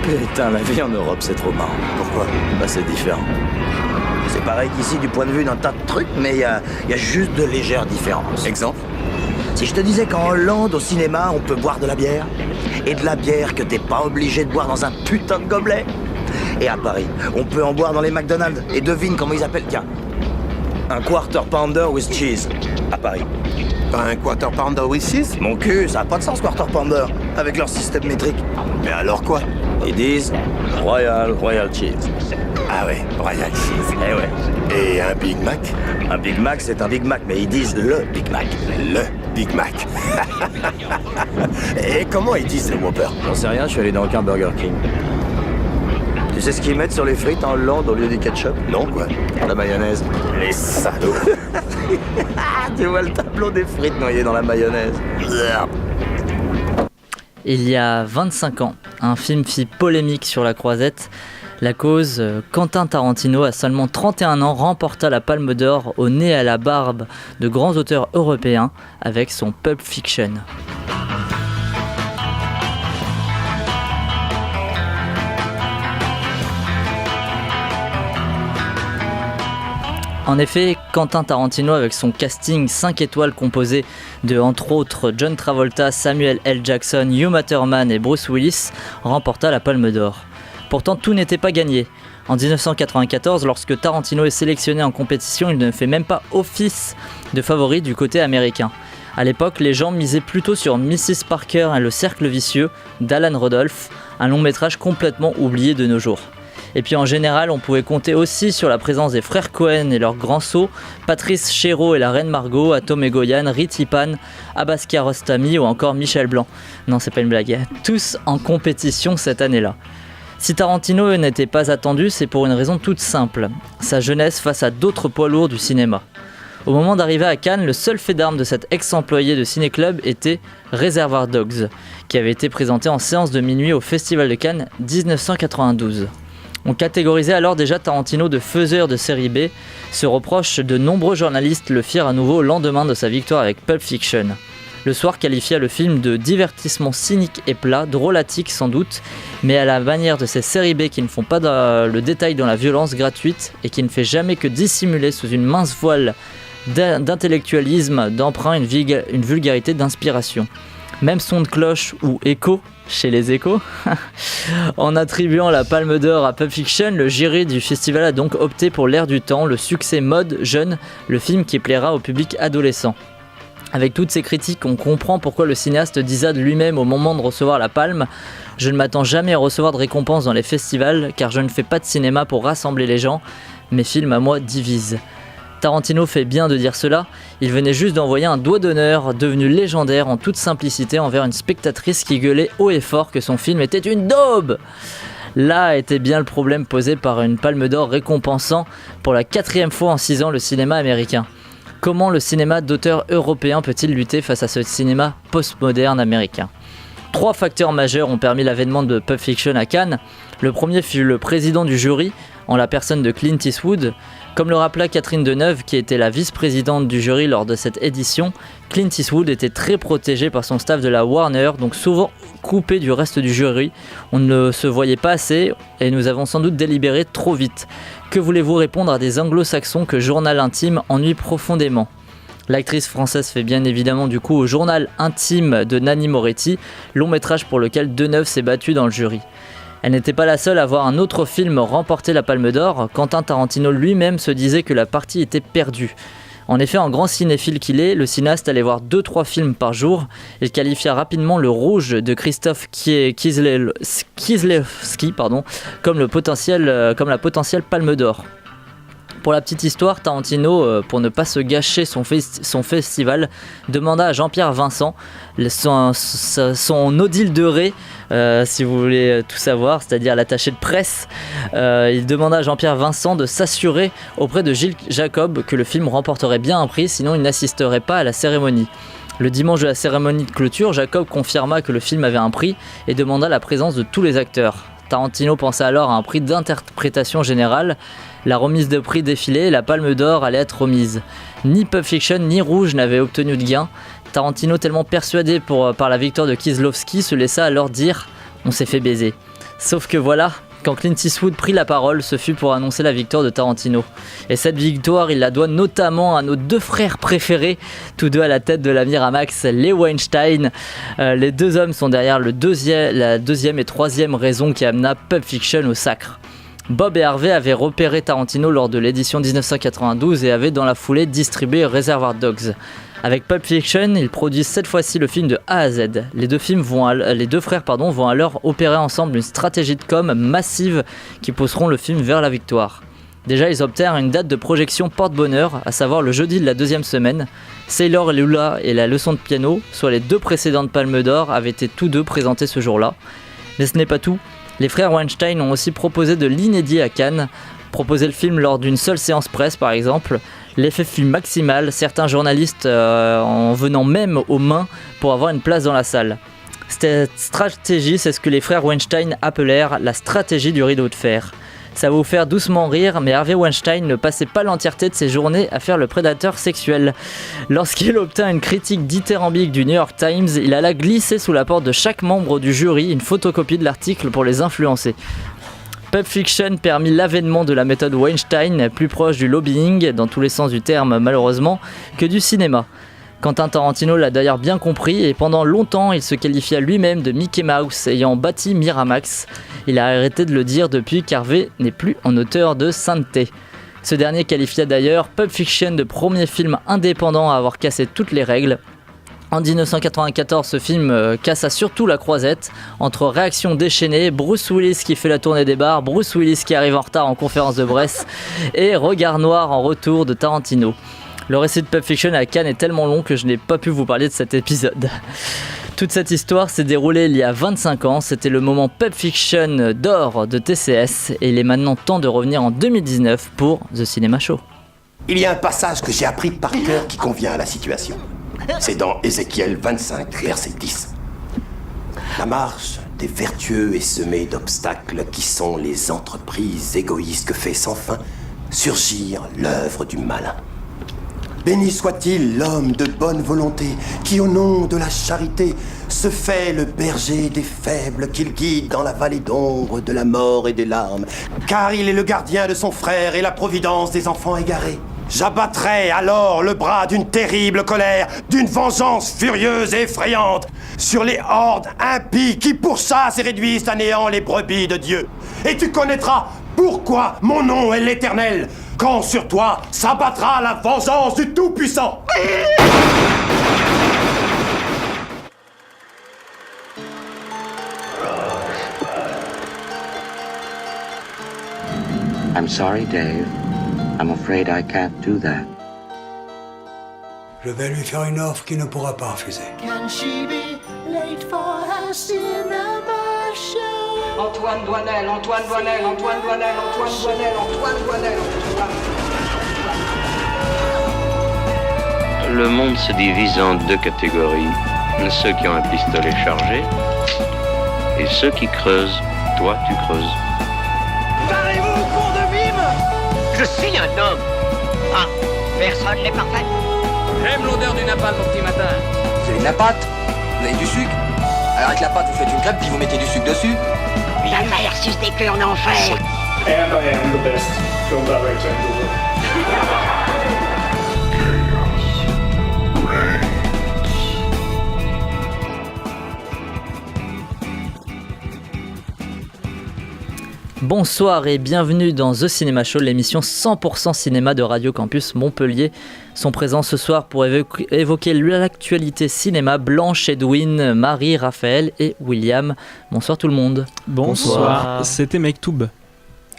Putain, la vie en Europe, c'est trop marrant. Pourquoi? Bah, c'est différent. C'est pareil qu'ici du point de vue d'un tas de trucs, mais il y a juste de légères différences. Exemple? Si je te disais qu'en Hollande, au cinéma, on peut boire de la bière, et de la bière que t'es pas obligé de boire dans un putain de gobelet. Et à Paris, on peut en boire dans les McDonald's. Et devine comment ils appellent, tiens, un quarter pounder with cheese, à Paris. Pas un quarter pounder with cheese? Mon cul, ça a pas de sens, quarter pounder, avec leur système métrique. Mais alors quoi? Ils disent Royal Cheese. Ah ouais, Royal cheese. Eh ouais. Et un Big Mac? Un Big Mac, c'est un Big Mac, mais ils disent le Big Mac. Le Big Mac. Et comment ils disent le Whopper? J'en sais rien, je suis allé dans aucun Burger King. Tu sais ce qu'ils mettent sur les frites en Hollande au lieu du ketchup? Non, quoi. La mayonnaise. Les salauds. Tu vois le tableau des frites noyées dans la mayonnaise. Il y a 25 ans, un film fit polémique sur la croisette. La cause, Quentin Tarantino, à seulement 31 ans, remporta la Palme d'Or au nez à la barbe de grands auteurs européens avec son Pulp Fiction. En effet, Quentin Tarantino, avec son casting 5 étoiles composé de, entre autres, John Travolta, Samuel L. Jackson, Uma Thurman et Bruce Willis, remporta la Palme d'Or. Pourtant, tout n'était pas gagné. En 1994, lorsque Tarantino est sélectionné en compétition, il ne fait même pas office de favori du côté américain. À l'époque, les gens misaient plutôt sur Mrs. Parker et le cercle vicieux d'Alan Rudolph, un long métrage complètement oublié de nos jours. Et puis en général, on pouvait compter aussi sur la présence des frères Cohen et leurs grands sauts, Patrice Chéreau et la reine Margot, Atom Egoyan, Riti Pan, Abbas Kiarostami ou encore Michel Blanc. Non, c'est pas une blague, tous en compétition cette année-là. Si Tarantino n'était pas attendu, c'est pour une raison toute simple, sa jeunesse face à d'autres poids lourds du cinéma. Au moment d'arriver à Cannes, le seul fait d'armes de cet ex-employé de ciné-club était Reservoir Dogs, qui avait été présenté en séance de minuit au Festival de Cannes 1992. On catégorisait alors déjà Tarantino de faiseur de série B. Ce reproche, de nombreux journalistes le firent à nouveau au lendemain de sa victoire avec Pulp Fiction. Le Soir qualifia le film de divertissement cynique et plat, drôlatique sans doute, mais à la manière de ces séries B qui ne font pas le détail dans la violence gratuite et qui ne fait jamais que dissimuler sous une mince voile d'intellectualisme, d'emprunt, une vulgarité d'inspiration. Même son de cloche ou écho chez les échos. En attribuant la Palme d'Or à Pulp Fiction, le jury du festival a donc opté pour L'air du temps, le succès mode jeune, le film qui plaira au public adolescent. Avec toutes ces critiques, on comprend pourquoi le cinéaste disa de lui-même au moment de recevoir la palme « Je ne m'attends jamais à recevoir de récompense dans les festivals car je ne fais pas de cinéma pour rassembler les gens, mes films à moi divisent ». Tarantino fait bien de dire cela, il venait juste d'envoyer un doigt d'honneur devenu légendaire en toute simplicité envers une spectatrice qui gueulait haut et fort que son film était une daube. Là était bien le problème posé par une Palme d'Or récompensant pour la 4e fois en 6 ans le cinéma américain. Comment le cinéma d'auteur européen peut-il lutter face à ce cinéma postmoderne américain ? 3 facteurs majeurs ont permis l'avènement de Pulp Fiction à Cannes. Le premier fut le président du jury, en la personne de Clint Eastwood. Comme le rappela Catherine Deneuve, qui était la vice-présidente du jury lors de cette édition, Clint Eastwood était très protégé par son staff de la Warner, donc souvent coupé du reste du jury. On ne se voyait pas assez et nous avons sans doute délibéré trop vite. Que voulez-vous répondre à des anglo-saxons que Journal Intime ennuie profondément ? L'actrice française fait bien évidemment du coup au Journal Intime de Nanni Moretti, long métrage pour lequel Deneuve s'est battue dans le jury. Elle n'était pas la seule à voir un autre film remporter la Palme d'Or. Quentin Tarantino lui-même se disait que la partie était perdue. En effet, en grand cinéphile qu'il est, le cinéaste allait voir 2-3 films par jour. Il qualifia rapidement Le Rouge de Christophe Kieslowski comme la potentielle Palme d'Or. Pour la petite histoire, Tarantino, pour ne pas se gâcher son festival, demanda à Jean-Pierre Vincent, son Odile de Ré, si vous voulez tout savoir, c'est-à-dire l'attaché de presse, il demanda à Jean-Pierre Vincent de s'assurer auprès de Gilles Jacob que le film remporterait bien un prix, sinon il n'assisterait pas à la cérémonie. Le dimanche de la cérémonie de clôture, Jacob confirma que le film avait un prix et demanda la présence de tous les acteurs. Tarantino pensa alors à un prix d'interprétation générale. La remise de prix défilait et la Palme d'Or allait être remise. Ni Pulp Fiction ni Rouge n'avaient obtenu de gain. Tarantino, tellement persuadé par la victoire de Kieslowski, se laissa alors dire « on s'est fait baiser ». Sauf que voilà, quand Clint Eastwood prit la parole, ce fut pour annoncer la victoire de Tarantino. Et cette victoire, il la doit notamment à nos deux frères préférés, tous deux à la tête de la Miramax, les Weinstein. Les deux hommes sont derrière la deuxième et troisième raison qui amena Pulp Fiction au sacre. Bob et Harvey avaient repéré Tarantino lors de l'édition 1992 et avaient dans la foulée distribué Reservoir Dogs. Avec Pulp Fiction, ils produisent cette fois-ci le film de A à Z. Les deux frères vont alors opérer ensemble une stratégie de com massive qui pousseront le film vers la victoire. Déjà, ils obtinrent une date de projection porte-bonheur, à savoir le jeudi de la deuxième semaine. Sailor et Lula et la leçon de piano, soit les deux précédentes Palmes d'Or, avaient été tous deux présentés ce jour-là. Mais ce n'est pas tout. Les frères Weinstein ont aussi proposé de l'inédit à Cannes, proposé le film lors d'une seule séance presse par exemple. L'effet fut maximal, certains journalistes en venant même aux mains pour avoir une place dans la salle. Cette stratégie, c'est ce que les frères Weinstein appelèrent la stratégie du rideau de fer. Ça va vous faire doucement rire, mais Harvey Weinstein ne passait pas l'entièreté de ses journées à faire le prédateur sexuel. Lorsqu'il obtint une critique dithyrambique du New York Times, il alla glisser sous la porte de chaque membre du jury une photocopie de l'article pour les influencer. Pulp Fiction permit l'avènement de la méthode Weinstein, plus proche du lobbying, dans tous les sens du terme malheureusement, que du cinéma. Quentin Tarantino l'a d'ailleurs bien compris et pendant longtemps il se qualifia lui-même de Mickey Mouse ayant bâti Miramax. Il a arrêté de le dire depuis qu'Harvey n'est plus un auteur de sainteté. Ce dernier qualifia d'ailleurs Pulp Fiction de premier film indépendant à avoir cassé toutes les règles. En 1994, ce film cassa surtout la croisette entre réactions déchaînées, Bruce Willis qui fait la tournée des bars, Bruce Willis qui arrive en retard en conférence de presse et Regard noir en retour de Tarantino. Le récit de Pulp Fiction à Cannes est tellement long que je n'ai pas pu vous parler de cet épisode. Toute cette histoire s'est déroulée il y a 25 ans, c'était le moment Pulp Fiction d'or de TCS et il est maintenant temps de revenir en 2019 pour The Cinema Show. Il y a un passage que j'ai appris par cœur qui convient à la situation. C'est dans Ézéchiel 25, verset 10. La marche des vertueux est semée d'obstacles qui sont les entreprises égoïstes que fait sans fin surgir l'œuvre du malin. Béni soit-il l'homme de bonne volonté qui, au nom de la charité, se fait le berger des faibles qu'il guide dans la vallée d'ombre de la mort et des larmes, car il est le gardien de son frère et la providence des enfants égarés. J'abattrai alors le bras d'une terrible colère, d'une vengeance furieuse et effrayante sur les hordes impies qui pourchassent et réduisent à néant les brebis de Dieu. Et tu connaîtras pourquoi mon nom est l'Éternel, quand sur toi s'abattra la vengeance du Tout-Puissant. I'm sorry, Dave. I'm afraid I can't do that. Je vais lui faire une offre qu'il ne pourra pas refuser. Can she be late for her cinema show? Antoine Doinel, Antoine Doinel, Antoine Doinel, Antoine Doinel, Antoine Doinel, Le monde se divise en deux catégories. Ceux qui ont un pistolet chargé et ceux qui creusent. Toi, tu creuses. Parlez-vous, cours de bime! Je suis un homme. Ah, personne n'est parfait. J'aime l'odeur du napalm au petit matin. Vous avez de la pâte? Vous avez du sucre? Alors avec la pâte, vous faites une crêpe puis vous mettez du sucre dessus? La mère suce des queues en enfer. And I am the best film director in the world. Bonsoir et bienvenue dans The Cinema Show, l'émission 100% cinéma de Radio Campus Montpellier. Sont présents ce soir pour évoquer l'actualité cinéma Blanche, Edwin, Marie, Raphaël et William. Bonsoir tout le monde. Bonsoir. C'était Mektoub,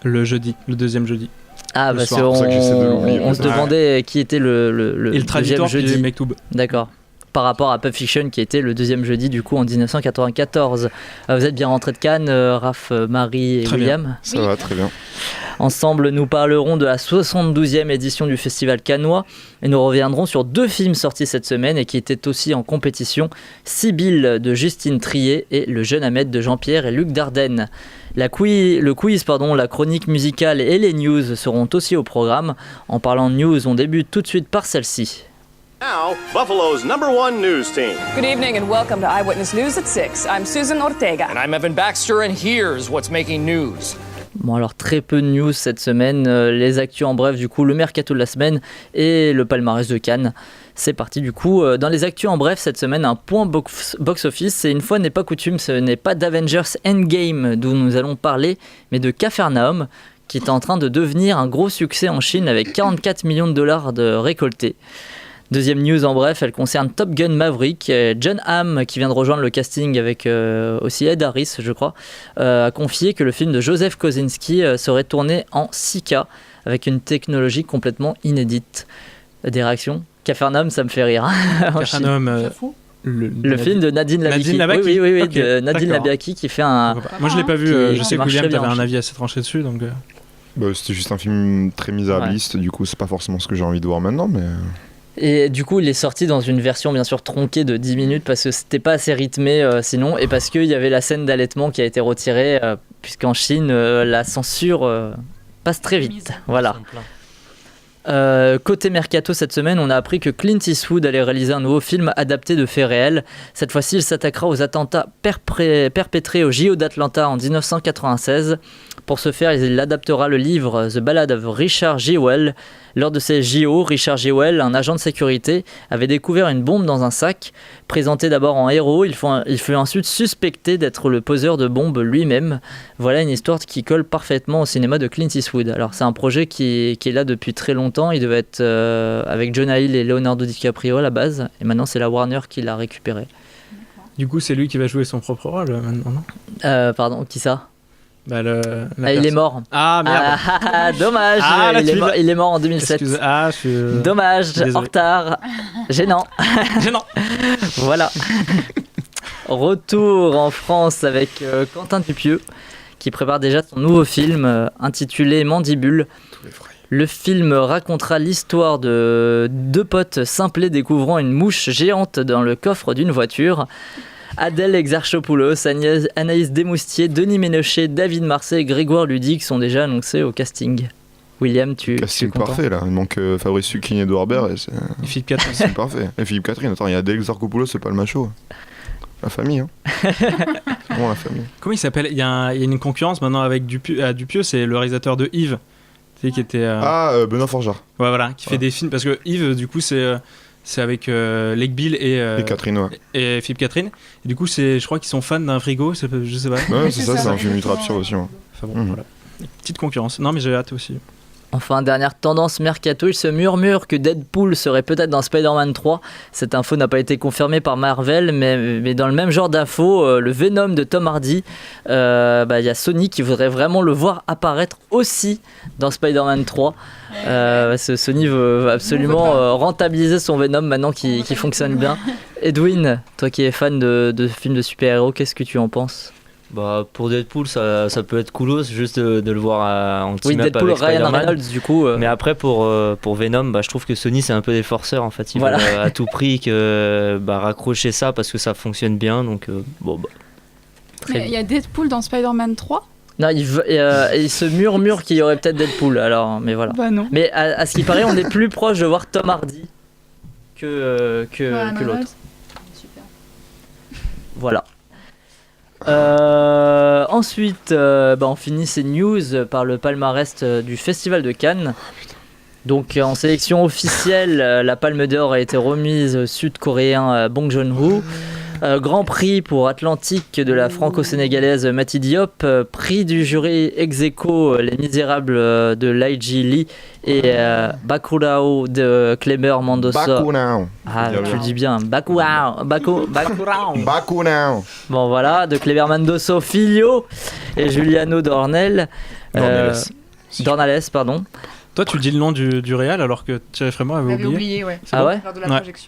le deuxième jeudi. Ah, parce qu'on se demandait qui était le et le traducteur jeudi. Mektoub. D'accord. Par rapport à Pulp Fiction qui était le deuxième jeudi du coup en 1994. Vous êtes bien rentrés de Cannes, Raph, Marie et très William? Bien. Ça va, très bien. Ensemble, nous parlerons de la 72e édition du Festival cannois et nous reviendrons sur deux films sortis cette semaine et qui étaient aussi en compétition, Sibylle de Justine Triet et Le jeune Ahmed de Jean-Pierre et Luc Dardenne. Le quiz, la chronique musicale et les news seront aussi au programme. En parlant de news, on débute tout de suite par celle-ci. Now, Buffalo's #1 news team. Good evening and welcome to Eyewitness News at 6. I'm Susan Ortega. And I'm Evan Baxter, and here's what's making news. Bon alors très peu de news cette semaine, les actus en bref du coup, le mercato de la semaine et le palmarès de Cannes. C'est parti du coup, dans les actus en bref cette semaine, un point box-office, et une fois n'est pas coutume, ce n'est pas d'Avengers Endgame dont nous allons parler, mais de Capharnaüm, qui est en train de devenir un gros succès en Chine avec 44 millions de dollars de récoltés. Deuxième news en bref, elle concerne Top Gun Maverick. John Hamm, qui vient de rejoindre le casting avec aussi Ed Harris, je crois, a confié que le film de Joseph Kosinski serait tourné en 6K avec une technologie complètement inédite. Des réactions ? Capharnaüm, ça me fait rire. Capharnaüm, le film de Nadine Labaki. Labaki. Oui, Okay, de Nadine Labaki qui fait un... Moi je l'ai pas vu, je sais que William t'avais un avis assez tranché dessus, donc... C'était juste un film très misérabiliste, du coup c'est pas forcément ce que j'ai envie de voir maintenant, mais... Et du coup, il est sorti dans une version bien sûr tronquée de 10 minutes parce que c'était pas assez rythmé sinon, et parce qu'il y avait la scène d'allaitement qui a été retirée, puisqu'en Chine, la censure passe très vite. Voilà. Côté mercato cette semaine, on a appris que Clint Eastwood allait réaliser un nouveau film adapté de faits réels. Cette fois-ci, il s'attaquera aux attentats perpétrés au JO d'Atlanta en 1996. Pour ce faire, il adaptera le livre The Ballad of Richard Jewell. Lors de ces JO, Richard Jewell, un agent de sécurité, avait découvert une bombe dans un sac. Présenté d'abord en héros, il fut ensuite suspecté d'être le poseur de bombes lui-même. Voilà une histoire qui colle parfaitement au cinéma de Clint Eastwood. Alors c'est un projet qui est là depuis très longtemps. Il devait être avec Jonah Hill et Leonardo DiCaprio à la base. Et maintenant c'est la Warner qui l'a récupéré. Du coup c'est lui qui va jouer son propre rôle maintenant, non ? Pardon, qui ça ? Il est mort. Ah merde. Dommage. Il est mort en 2007. Dommage. Désolé. En retard. Gênant. Voilà. Retour en France avec Quentin Dupieux qui prépare déjà son nouveau film intitulé Mandibule. Le film racontera l'histoire de deux potes simplés découvrant une mouche géante dans le coffre d'une voiture. Adèle Exarchopoulos, Anaïs Desmoustiers, Denis Ménochet, David Marsay et Grégoire Ludic sont déjà annoncés au casting. William, casting parfait là, il manque Fabrice Lucchini et Edouard Baird et Philippe Catherine. C'est parfait. Et Philippe Catherine, attends, il y a Adèle Exarchopoulos, c'est pas le macho. La famille, hein. Vraiment la famille. Comment il s'appelle ? Il y a une concurrence maintenant avec Dupieux, c'est le réalisateur de Yves. Tu sais, qui était. Benoît Forgeard. Ouais, voilà, qui fait des films. Parce que Yves, du coup, c'est avec Lake Bill et Catherine, ouais. Et Philippe Catherine. Et du coup, je crois qu'ils sont fans d'un frigo, je sais pas. Ouais, c'est ça, c'est un film ultra absurde aussi. Ouais. Enfin bon, voilà. Petite concurrence. Non, mais j'ai hâte aussi. Enfin, dernière tendance mercato, il se murmure que Deadpool serait peut-être dans Spider-Man 3. Cette info n'a pas été confirmée par Marvel, mais dans le même genre d'info, le Venom de Tom Hardy, y a Sony qui voudrait vraiment le voir apparaître aussi dans Spider-Man 3. Sony veut absolument rentabiliser son Venom maintenant qui fonctionne bien. Edwin, toi qui es fan de films de super-héros, qu'est-ce que tu en penses ? Pour Deadpool, ça peut être coolos juste de le voir en team-up Deadpool, avec Ryan Spider-Man. Reynolds, du coup. Mais après, pour Venom, je trouve que Sony, c'est un peu des forceurs, en fait. Ils veulent à tout prix raccrocher ça parce que ça fonctionne bien. Donc, il y a Deadpool dans Spider-Man 3 ? Non, il se murmure qu'il y aurait peut-être Deadpool, alors, mais voilà. Bah non. Mais à ce qui paraît, on est plus proche de voir Tom Hardy que l'autre. Super. Voilà. Ensuite, on finit ces news par le palmarès du Festival de Cannes. Donc en sélection officielle, la Palme d'Or a été remise au Sud-Coréen Bong Joon-ho. Grand prix pour Atlantique de la franco-sénégalaise Mati Diop. Prix du jury ex-aequo Les Misérables de Lai Ji Lee et Bacurau de Kleber Mendoza. Bacurau. Tu le dis bien. Bacurau. Bacurau. Bon voilà, de Kleber Mendoza Filho et Giuliano Dornelles. Dornales, pardon. Toi, tu dis le nom du réal alors que Thierry Frémaux avait oublié. Ouais. Ah ouais,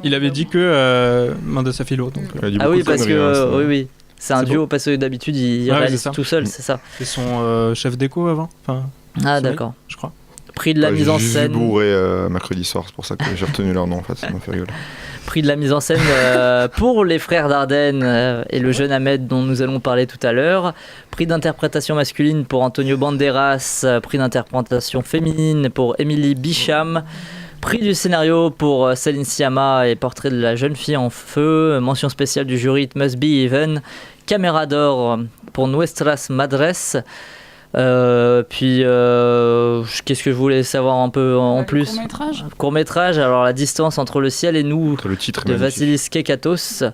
il avait dit que Mendoza Filho. Donc, oui, parce que oui. C'est un duo, parce que d'habitude il réalise tout seul, c'est ça. C'est son chef d'écho avant. D'accord. Je crois. Prix de la mise en scène. J'ai bourré mercredi soir, c'est pour ça que j'ai retenu leur nom en fait, ça m'a fait rigoler. Prix de la mise en scène pour les frères Dardenne et le jeune Ahmed dont nous allons parler tout à l'heure. Prix d'interprétation masculine pour Antonio Banderas. Prix d'interprétation féminine pour Emily Bicham. Prix du scénario pour Céline Sciamma et Portrait de la jeune fille en feu. Mention spéciale du jury It Must Be Even. Caméra d'or pour Nuestras Madres. Qu'est-ce que je voulais savoir un peu en plus? Court-métrage, alors La distance entre le ciel et nous le titre de Vassilis Kekatos.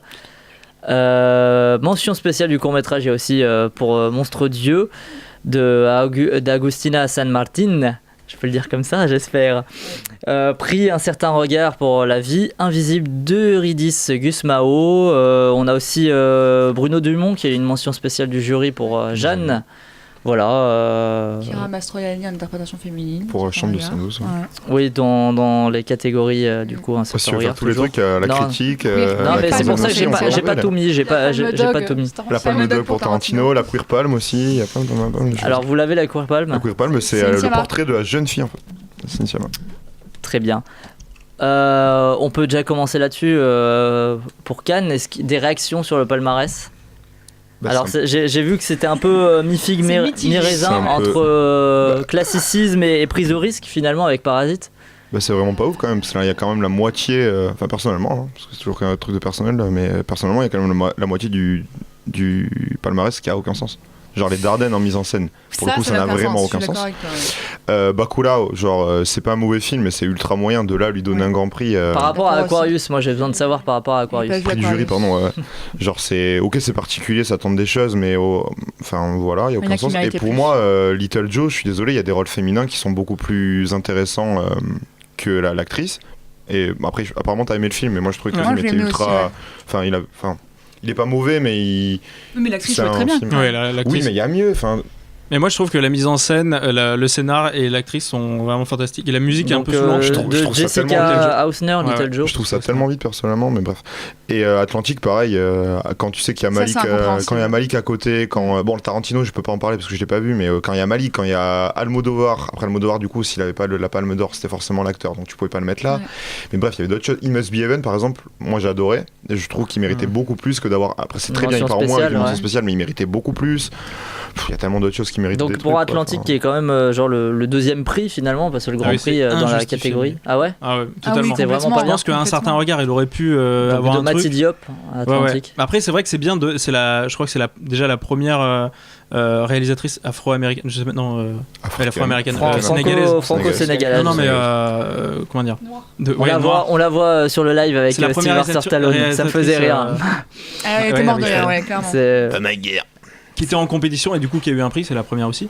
Mention spéciale du court-métrage, il y a aussi pour Monstre Dieu d'Agustina San Martin. Je peux le dire comme ça, j'espère. Prix Un certain regard pour La vie invisible d'Eurydice Gusmao. On a aussi Bruno Dumont qui a une mention spéciale du jury pour Jeanne. Voilà. Chiara Mastroianni, interprétation féminine. Pour Chambre de Saint-Douce. Ouais. Oui, dans les catégories du coup. Un certain regard. Tous les trucs, la critique. Non, mais c'est pour ça que j'ai pas tout mis. J'ai pas tout mis. La Palme d'Or pour Tarantino, la Queer Palm aussi. Il y a plein de choses. Alors vous l'avez la Queer Palm? La Queer Palm, c'est le portrait de la jeune fille en fait. Céline Sciamma. Très bien. On peut déjà commencer là-dessus pour Cannes. Est-ce qu'il y a des réactions sur le palmarès? Alors j'ai vu que c'était un peu mi-figue, mi-raisin entre classicisme et prise de risque finalement avec Parasite. C'est vraiment pas ouf quand même, parce qu'il y a quand même la moitié, enfin personnellement, parce que c'est toujours un truc de personnel, mais personnellement il y a quand même la moitié du palmarès qui a aucun sens. Genre les Dardennes en mise en scène, pour le coup ça n'a vraiment aucun sens. Bacurau, genre c'est pas un mauvais film mais c'est ultra moyen, de là à lui donner un grand prix. Par rapport à Aquarius, moi j'ai besoin de savoir par rapport à Aquarius. Prix du jury, pardon. Genre c'est particulier, ça tente des choses mais enfin voilà, il y a aucun sens. Et pour moi, Little Joe, je suis désolé, il y a des rôles féminins qui sont beaucoup plus intéressants que l'actrice. Et après apparemment t'as aimé le film, mais moi je trouvais que le film était ultra. Enfin il est pas mauvais, mais Oui, mais l'actrice jouait très bien. Oui, mais il y a mieux. Mais moi je trouve que la mise en scène, le scénar et l'actrice sont vraiment fantastiques. Et la musique est un peu souvent, je trouve Jessica Hausner, Little Joe. Je trouve ça tellement vite personnellement, mais bref. Et Atlantique, pareil, quand tu sais qu'il y a Malik, quand il y a Malik à côté, bon le Tarantino je peux pas en parler parce que je l'ai pas vu, mais quand il y a Malik, quand il y a Almodovar, après Almodovar du coup s'il avait pas la Palme d'Or c'était forcément l'acteur, donc tu pouvais pas le mettre là. Ouais. Mais bref, il y avait d'autres choses. It Must Be Even par exemple, moi j'ai adoré, et je trouve qu'il méritait beaucoup plus que d'avoir. Après c'est très bien, il part au moins avec une mention spéciale, mais il méritait beaucoup plus. Il y a tellement d'autres choses qui méritent. Donc pour Atlantique qui est quand même genre le deuxième prix finalement, parce que le grand prix dans la catégorie. Ah ouais, totalement. C'est vraiment pas bien. Je pense qu'un certain regard il aurait pu avoir un truc. Diop, Atlantique. Ouais. Après c'est vrai que c'est bien, je crois que c'est déjà la première réalisatrice afro-américaine, je sais maintenant afro-américaine, sénégalaise. Franco-sénégalaise. Non mais comment dire, on la voit sur le live avec Sylvester Stallone, ça me faisait rire. Elle était morte de rire, ouais, clairement. Pas ma guerre. Qui était en compétition et du coup qui a eu un prix, c'est la première aussi.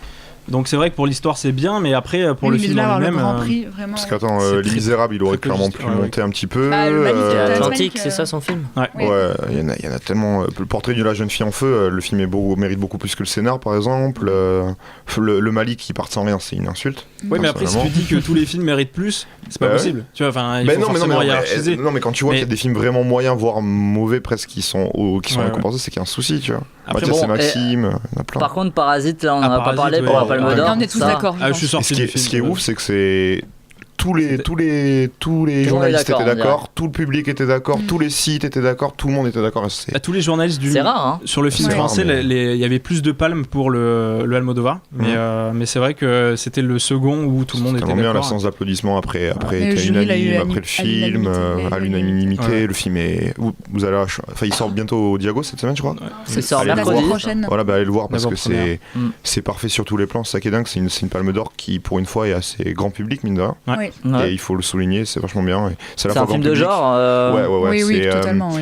Donc c'est vrai que pour l'histoire c'est bien, mais après pour le film en lui-même. Parce qu'attends, Les Misérables, il aurait clairement pu monter un petit peu. Atlantique, c'est ça son film. Ouais, il y en a tellement. Le Portrait de la jeune fille en feu, le film mérite beaucoup plus que le scénar par exemple. Le Malik qui part sans rien, c'est une insulte. Oui, mais après si tu dis que tous les films méritent plus, c'est pas possible. Tu vois, enfin, il faut forcément hiérarchiser. Non, mais quand tu vois qu'il y a des films vraiment moyens, voire mauvais presque, qui sont récompensés, c'est qu'il y a un souci, tu vois. Mathias et Maxime, il y en a plein. Par contre, Parasite, là on en a pas parlé pour la Palme d'Or. On est tous d'accord. Je suis sorti du film. Ce qui est ouf, c'est que c'est tous les journalistes étaient d'accord, tout le public était d'accord, tous les sites étaient d'accord, tout le monde était d'accord. Tous les journalistes c'est rare, hein. Sur le film français, il y avait plus de palmes pour le Almodovar, mais c'est vrai que c'était le second où tout le monde était d'accord. Bien la séance d'applaudissements après unanime, après le film, à l'unanimité, le film est. Vous allez, enfin il sort bientôt au Diago cette semaine, je crois. C'est sort mercredi prochaine. Voilà, allez le voir parce que c'est parfait sur tous les plans. C'est ça qui est dingue, c'est une Palme d'Or qui pour une fois est assez grand public mine de rien. Et il faut le souligner, c'est vachement bien. C'est un film de genre. Oui, totalement.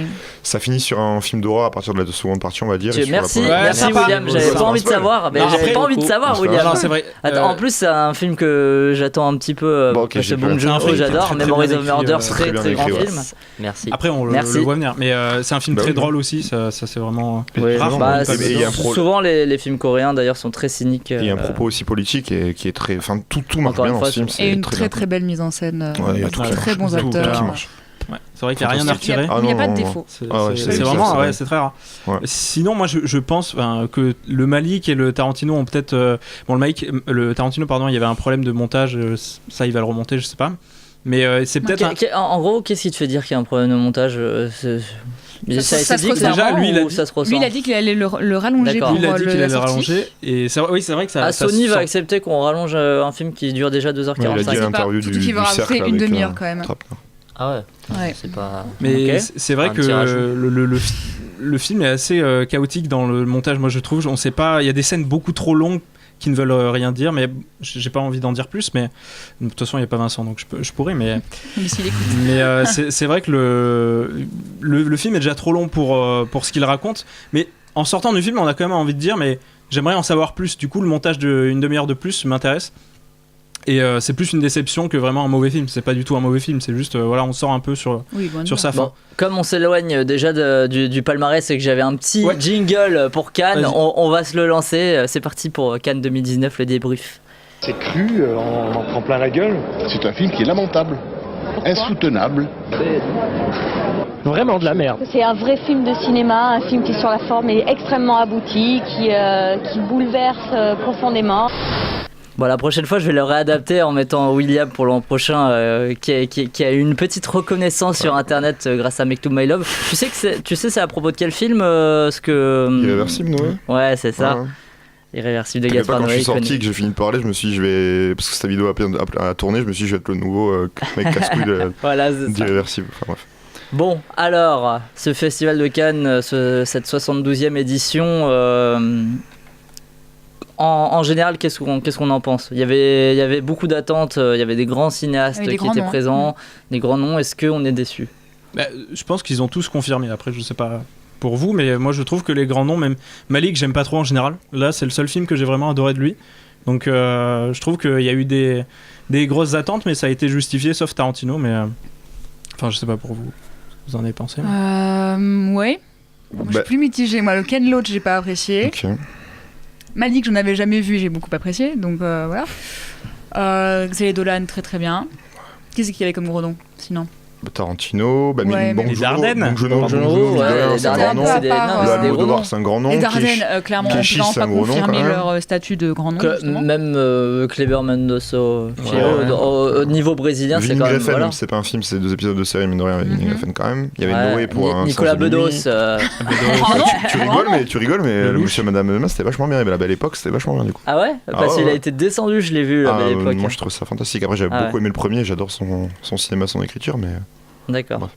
Ça finit sur un film d'horreur à partir de la seconde partie, on va dire. Merci William. J'avais pas envie de savoir. William. Non, c'est vrai. En plus, c'est un film que j'attends un petit peu. Parce que Bong Joon-ho, j'adore. Memories of Murder, très très grand film. Merci. Après, on le voit venir. Mais c'est un film très drôle aussi. Ça c'est vraiment rare. Souvent, les films coréens d'ailleurs sont très cyniques. Il y a un propos aussi politique qui est très. Enfin, tout marche bien dans ce film. Et une très très belle mise en scène. Très bons acteurs. C'est vrai qu'il n'y a rien à retirer. Il n'y a pas de défaut. C'est vraiment, c'est très rare. Sinon, moi, je pense que le Malik et le Tarantino ont peut-être. Le Tarantino, pardon, il y avait un problème de montage. Ça, il va le remonter, je sais pas. Mais c'est peut-être. En gros, qu'est-ce qui te fait dire qu'il y a un problème de montage ça a été dit que déjà, lui, il a dit qu'il allait le rallonger. Lui, il a dit qu'il allait le rallonger. Et c'est vrai que ça. Sony va accepter qu'on rallonge un film qui dure déjà 2h45. Il a dit à l'interview du qu'il va rajouter une demi-heure quand même. Ah ouais. C'est pas. Mais c'est vrai que le film est assez chaotique dans le montage. Moi, je trouve. On sait pas. Il y a des scènes beaucoup trop longues qui ne veulent rien dire, mais j'ai pas envie d'en dire plus. Mais de toute façon, il n'y a pas Vincent, donc je pourrais. Mais c'est vrai que le film est déjà trop long pour ce qu'il raconte. Mais en sortant du film, on a quand même envie de dire, mais j'aimerais en savoir plus. Du coup, le montage d'une demi-heure de plus m'intéresse. Et c'est plus une déception que vraiment un mauvais film. C'est pas du tout un mauvais film, c'est juste on sort un peu sur sa fin. Bon, comme on s'éloigne déjà du palmarès et que j'avais un petit jingle pour Cannes, on va se le lancer. C'est parti pour Cannes 2019, le débrief. C'est cru, on en prend plein la gueule. C'est un film qui est lamentable, insoutenable. Vraiment de la merde. C'est un vrai film de cinéma, un film qui sur la forme est extrêmement abouti, qui bouleverse profondément. Bon, la prochaine fois, je vais le réadapter en mettant William pour l'an prochain, qui a eu une petite reconnaissance sur Internet grâce à Make to My Love. Tu sais, c'est à propos de quel film Irréversible, Noé. Ouais, c'est ça. Ouais. Irréversible de Gaspard Noé. Quand je suis sorti, que j'ai fini de parler, je me suis dit, parce que cette vidéo a tourné, je me suis dit, je vais être le nouveau mec casse-couille d'Irréversible. Enfin, bref. Bon, alors, ce festival de Cannes, cette 72e édition. En général, qu'est-ce qu'on en pense ? Il y avait beaucoup d'attentes, il y avait des grands cinéastes qui étaient présents, des grands noms. Est-ce qu'on est déçus ? Je pense qu'ils ont tous confirmé. Après, je sais pas pour vous, mais moi je trouve que les grands noms, même Malik, j'aime pas trop en général. Là, c'est le seul film que j'ai vraiment adoré de lui. Donc, je trouve qu'il y a eu des grosses attentes, mais ça a été justifié, sauf Tarantino. Mais enfin, je sais pas pour vous. Vous en avez pensé ? Ouais. Je suis plus mitigée. Moi, le Ken Loach, j'ai pas apprécié. Okay. Malik, j'en avais jamais vu, j'ai beaucoup apprécié, donc voilà. Xavier Dolan, très très bien. Qu'est-ce qu'il y avait comme gros nom, sinon ? Tarantino, les Dardennes. c'est un grand nom. Les Dardennes, clairement, on peut vraiment pas confirmer leur statut de grand nom. Même Kleber Mendoza, au niveau brésilien, c'est quand même. Voilà. C'est pas un film, c'est 2 épisodes de série, mine de rien, avec Vinnie Griffin quand même. Il y avait Noé pour un. Nicolas Bedos. Tu rigoles, mais le Monsieur et Madame Emma, c'était vachement bien. Mais La Belle Époque, c'était vachement bien du coup. Ah ouais ? Parce qu'il a été descendu, je l'ai vu, La Belle Époque. Moi, je trouve ça fantastique. Après, j'avais beaucoup aimé le premier, j'adore son cinéma, son écriture, mais. D'accord. Bref.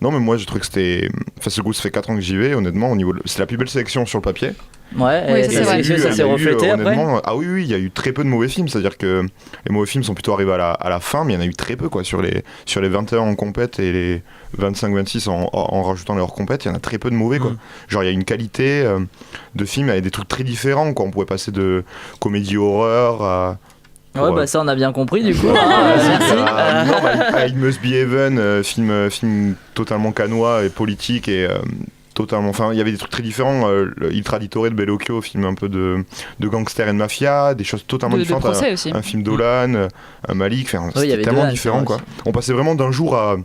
Non, mais moi, je trouve que c'était. Enfin, ce goût, ça fait 4 ans que j'y vais, honnêtement. C'est la plus belle sélection sur le papier. Ouais, ça s'est reflété après. Ah oui, il y a eu très peu de mauvais films. C'est-à-dire que les mauvais films sont plutôt arrivés à la fin, mais il y en a eu très peu, quoi. Sur les 21 en compète et les 25-26 en rajoutant les hors compète, il y en a très peu de mauvais, quoi. Genre, il y a une qualité de film avec des trucs très différents, quoi. On pouvait passer de comédie horreur à. Ça on a bien compris du coup. Merci. It Must Be Heaven, film totalement canois et politique et totalement. Enfin, il y avait des trucs très différents. Il Traditore de Bellocchio, film un peu de gangster et de mafia, des choses totalement différentes. Un film Dolan, un Malik. C'était tellement différent, quoi. On passait vraiment d'un jour à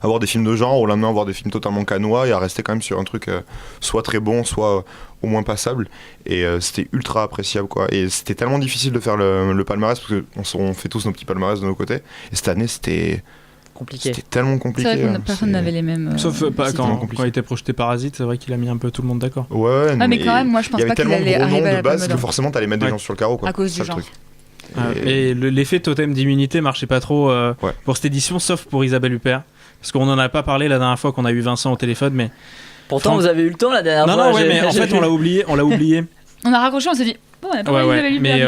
avoir des films de genre, au lendemain avoir des films totalement canois et à rester quand même sur un truc soit très bon, soit au moins passable. Et c'était ultra appréciable, quoi. Et c'était tellement difficile de faire le palmarès, parce qu'on fait tous nos petits palmarès de nos côtés. Et cette année, c'était compliqué. C'était tellement compliqué. C'est vrai que personne n'avait les mêmes. Sauf quand il était projeté Parasite, c'est vrai qu'il a mis un peu tout le monde d'accord. Ouais, mais quand même, moi je pense pas qu'il allait arriver à de base que forcément t'allais mettre des gens sur le carreau, quoi. À cause du genre. Et l'effet totem d'immunité marchait pas trop pour cette édition, sauf pour Isabelle Huppert. Parce qu'on en a pas parlé la dernière fois qu'on a eu Vincent au téléphone, mais. Pourtant, vous avez eu le temps la dernière fois. Non, mais en fait, on l'a oublié. On a raccroché, on s'est dit. Mais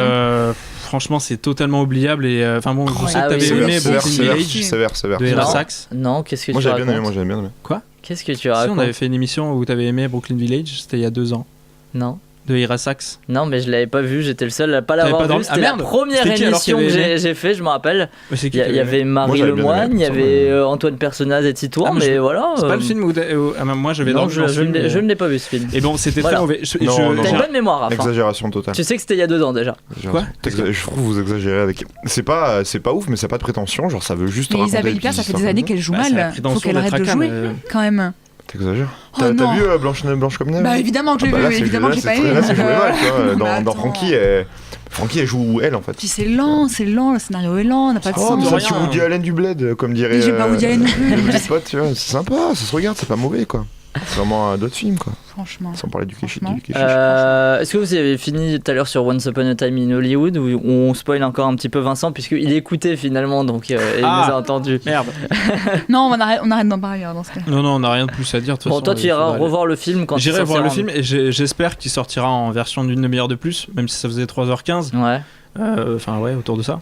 franchement, c'est totalement oubliable. Et enfin bon, je sais que t'avais aimé Brooklyn Village de Ira Sachs. Non, qu'est-ce que moi, tu racontes ? Moi, j'avais bien aimé. Quoi ? Qu'est-ce que tu racontes ? Si, on avait fait une émission où t'avais aimé Brooklyn Village, c'était il y a 2 ans. Non. De Ira Sachs. Non, mais je l'avais pas vu, j'étais le seul à pas l'avoir vu. C'était la première émission que j'ai fait, je me rappelle. Il y avait Marie Lemoine, il y avait Antoine Personnaz et Titouan, mais voilà. C'est pas le film où moi j'avais non, je ne l'ai pas vu ce film. Et bon, c'était très mauvais. T'as une bonne mémoire, Raph. Exagération totale. Tu sais que c'était il y a 2 ans déjà. Quoi ? Je trouve que vous exagérez avec. C'est pas ouf, mais ça n'a pas de prétention. Genre, ça veut juste. Mais Isabelle Huppert, ça fait des années qu'elle joue mal. Faut qu'elle arrête de jouer, quand même. T'exagères. T'as vu Blanche comme neige ? Bah évidemment que j'ai vu, évidemment que j'ai pas aimé. Là, c'est joué mal, tu vois. Dans Frankie, Frankie, elle joue elle en fait. Puis c'est lent, le scénario est lent, on n'a pas de Oh, sens. mais c'est un petit Woody Allen du bled, comme dirait. Mais j'ai pas Woody Allen non plus. Les potes, tu vois, c'est sympa, ça se regarde, c'est pas mauvais quoi. C'est vraiment d'autres films quoi. Franchement. Sans parler du cliché. Est-ce que vous avez fini tout à l'heure sur Once Upon a Time in Hollywood où on spoil encore un petit peu Vincent puisqu'il écoutait finalement donc il nous a entendu. Merde. Non, on arrête d'en parler dans ce cas. Non, on n'a rien de plus à dire. De toute façon, toi tu iras revoir le film quand j'irai voir le film et j'espère qu'il sortira en version d'une demi-heure de plus, même si ça faisait 3h15. Ouais. Enfin autour de ça.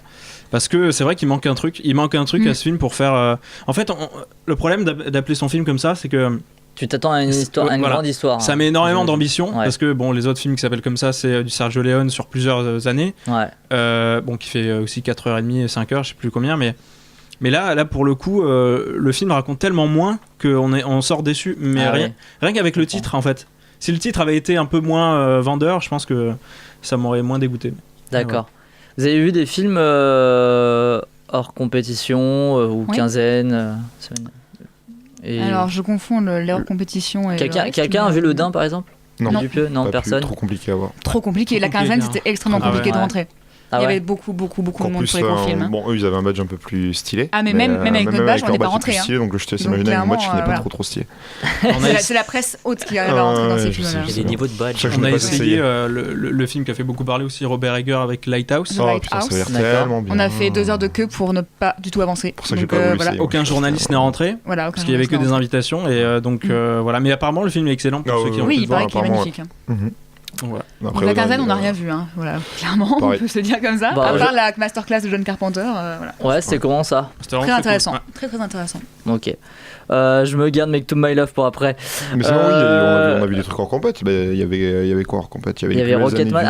Parce que c'est vrai qu'il manque un truc. Il manque un truc à ce film pour faire. En fait, le problème d'appeler son film comme ça, c'est que tu t'attends à une histoire, une grande histoire. Ça met énormément d'ambition parce que bon, les autres films qui s'appellent comme ça, c'est du Sergio Leone sur plusieurs années. Bon, qui fait aussi 4h30 et 5h, je sais plus combien, mais là pour le coup, le film raconte tellement moins qu'on sort déçu. Mais rien qu'avec le titre, en fait. Si le titre avait été un peu moins vendeur, je pense que ça m'aurait moins dégoûté. D'accord. Vous avez vu des films hors compétition ou quinzaine Alors je confonds l'heure compétition et. Quelqu'un a vu Le Dain par exemple? Non. Dupieux, non, personne. Trop compliqué à voir. Trop compliqué. La quinzaine, c'était extrêmement compliqué de rentrer. Il y avait beaucoup de monde sur les courts films. Bon, eux, ils avaient un badge un peu plus stylé. Ah, mais même avec notre badge, on n'est pas rentré. Donc je te laisse imaginer un badge qui n'est pas trop stylé. C'est la presse haute qui arrive à rentrer dans ces films-là. Il y a des niveaux de badge. On a essayé le film qui a fait beaucoup parler aussi, Robert Egger avec Lighthouse. Oh putain, ça a l'air tellement bien. On a fait 2 heures de queue pour ne pas du tout avancer. Pour ça que j'ai pas voulu. Aucun journaliste n'est rentré. Parce qu'il y avait que des invitations. Et donc voilà. Mais apparemment, le film est excellent pour ceux qui ont pu le voir. Oui, il paraît qu'il est magnifique. Voilà. Après, la quinzaine, on n'a rien vu, hein. Voilà, clairement, on peut se dire comme ça. À part la masterclass de John Carpenter. Voilà. Ouais, c'était comment ça? Très intéressant, cool. Très intéressant. Ok. Je me garde Make to My Love pour après. Mais sinon, oui, on a vu des trucs en compète. Il y avait quoi en compète? Il y avait Rocketman.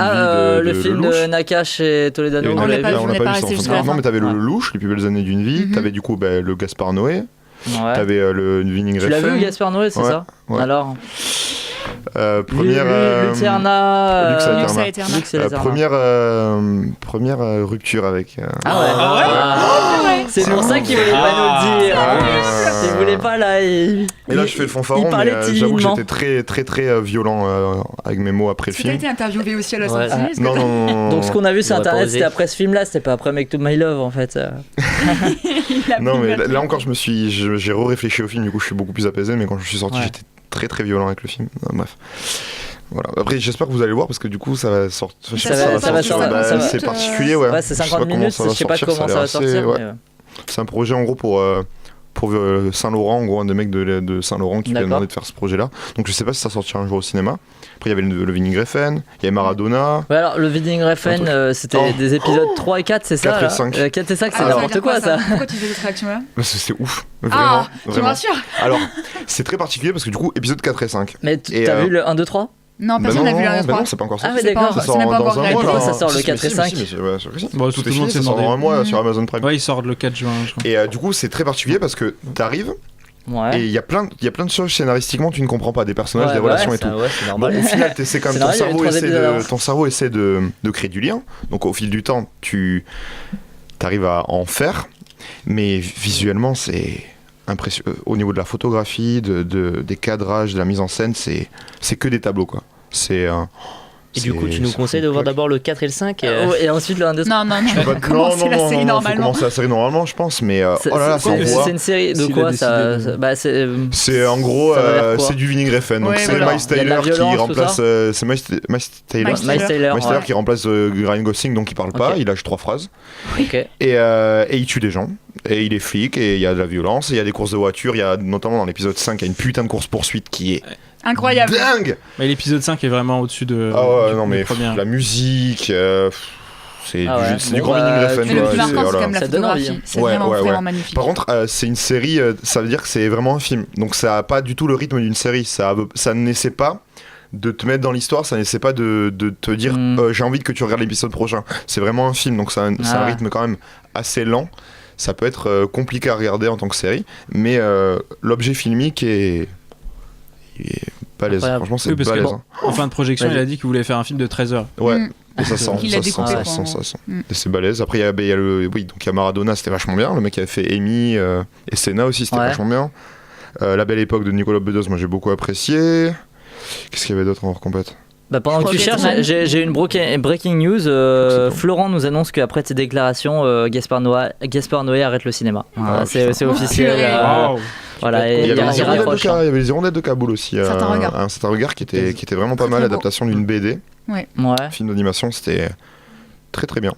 Le film de Nakash et Toledano. On n'a pas resté jusqu'à la fin. Non, mais t'avais le Louche, Les plus belles années d'une vie. T'avais du coup le Gaspard Noé. T'avais le Winning Refn. Tu l'as vu, Gaspard Noé, c'est ça? Alors première première rupture avec c'est pour ça qu'il voulait pas nous le dire. Il voulait pas là et là je fais le fanfaron mais j'avoue que j'étais très violent avec mes mots après le film. Tu as été interviewé aussi à Los Angeles? Non. Donc ce qu'on a vu sur internet c'était après ce film là, c'était pas après Make to My Love en fait. Non mais là encore j'ai réfléchi au film, du coup je suis beaucoup plus apaisé, mais quand je suis sorti j'étais très violent avec le film. Bref. Voilà. Après, j'espère que vous allez le voir parce que du coup, ça va sortir. C'est particulier, ouais. C'est 50 minutes, je sais pas comment ça va sortir. C'est un projet en gros pour Saint-Laurent, en gros, un des mecs de Saint-Laurent qui m'a demandé de faire ce projet-là. Donc je sais pas si ça sortira un jour au cinéma. Après, il y avait le Winning Refn, il y avait Maradona. Ouais, alors le Winning Refn, c'était des épisodes 3 et 4, c'est ça? 4 et 5. 4 et 5, c'est n'importe quoi ça. Pourquoi tu fais cette réaction-là? C'est ouf. Vraiment. Tu me rassures. Alors, c'est très particulier parce que du coup, épisode 4 et 5. Mais t'as vu le 1, 2, 3? Non, personne n'a vu le 1, 2, 3. Non, c'est pas encore sorti. Ah, mais d'accord, c'est même pas encore un mois. Ça sort le 4 et 5. Tout est fini, ça sort dans un mois sur Amazon Prime. Ouais, il sort le 4 juin, je crois. Et du coup, c'est très particulier parce que t'arrives. Et il y a plein de choses scénaristiquement tu ne comprends pas, des personnages, des relations et tout. Bon, au final, c'est quand même ton cerveau essaie de créer du lien. Donc au fil du temps, tu arrives à en faire, mais visuellement c'est impressionnant. Au niveau de la photographie, des cadrages, de la mise en scène, c'est que des tableaux quoi. Et du coup, tu nous conseilles de voir d'abord le 4 et le 5 et ensuite le 1, 2, 3. Non. Commencer la série normalement. Faut commencer la série normalement, je pense, mais c'est une série de quoi ça? C'est en gros, c'est du Winning Refn. Donc c'est Miles Taylor qui remplace. C'est Miles Taylor qui remplace Ryan Gosling, donc il parle pas, il lâche 3 phrases. Et il tue des gens. Et il est flic, et il y a de la violence, et il y a des courses de voitures. Il y a notamment dans l'épisode 5, il y a une putain de course-poursuite qui est incroyable. Dingue. Mais l'épisode 5 est vraiment au-dessus de. Ah ouais, non mais la musique, c'est du grand Winning Refn. Mais le plus marquant, c'est quand même la photographie. C'est vraiment magnifique. Par contre, c'est une série, ça veut dire que c'est vraiment un film. Donc ça a pas du tout le rythme d'une série. Ça n'essaie pas de te mettre dans l'histoire, ça n'essaie pas de te dire j'ai envie que tu regardes l'épisode prochain. C'est vraiment un film, donc c'est un rythme quand même assez lent. Ça peut être compliqué à regarder en tant que série, mais l'objet filmique est balèze. Franchement, c'est balèze. En fin de projection, il a dit qu'il voulait faire un film de 13 heures. Ouais, et ça sent. Et c'est balèze. Après, il y a Maradona, c'était vachement bien. Le mec qui avait fait Amy et Senna aussi, c'était vachement bien. La Belle Époque de Nicolas Bedos, moi j'ai beaucoup apprécié. Qu'est-ce qu'il y avait d'autre en hors compète? Bah pendant que tu cherches, j'ai une breaking news. Florent nous annonce qu'après tes déclarations, Gaspard Noé arrête le cinéma. C'est officiel. Voilà, il y avait les hirondelles de Kaboul aussi. Un certain regard qui était vraiment pas mal, adaptation d'une BD. Ouais. Film d'animation, c'était très très bien.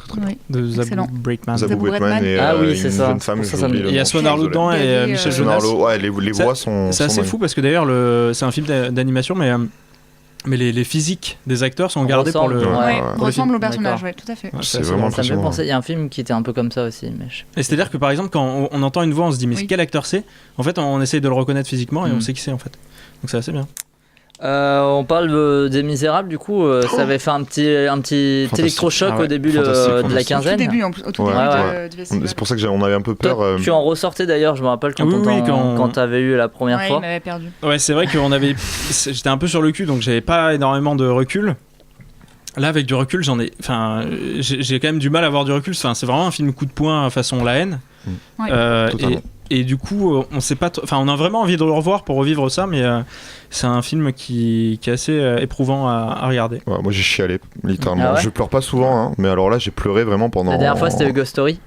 Très bien. De Zabou Breakman. Zabou Breakman et oui, c'est une ça. jeune femme. Il y a Swan Arlo dedans et Michel Jonas. Ouais, les voix sont. C'est assez fou parce que d'ailleurs c'est un film d'animation, mais les physiques des acteurs sont gardés pour le. Ressemblent au personnage, ouais, tout à fait. C'est vraiment ça me fait penser. Il y a un film qui était un peu comme ça aussi. Et c'est-à-dire que par exemple, quand on entend une voix, on se dit mais quel acteur c'est ? En fait, on essaye de le reconnaître physiquement et on sait qui c'est en fait. Donc c'est assez bien. On parle des Misérables, du coup, ça avait fait un petit électrochoc au début de la quinzaine. Au tout début du festival. C'est pour ça que on avait un peu peur. Tu en ressortais d'ailleurs, je me rappelle quand t'avais eu la première fois. Il m'avait perdu. Ouais, c'est vrai j'étais un peu sur le cul, donc j'avais pas énormément de recul. Là, avec du recul, j'ai quand même du mal à avoir du recul. Enfin, c'est vraiment un film coup de poing façon La Haine. Et du coup, on sait pas. On a vraiment envie de le revoir pour revivre ça, mais c'est un film qui est assez éprouvant à regarder. Ouais, moi, j'ai chialé, littéralement. Je pleure pas souvent, mais alors là, j'ai pleuré vraiment pendant. La dernière fois, c'était Ghost Story.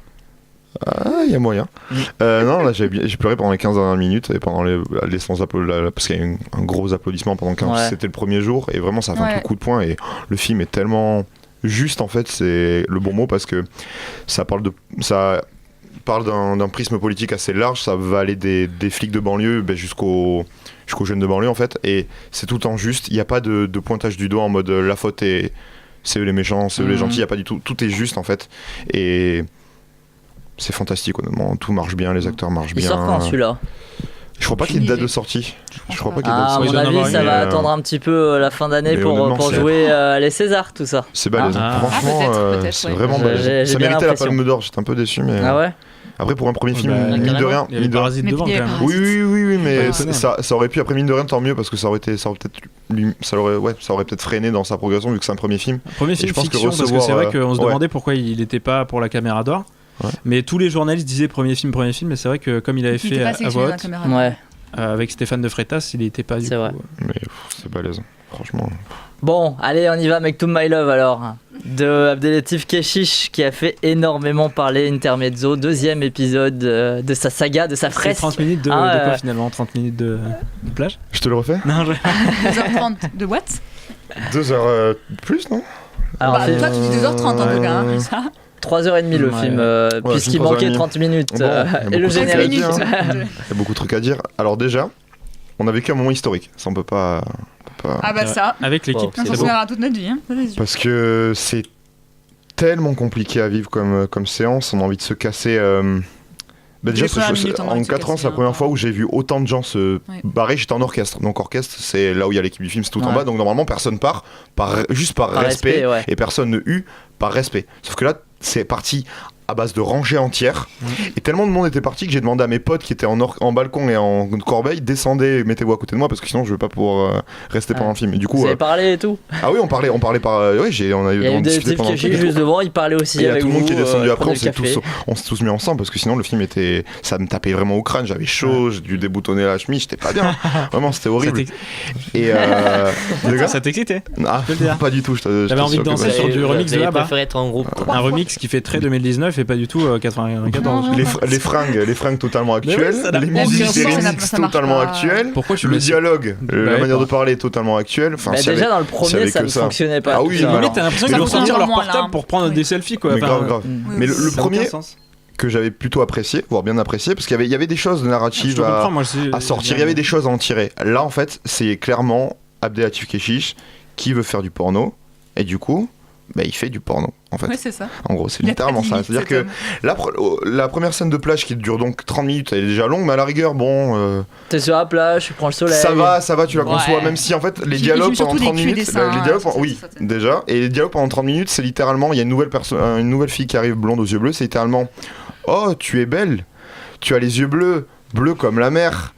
Il y a moyen. Non, là, j'ai pleuré pendant les 15 dernières minutes et pendant les sens parce qu'il y a eu un gros applaudissement pendant 15. C'était le premier jour et vraiment, ça a fait un coup de poing et le film est tellement juste, en fait, c'est le bon mot parce que ça parle d'un prisme politique assez large, ça va aller des flics de banlieue jusqu'aux jeunes de banlieue en fait, et c'est tout le temps juste, il n'y a pas de pointage du doigt en mode la faute est c'est eux les méchants, c'est eux les gentils, il n'y a pas du tout, tout est juste en fait, et c'est fantastique honnêtement, tout marche bien, les acteurs marchent bien. Il sort quand celui-là ? Je crois pas qu'il y ait de date de sortie. Je crois pas qu'il y ait de date de sortie. À mon avis, ça va attendre un petit peu la fin d'année pour jouer les Césars, tout ça. C'est balèze. Franchement, c'est vraiment balèze. Ça méritait la Palme d'Or, j'étais un peu déçu, mais. Ah ouais ? Après, pour un premier film, mine de rien. Il y avait Parasite devant quand même. Oui, mais ça aurait pu, après, mine de rien, tant mieux, parce que ça aurait peut-être freiné dans sa progression, vu que c'est un premier film. Premier film fiction, parce que c'est vrai qu'on se demandait pourquoi il n'était pas pour la caméra d'or. Mais tous les journalistes disaient premier film, mais c'est vrai que comme il avait fait à voix haute, avec Stéphane de Freitas, il n'était pas du tout. Vrai. Mais c'est balèze, franchement. Bon, allez, on y va avec To My Love alors, de Abdelatif Kechiche, qui a fait énormément parler Intermezzo, deuxième épisode de sa saga, de sa fresque. 30 minutes de quoi finalement ? 30 minutes de plage ? Je te le refais ? Non, 2h30 de what ? 2 heures plus, non ? Alors, toi, tu dis 2h30 en tout cas, ça. 3h30 le film, puisqu'il manquait 30 minutes. Et le générique. Il y a beaucoup de trucs à dire. Alors déjà, on a vécu un moment historique, ça on peut pas... Ah bah ça, avec l'équipe, on s'en souviendra toute notre vie. Parce que c'est tellement compliqué à vivre comme séance, on a envie de se casser... déjà, en 4 ans, c'est la première fois où j'ai vu autant de gens se barrer. J'étais en orchestre. Donc, orchestre, c'est là où il y a l'équipe du film, c'est tout en bas. Donc, normalement, personne part juste par respect et personne ne hue par respect. Sauf que là, c'est parti à base de rangées entières. Et tellement de monde était parti que j'ai demandé à mes potes qui étaient en balcon et en corbeille, descendez, mettez-vous à côté de moi parce que sinon je vais pas pouvoir rester pendant le film. Et du coup, vous avez parlé et tout. Ah oui, on parlait par. Oui, on a eu des types qui étaient juste devant, ils parlaient aussi et avec vous. Il y a tout le monde qui est descendu après, on s'est tous mis ensemble parce que sinon le film était. Ça me tapait vraiment au crâne, j'avais chaud, j'ai dû déboutonner la chemise, j'étais pas bien. Vraiment, c'était horrible. Et ça t'excitait? Ah, pas du tout. J'avais envie de danser sur du remix de là-bas. Préféré être en groupe. Un remix qui fait très 2019 et pas du tout 94. Les fringues totalement actuelles, les musiques des remixes totalement actuelles, le dialogue, la manière de parler est totalement actuelle. Déjà dans le premier ça ne fonctionnait pas. Ah oui, t'as l'impression qu'ils vont sortir leur portable pour prendre des selfies quoi. Mais grave. Mais le premier que j'avais plutôt apprécié, voire bien apprécié, parce qu'il y avait des choses narratives à sortir, il y avait des choses à en tirer. Là en fait, c'est clairement Abdelatif Kechiche qui veut faire du porno et du coup il fait du porno en fait. Ouais, c'est ça. En gros, c'est littéralement ça. C'est-à-dire que la première scène de plage qui dure donc 30 minutes, elle est déjà longue, mais à la rigueur, t'es sur la plage, tu prends le soleil. Ça va, tu la conçois, même si en fait les dialogues pendant 30 minutes. Déjà. Et les dialogues pendant 30 minutes, c'est littéralement, il y a une nouvelle fille qui arrive blonde aux yeux bleus, c'est littéralement oh, tu es belle, tu as les yeux bleus comme la mer.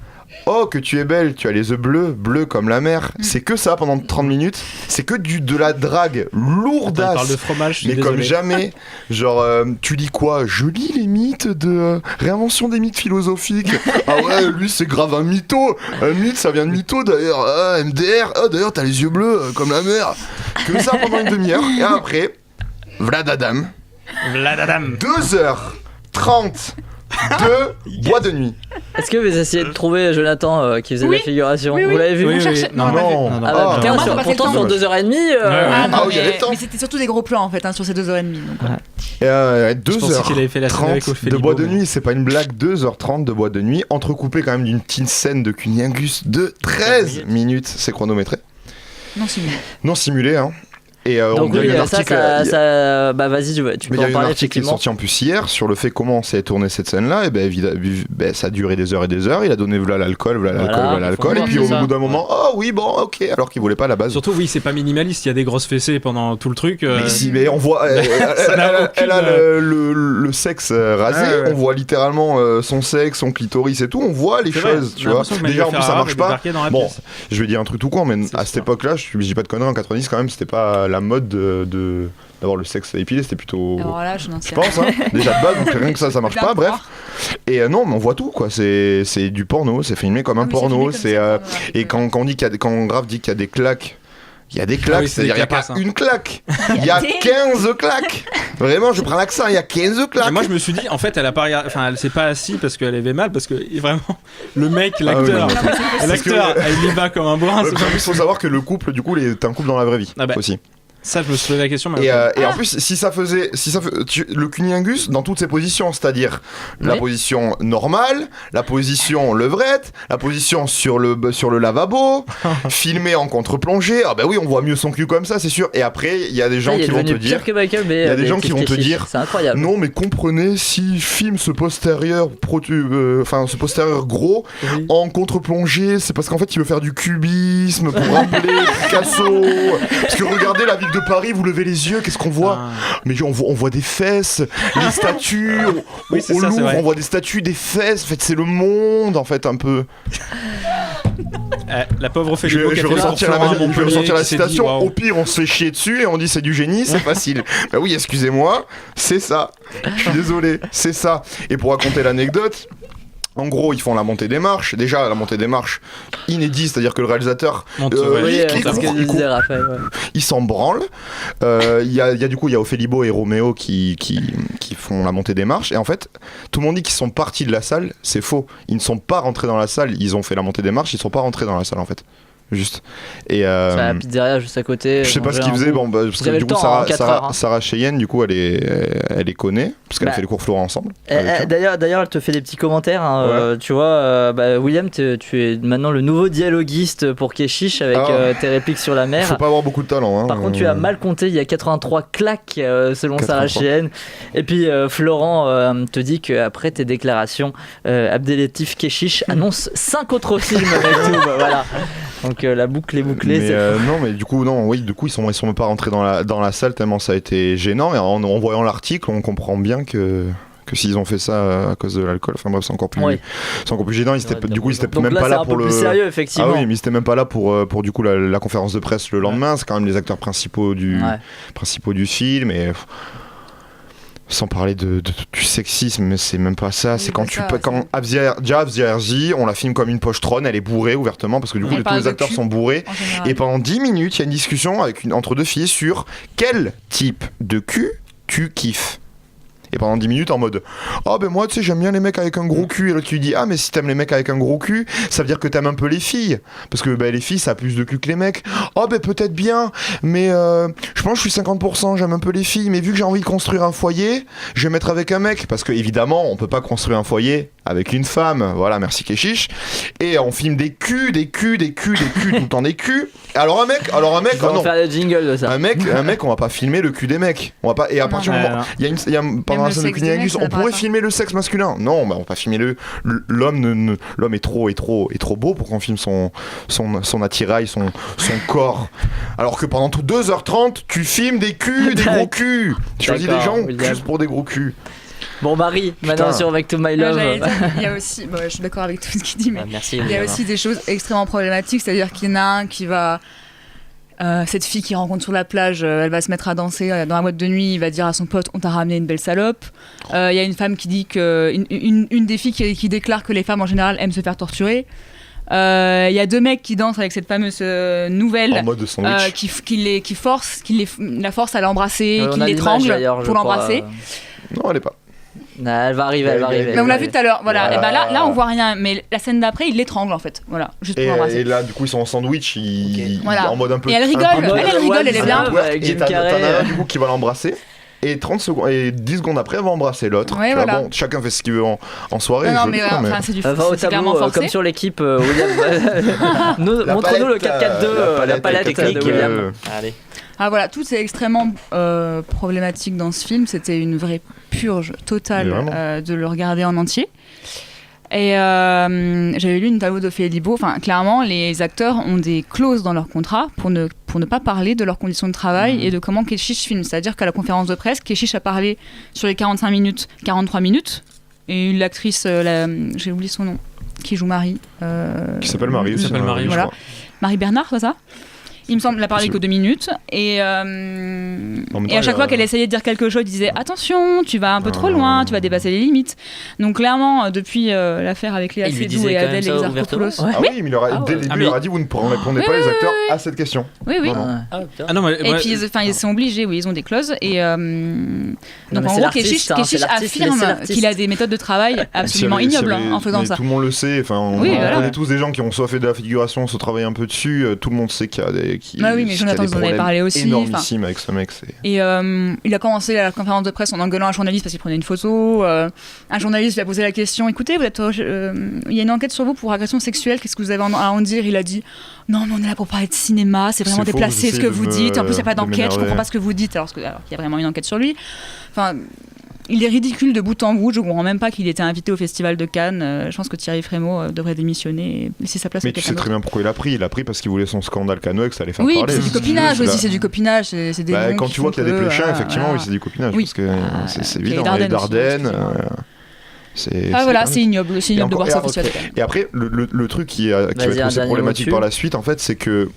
oh que tu es belle, tu as les yeux bleus comme la mer. C'est que ça pendant 30 minutes, c'est que de la drague lourdasse. On parle de fromage, mais comme jamais. Genre tu lis quoi? Je lis les mythes de réinvention des mythes philosophiques. Ah ouais, lui c'est grave un mytho. Un mythe ça vient de mytho d'ailleurs. Ah, MDR. Ah d'ailleurs t'as les yeux bleus comme la mer. Que ça pendant une demi-heure et après Vladadam. 2h30 de bois de nuit. Est-ce que vous essayez de trouver Jonathan qui faisait de la figuration? Oui. Vous l'avez vu? Non. Pourtant sur 2h30. Mais c'était surtout des gros plans en fait sur ces 2h30. 2h30 de bois de nuit, c'est pas une blague. 2h30 de bois de nuit, entrecoupé quand même d'une petite scène de cunilingus de 13 minutes. C'est chronométré. Non simulé, hein. Et donc oui, ça bah vas-y, tu peux en parler. Il y a un article qui est effectivement. sorti en plus hier sur le fait comment s'est tourné cette scène-là. Et ça a duré des heures et des heures. Il a donné voilà l'alcool. Et puis au bout d'un moment, oh oui, bon, ok. Alors qu'il voulait pas à la base. Surtout, oui, c'est pas minimaliste. Il y a des grosses fessées pendant tout le truc. Mais on voit. Elle a le sexe rasé. On voit littéralement son sexe, son clitoris et tout. On voit les choses, tu vois. Déjà, en plus, ça marche pas. Bon, je vais dire un truc tout con, mais à cette époque-là, je dis pas de conneries, en 90 quand même, c'était pas la mode d'avoir le sexe épilé, c'était plutôt. Alors là, je pense, déjà de base, donc rien que ça marche pas, bref. Et non, mais on voit tout, quoi. C'est du porno, c'est filmé comme un porno. Et quand on dit quand Grave dit qu'il y a des claques. Il y a des claques, c'est-à-dire il n'y a pas une claque, il y a 15 claques. Vraiment, je prends l'accent, il y a 15 claques. Et moi, je me suis dit, en fait, elle s'est pas assise parce qu'elle avait mal, parce que vraiment, le mec, l'acteur, il y va comme un bourrin. Il faut savoir que le couple, du coup, est un couple dans la vraie vie aussi. Ça, je me suis posé la question. Et en plus, si ça faisait le cunilingus dans toutes ses positions, c'est-à-dire la position normale, la position levrette, la position sur le lavabo, filmé en contre-plongée. Ah bah oui, on voit mieux son cul comme ça, c'est sûr. Et après, il y a des gens qui vont te dire, c'est incroyable. Non, mais comprenez, si filme ce postérieur gros en contre-plongée, c'est parce qu'en fait, il veut faire du cubisme pour rappeler Picasso. Parce que regardez la ville de Paris, vous levez les yeux, qu'est-ce qu'on voit? Mais on voit des fesses, les statues, au Louvre, on voit des statues, des fesses, en fait c'est le monde en fait un peu. La pauvre Ophélie. Je vais ressortir la citation, dit, wow. Au pire on se fait chier dessus et on dit c'est du génie, c'est facile. Bah oui, excusez-moi, c'est ça, je suis désolé, c'est ça. Et pour raconter l'anecdote, en gros, ils font la montée des marches. Déjà, la montée des marches inédit, c'est-à-dire que le réalisateur il s'en branle. Il y a Ophélie Beau et Roméo qui font la montée des marches. Et en fait, tout le monde dit qu'ils sont partis de la salle. C'est faux. Ils ne sont pas rentrés dans la salle. Ils ont fait la montée des marches. Ils ne sont pas rentrés dans la salle en fait. Juste. Et c'est la pizzeria juste à côté. Je sais pas ce qu'ils faisaient. Parce que du coup, Sarah Cheyenne, du coup, elle les connaît parce qu'elle a fait les cours Florent ensemble. D'ailleurs, elle te fait des petits commentaires. Tu vois, William, tu es maintenant le nouveau dialoguiste pour Keshish avec tes répliques sur la mer. Faut pas avoir beaucoup de talent. Par contre, tu as mal compté. Il y a 83 claques selon Sarah Cheyenne. Et puis Florent te dit qu'après tes déclarations, Abdelatif Keshish annonce 5 autres films avec tout. Voilà. Donc la boucle est bouclée. Du coup ils sont même pas rentrés dans la salle tellement ça a été gênant. Et en voyant l'article, on comprend bien que s'ils ont fait ça à cause de l'alcool, enfin bref, c'est encore plus gênant. Ils étaient même pas là pour le. Plus sérieux, effectivement. Ah oui, mais ils étaient même pas là pour du coup la conférence de presse le lendemain. C'est quand même les acteurs principaux du film et. Sans parler du sexisme, mais c'est même pas ça. C'est quand Avziarzi, on la filme comme une pochetronne, elle est bourrée ouvertement parce que du coup tous les acteurs sont bourrés. Et pendant 10 minutes, il y a une discussion entre deux filles sur quel type de cul tu kiffes. Et pendant 10 minutes en mode moi tu sais j'aime bien les mecs avec un gros cul. Et là tu lui dis mais si t'aimes les mecs avec un gros cul, ça veut dire que t'aimes un peu les filles parce que les filles ça a plus de cul que les mecs. Peut-être bien, mais je pense que je suis 50%, j'aime un peu les filles, mais vu que j'ai envie de construire un foyer, je vais mettre avec un mec parce que évidemment on peut pas construire un foyer avec une femme. Voilà, merci Keshish. Et on filme des culs tout le temps des culs. Alors un mec on va faire le jingle de ça. Un mec on va pas filmer le cul des mecs. On va pas. Et à partir du moment il y a pendant la scène de cunilingus, on pourrait filmer le sexe masculin. Non, on va pas filmer l'homme. L'homme est trop beau pour qu'on filme son attirail, son corps. Alors que pendant 2h30, tu filmes des culs, des gros culs. Tu choisis des gens juste pour des gros culs. Bon, Marie, maintenant sur Back to My Love. Il y a aussi, je suis d'accord avec tout ce qu'il dit, mais merci, il y a aussi des choses extrêmement problématiques, c'est-à-dire qu'il y en a un qui va... cette fille qu'il rencontre sur la plage, elle va se mettre à danser dans la boîte de nuit, il va dire à son pote on t'a ramené une belle salope. Il y a une femme qui dit que une des filles qui déclare que les femmes en général aiment se faire torturer. Il y a 2 mecs qui dansent avec cette fameuse nouvelle en mode sandwich. qui la force à l'embrasser, qui l'étrangle pour l'embrasser. Non, elle est pas. Elle va arriver. Mais on l'a vu tout à l'heure, voilà. Et ben là on voit rien, mais la scène d'après il l'étrangle en fait, voilà, juste pour l'embrasser. Et là du coup ils sont en sandwich, en mode un peu. Et elle rigole, elle est bien. Et t'en as un du coup qui va l'embrasser. Et 30 secondes et 10 secondes après, elle va embrasser l'autre. Ouais, voilà. Bon, chacun fait ce qu'il veut en soirée. Non, mais c'est du va au tableau comme sur l'équipe. William, montre-nous le 4-4-2, la palette de William. Allez. Ah voilà, tout est extrêmement problématique dans ce film. C'était une vraie purge totale de le regarder en entier. Et j'avais lu une tableau d'Ophélie Libaud. Enfin, clairement, les acteurs ont des clauses dans leur contrat pour ne pas parler de leurs conditions de travail et de comment Keshish filme. C'est-à-dire qu'à la conférence de presse, Keshish a parlé sur les 45 minutes, 43 minutes. Et l'actrice, j'ai oublié son nom, qui joue Marie. Qui s'appelle Marie aussi. Voilà. Marie Bernard, c'est ça ? Il me semble qu'elle n'a parlé que 2 minutes. Et à chaque fois qu'elle essayait de dire quelque chose, il disait attention, tu vas un peu trop loin, tu vas dépasser les limites. Donc clairement, depuis l'affaire avec Léa Seydoux et Adèle Exarchopoulos. Ah oui, mais dès le début, il leur a dit vous ne répondez pas les acteurs à cette question. Oui. Et puis ils sont obligés, ils ont des clauses. Et donc en gros, Keshish affirme qu'il a des méthodes de travail absolument ignobles en faisant ça. Tout le monde le sait. On connaît tous des gens qui ont soit fait de la figuration, soit travaillé un peu dessus. Tout le monde sait qu'il y a des oui, mais Jonathan vous en avait parlé aussi. Énormissime avec ce mec. Et il a commencé la conférence de presse en engueulant un journaliste parce qu'il prenait une photo. Un journaliste lui a posé la question écoutez, il y a une enquête sur vous pour agression sexuelle, qu'est-ce que vous avez à en dire? Il a dit non, mais on est là pour parler de cinéma, c'est vraiment déplacé ce que vous dites. En plus, il n'y a pas d'enquête, je comprends pas ce que vous dites, alors qu'il y a vraiment une enquête sur lui. Enfin. Il est ridicule de bout en bout. Je ne comprends même pas qu'il était invité au Festival de Cannes. Je pense que Thierry Frémaux devrait démissionner et laisser sa place à quelqu'un d'autre. Mais tu sais très bien pourquoi il a pris. Il a pris parce qu'il voulait son scandale canoë et que ça allait faire parler. Oui, c'est du copinage aussi. C'est du copinage. C'est des quand tu vois qu'il y a des pléchins, effectivement, oui, c'est du copinage. Parce que c'est évident. Les Dardennes. C'est ignoble. C'est ignoble de voir ça au Festival de Cannes. Et après, le truc qui va être aussi problématique par la suite, en fait, c'est que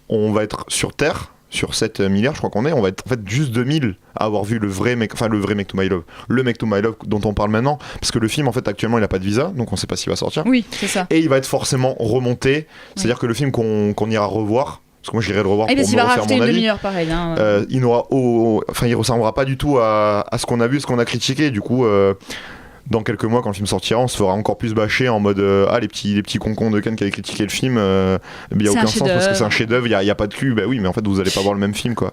on va être sur Terre. Sur 7 milliards, je crois qu'on va être en fait juste 2000 à avoir vu le vrai Make to My Love, le Make to My Love dont on parle maintenant, parce que le film en fait actuellement il n'a pas de visa, donc on sait pas s'il va sortir. Oui, c'est ça. Et il va être forcément remonté, c'est-à-dire que le film qu'on ira revoir, parce que moi j'irai le revoir pour me refaire mon avis. Il va rajouter une demi-heure pareil. Il ressemblera pas du tout à ce qu'on a vu, ce qu'on a critiqué, du coup. Dans quelques mois, quand le film sortira, on se fera encore plus bâcher en mode les petits concons de Cannes qui avaient critiqué le film. Il n'y a aucun sens parce que c'est un chef-d'œuvre, il n'y a pas de cul. Bah oui, mais en fait, vous n'allez pas voir le même film, quoi.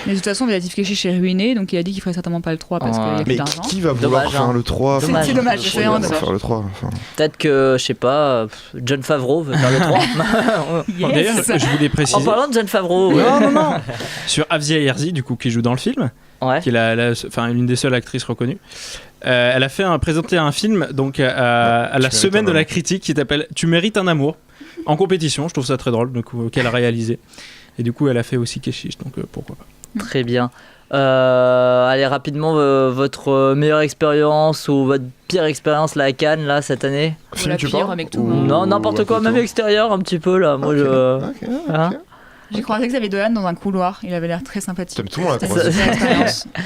Mais de toute façon, Vélatif Keshish est ruiné, donc il a dit qu'il ferait certainement pas le 3 parce qu'il n'y a plus d'argent. Mais qui va vouloir faire le 3 C'est dommage, c'est vraiment dommage. Faire le 3. Peut-être que, je sais pas, Jon Favreau veut faire le 3. D'ailleurs, je voulais préciser. En parlant de Jon Favreau, non. Sur Avzia Herzi, du coup, qui joue dans le film. Qui est l'une des seules actrices reconnues. Elle a présenté un film donc à la semaine de la critique qui s'appelle Tu mérites un amour en compétition. Je trouve ça très drôle, donc qu'elle a réalisé. Et du coup, elle a fait aussi Keshish, donc pourquoi pas. Très bien. Allez rapidement votre meilleure expérience ou votre pire expérience là à Cannes là cette année. La pire avec tout. Non, n'importe quoi, même extérieur un petit peu là. Moi J'ai croisé Xavier Dolan dans un couloir, il avait l'air très sympathique. Tout le monde l'a croisé.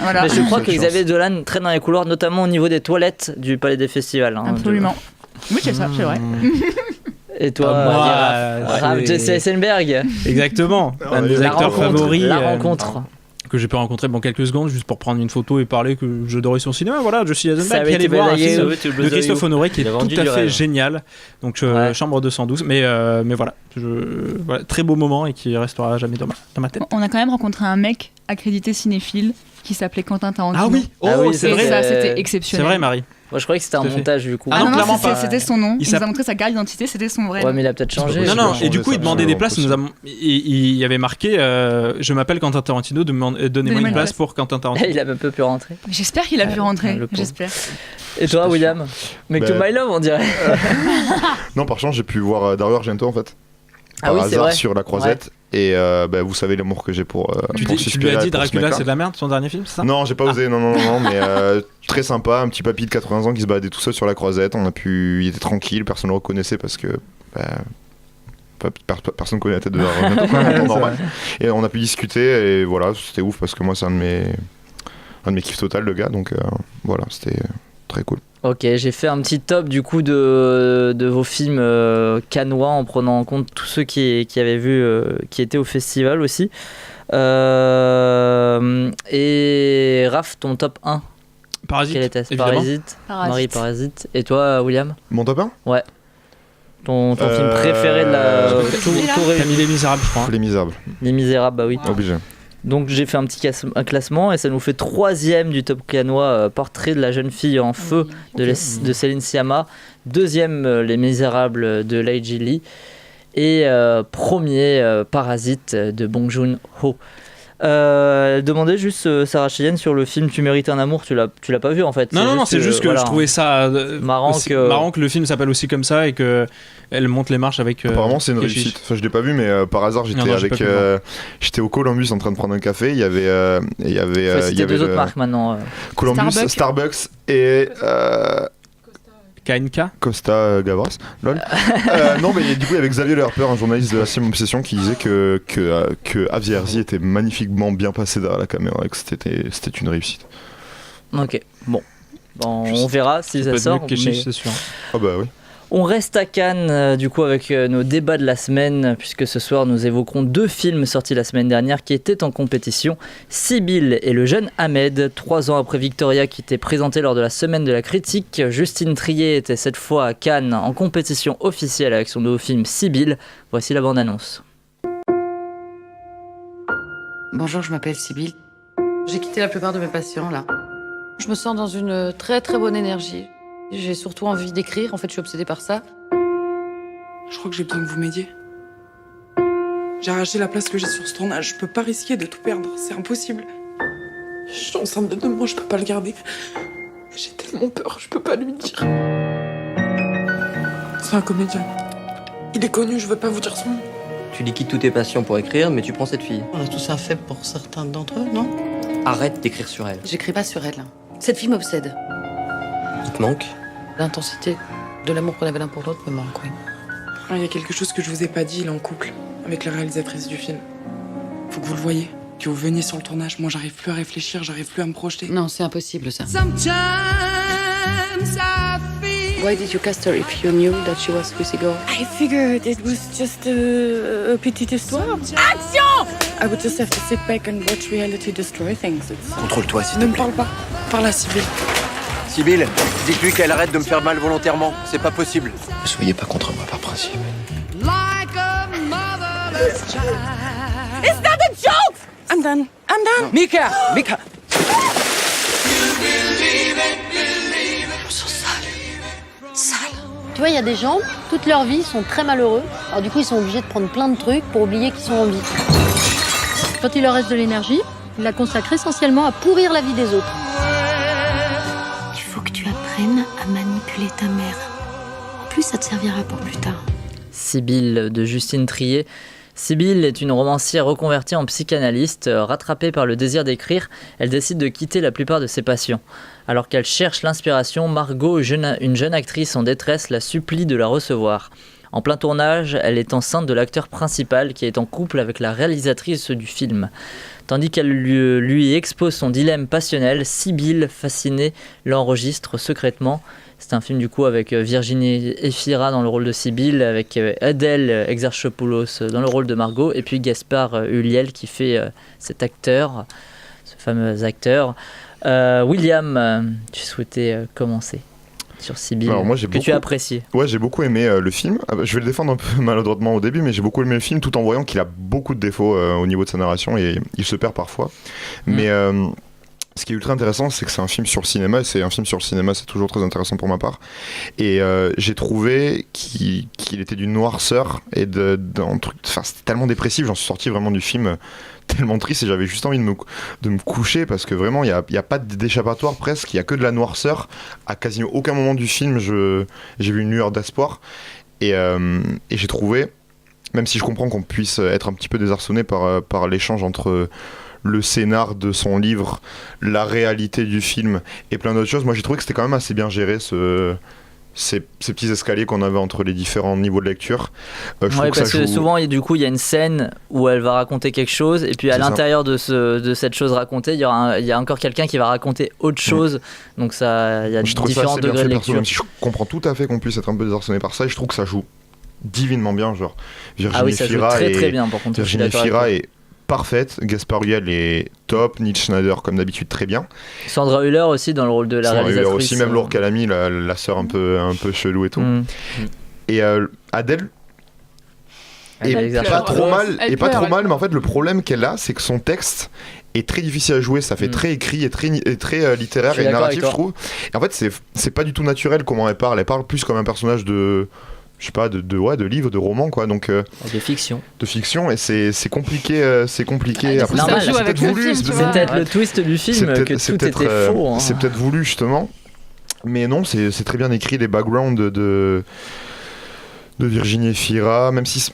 Voilà. Mais je crois que Xavier Dolan traîne dans les couloirs, notamment au niveau des toilettes du Palais des Festivals. Absolument. Oui, c'est ça, c'est vrai. Et toi, Jesse Eisenberg. Exactement, un des acteurs favoris. La rencontre. Que j'ai pu rencontrer quelques secondes juste pour prendre une photo et parler que j'adorais son cinéma. Voilà, je suis Eisenberg qui allait voir un film de Christophe Honoré qui est tout à fait génial. Donc Chambre 212. Mais voilà, très beau moment et qui restera jamais dans ma tête. On a quand même rencontré un mec accrédité cinéphile qui s'appelait Quentin Tarantino. Ah oui, c'est vrai. Ça, c'était exceptionnel. C'est vrai, Marie. Moi je croyais que c'était un montage du coup. Non, clairement pas. C'était son nom. Il nous a montré sa carte d'identité, c'était son vrai. Ouais, mais il a peut-être changé. Non, et du coup il demandait des places. Il y avait marqué je m'appelle Quentin Tarantino, donnez-moi une place pour Quentin Tarantino. Il a même peu pu rentrer. J'espère qu'il a pu rentrer. J'espère. Et toi, William? Make to My Love, on dirait. Non, par chance, j'ai pu voir Dario Argento en fait. Par hasard sur La Croisette. Et vous savez l'amour que j'ai pour tu lui as dit Dracula c'est de la merde, son dernier film, c'est ça? Non, j'ai pas osé, non, mais très sympa, un petit papy de 80 ans qui se baladait tout seul sur la croisette. Il était tranquille, personne ne le reconnaissait parce que personne connaît la tête de Argento, normal. Et on a pu discuter et voilà, c'était ouf parce que moi c'est un de mes kiffs total, le gars, donc voilà, c'était très cool. Ok, j'ai fait un petit top du coup de vos films cannois en prenant en compte tous ceux qui avaient vu, qui étaient au festival aussi. Et Raph, ton top 1 Parasite. Quel était Parasite. Marie Parasite. Et toi, William? Mon top 1 Ouais. Ton film préféré de la. T'as mis Les Misérables, je crois. Les Misérables. Les Misérables, bah oui. Obligé. Donc j'ai fait un petit classement et ça nous fait 3e du top cannois, Portrait de la jeune fille en feu de Céline Sciamma, 2e Les Misérables de Lee Ji-lee et premier Parasite de Bong Joon-ho. Elle demandait juste Sarah Cheyenne sur le film Tu mérites un amour, tu l'as pas vu en fait. Non, c'est juste que je trouvais ça marrant que le film s'appelle aussi comme ça et que elle monte les marches avec. Apparemment c'est une réussite. Enfin je l'ai pas vu mais par hasard j'étais au Columbus en train de prendre un café. Il y avait deux autres marques maintenant. Columbus, Starbucks et KNK Costa Gavras, lol. Non mais du coup il y avait Xavier Le Harper, un journaliste de la Sixième Obsession, qui disait que Avi Herzi était magnifiquement bien passé derrière la caméra et que c'était une réussite. Ok, bon on verra si ça sort. C'est sûr. Ah bah oui. On reste à Cannes du coup avec nos débats de la semaine, puisque ce soir nous évoquerons 2 films sortis la semaine dernière qui étaient en compétition. Sibylle et le jeune Ahmed. 3 ans après Victoria qui était présenté lors de la semaine de la critique, Justine Triet était cette fois à Cannes en compétition officielle avec son nouveau film Sibylle. Voici la bande-annonce. Bonjour, je m'appelle Sibylle. J'ai quitté la plupart de mes patients là. Je me sens dans une très très bonne énergie. J'ai surtout envie d'écrire, en fait je suis obsédée par ça. Je crois que j'ai besoin que vous m'aidiez. J'ai arraché la place que j'ai sur ce tournage, je peux pas risquer de tout perdre, c'est impossible. Je suis enceinte de 2 mois, je peux pas le garder. J'ai tellement peur, je peux pas lui dire. C'est un comédien. Il est connu, je veux pas vous dire son nom. Tu liquides tous tes patients pour écrire, mais tu prends cette fille. On a tous un faible pour certains d'entre eux, non? Arrête d'écrire sur elle. J'écris pas sur elle. Cette fille m'obsède. Il te manque? L'intensité de l'amour qu'on avait l'un pour l'autre me manque, oui. Il y a quelque chose que je vous ai pas dit, il est en couple avec la réalisatrice du film. Faut que vous le voyez, que vous veniez sur le tournage. Moi, j'arrive plus à réfléchir, j'arrive plus à me projeter. Non, c'est impossible, ça. Sometimes I feel... Why did you cast her if you knew that she was Lucy Gore? I figured it was just a petite histoire. Action! I would just have to sit back and watch reality destroy things. Contrôle-toi, s'il te Ne me plaît. parle pas. Parle à Sibylle. Sibylle, dites-lui qu'elle arrête de me faire mal volontairement. C'est pas possible. Ne soyez pas contre moi par principe. like a motherless child. It's not a joke! I'm done. Non. Mika! Mika! Tu vois, il y a des gens, toute leur vie, ils sont très malheureux. Alors du coup, ils sont obligés de prendre plein de trucs pour oublier qu'ils sont en vie. Quand il leur reste de l'énergie, ils la consacrent essentiellement à pourrir la vie des autres. Il faut que tu apprennes à manipuler ta mère. En plus, ça te servira pour plus tard. Sibylle de Justine Triet. Sibylle est une romancière reconvertie en psychanalyste. Rattrapée par le désir d'écrire, elle décide de quitter la plupart de ses patients. Alors qu'elle cherche l'inspiration, Margot, une jeune actrice en détresse, la supplie de la recevoir. En plein tournage, elle est enceinte de l'acteur principal qui est en couple avec la réalisatrice du film. Tandis qu'elle lui expose son dilemme passionnel, Sibylle, fascinée, l'enregistre secrètement. C'est un film du coup avec Virginie Efira dans le rôle de Sibylle, avec Adèle Exarchopoulos dans le rôle de Margot, et puis Gaspard Ulliel qui fait cet acteur, ce fameux acteur. William, tu souhaitais commencer sur Sibylle, tu as apprécié. Ouais, j'ai beaucoup aimé le film. Je vais le défendre un peu maladroitement au début, mais j'ai beaucoup aimé le film tout en voyant qu'il a beaucoup de défauts au niveau de sa narration et il se perd parfois. Mais ce qui est ultra intéressant, c'est que c'est un film sur le cinéma, et c'est un film sur le cinéma, c'est toujours très intéressant pour ma part. Et j'ai trouvé qu'il était d'une noirceur et d'un truc. Enfin, c'était tellement dépressif, j'en suis sorti vraiment du film tellement triste et j'avais juste envie de me coucher parce que vraiment, il n'y a pas d'échappatoire presque, il n'y a que de la noirceur. À quasiment aucun moment du film, j'ai vu une lueur d'espoir. Et j'ai trouvé même si je comprends qu'on puisse être un petit peu désarçonné par l'échange entre le scénar de son livre, la réalité du film et plein d'autres choses, moi j'ai trouvé que c'était quand même assez bien géré ces petits escaliers qu'on avait entre les différents niveaux de lecture. Parce que souvent il y a une scène où elle va raconter quelque chose et puis à l'intérieur de cette chose racontée il y a encore quelqu'un qui va raconter autre chose, donc ça, il y a différents degrés de lecture. Même si je comprends tout à fait qu'on puisse être un peu désarçonné par ça, et je trouve que ça joue divinement bien, genre Virginie Fira très bien, par contre, Virginie Fira est parfaite, Gaspard Ulliel est top, Neil Schneider comme d'habitude très bien, Sandra Hüller aussi dans le rôle de la réalisatrice, Hüller aussi, même Laure Calamy, la sœur un peu chelou et tout. Et Adèle est pas trop mal, mais en fait le problème qu'elle a, c'est que son texte est très difficile à jouer, ça fait très écrit et très littéraire et narratif, je trouve. Et en fait c'est pas du tout naturel comment elle parle plus comme un personnage de livres, de romans, quoi, donc de fiction, et c'est compliqué. Après, c'est peut-être voulu, c'est peut-être le twist du film que tout était faux, hein. C'est peut-être voulu justement, mais non, c'est très bien écrit, les backgrounds de Virginie Fira, même si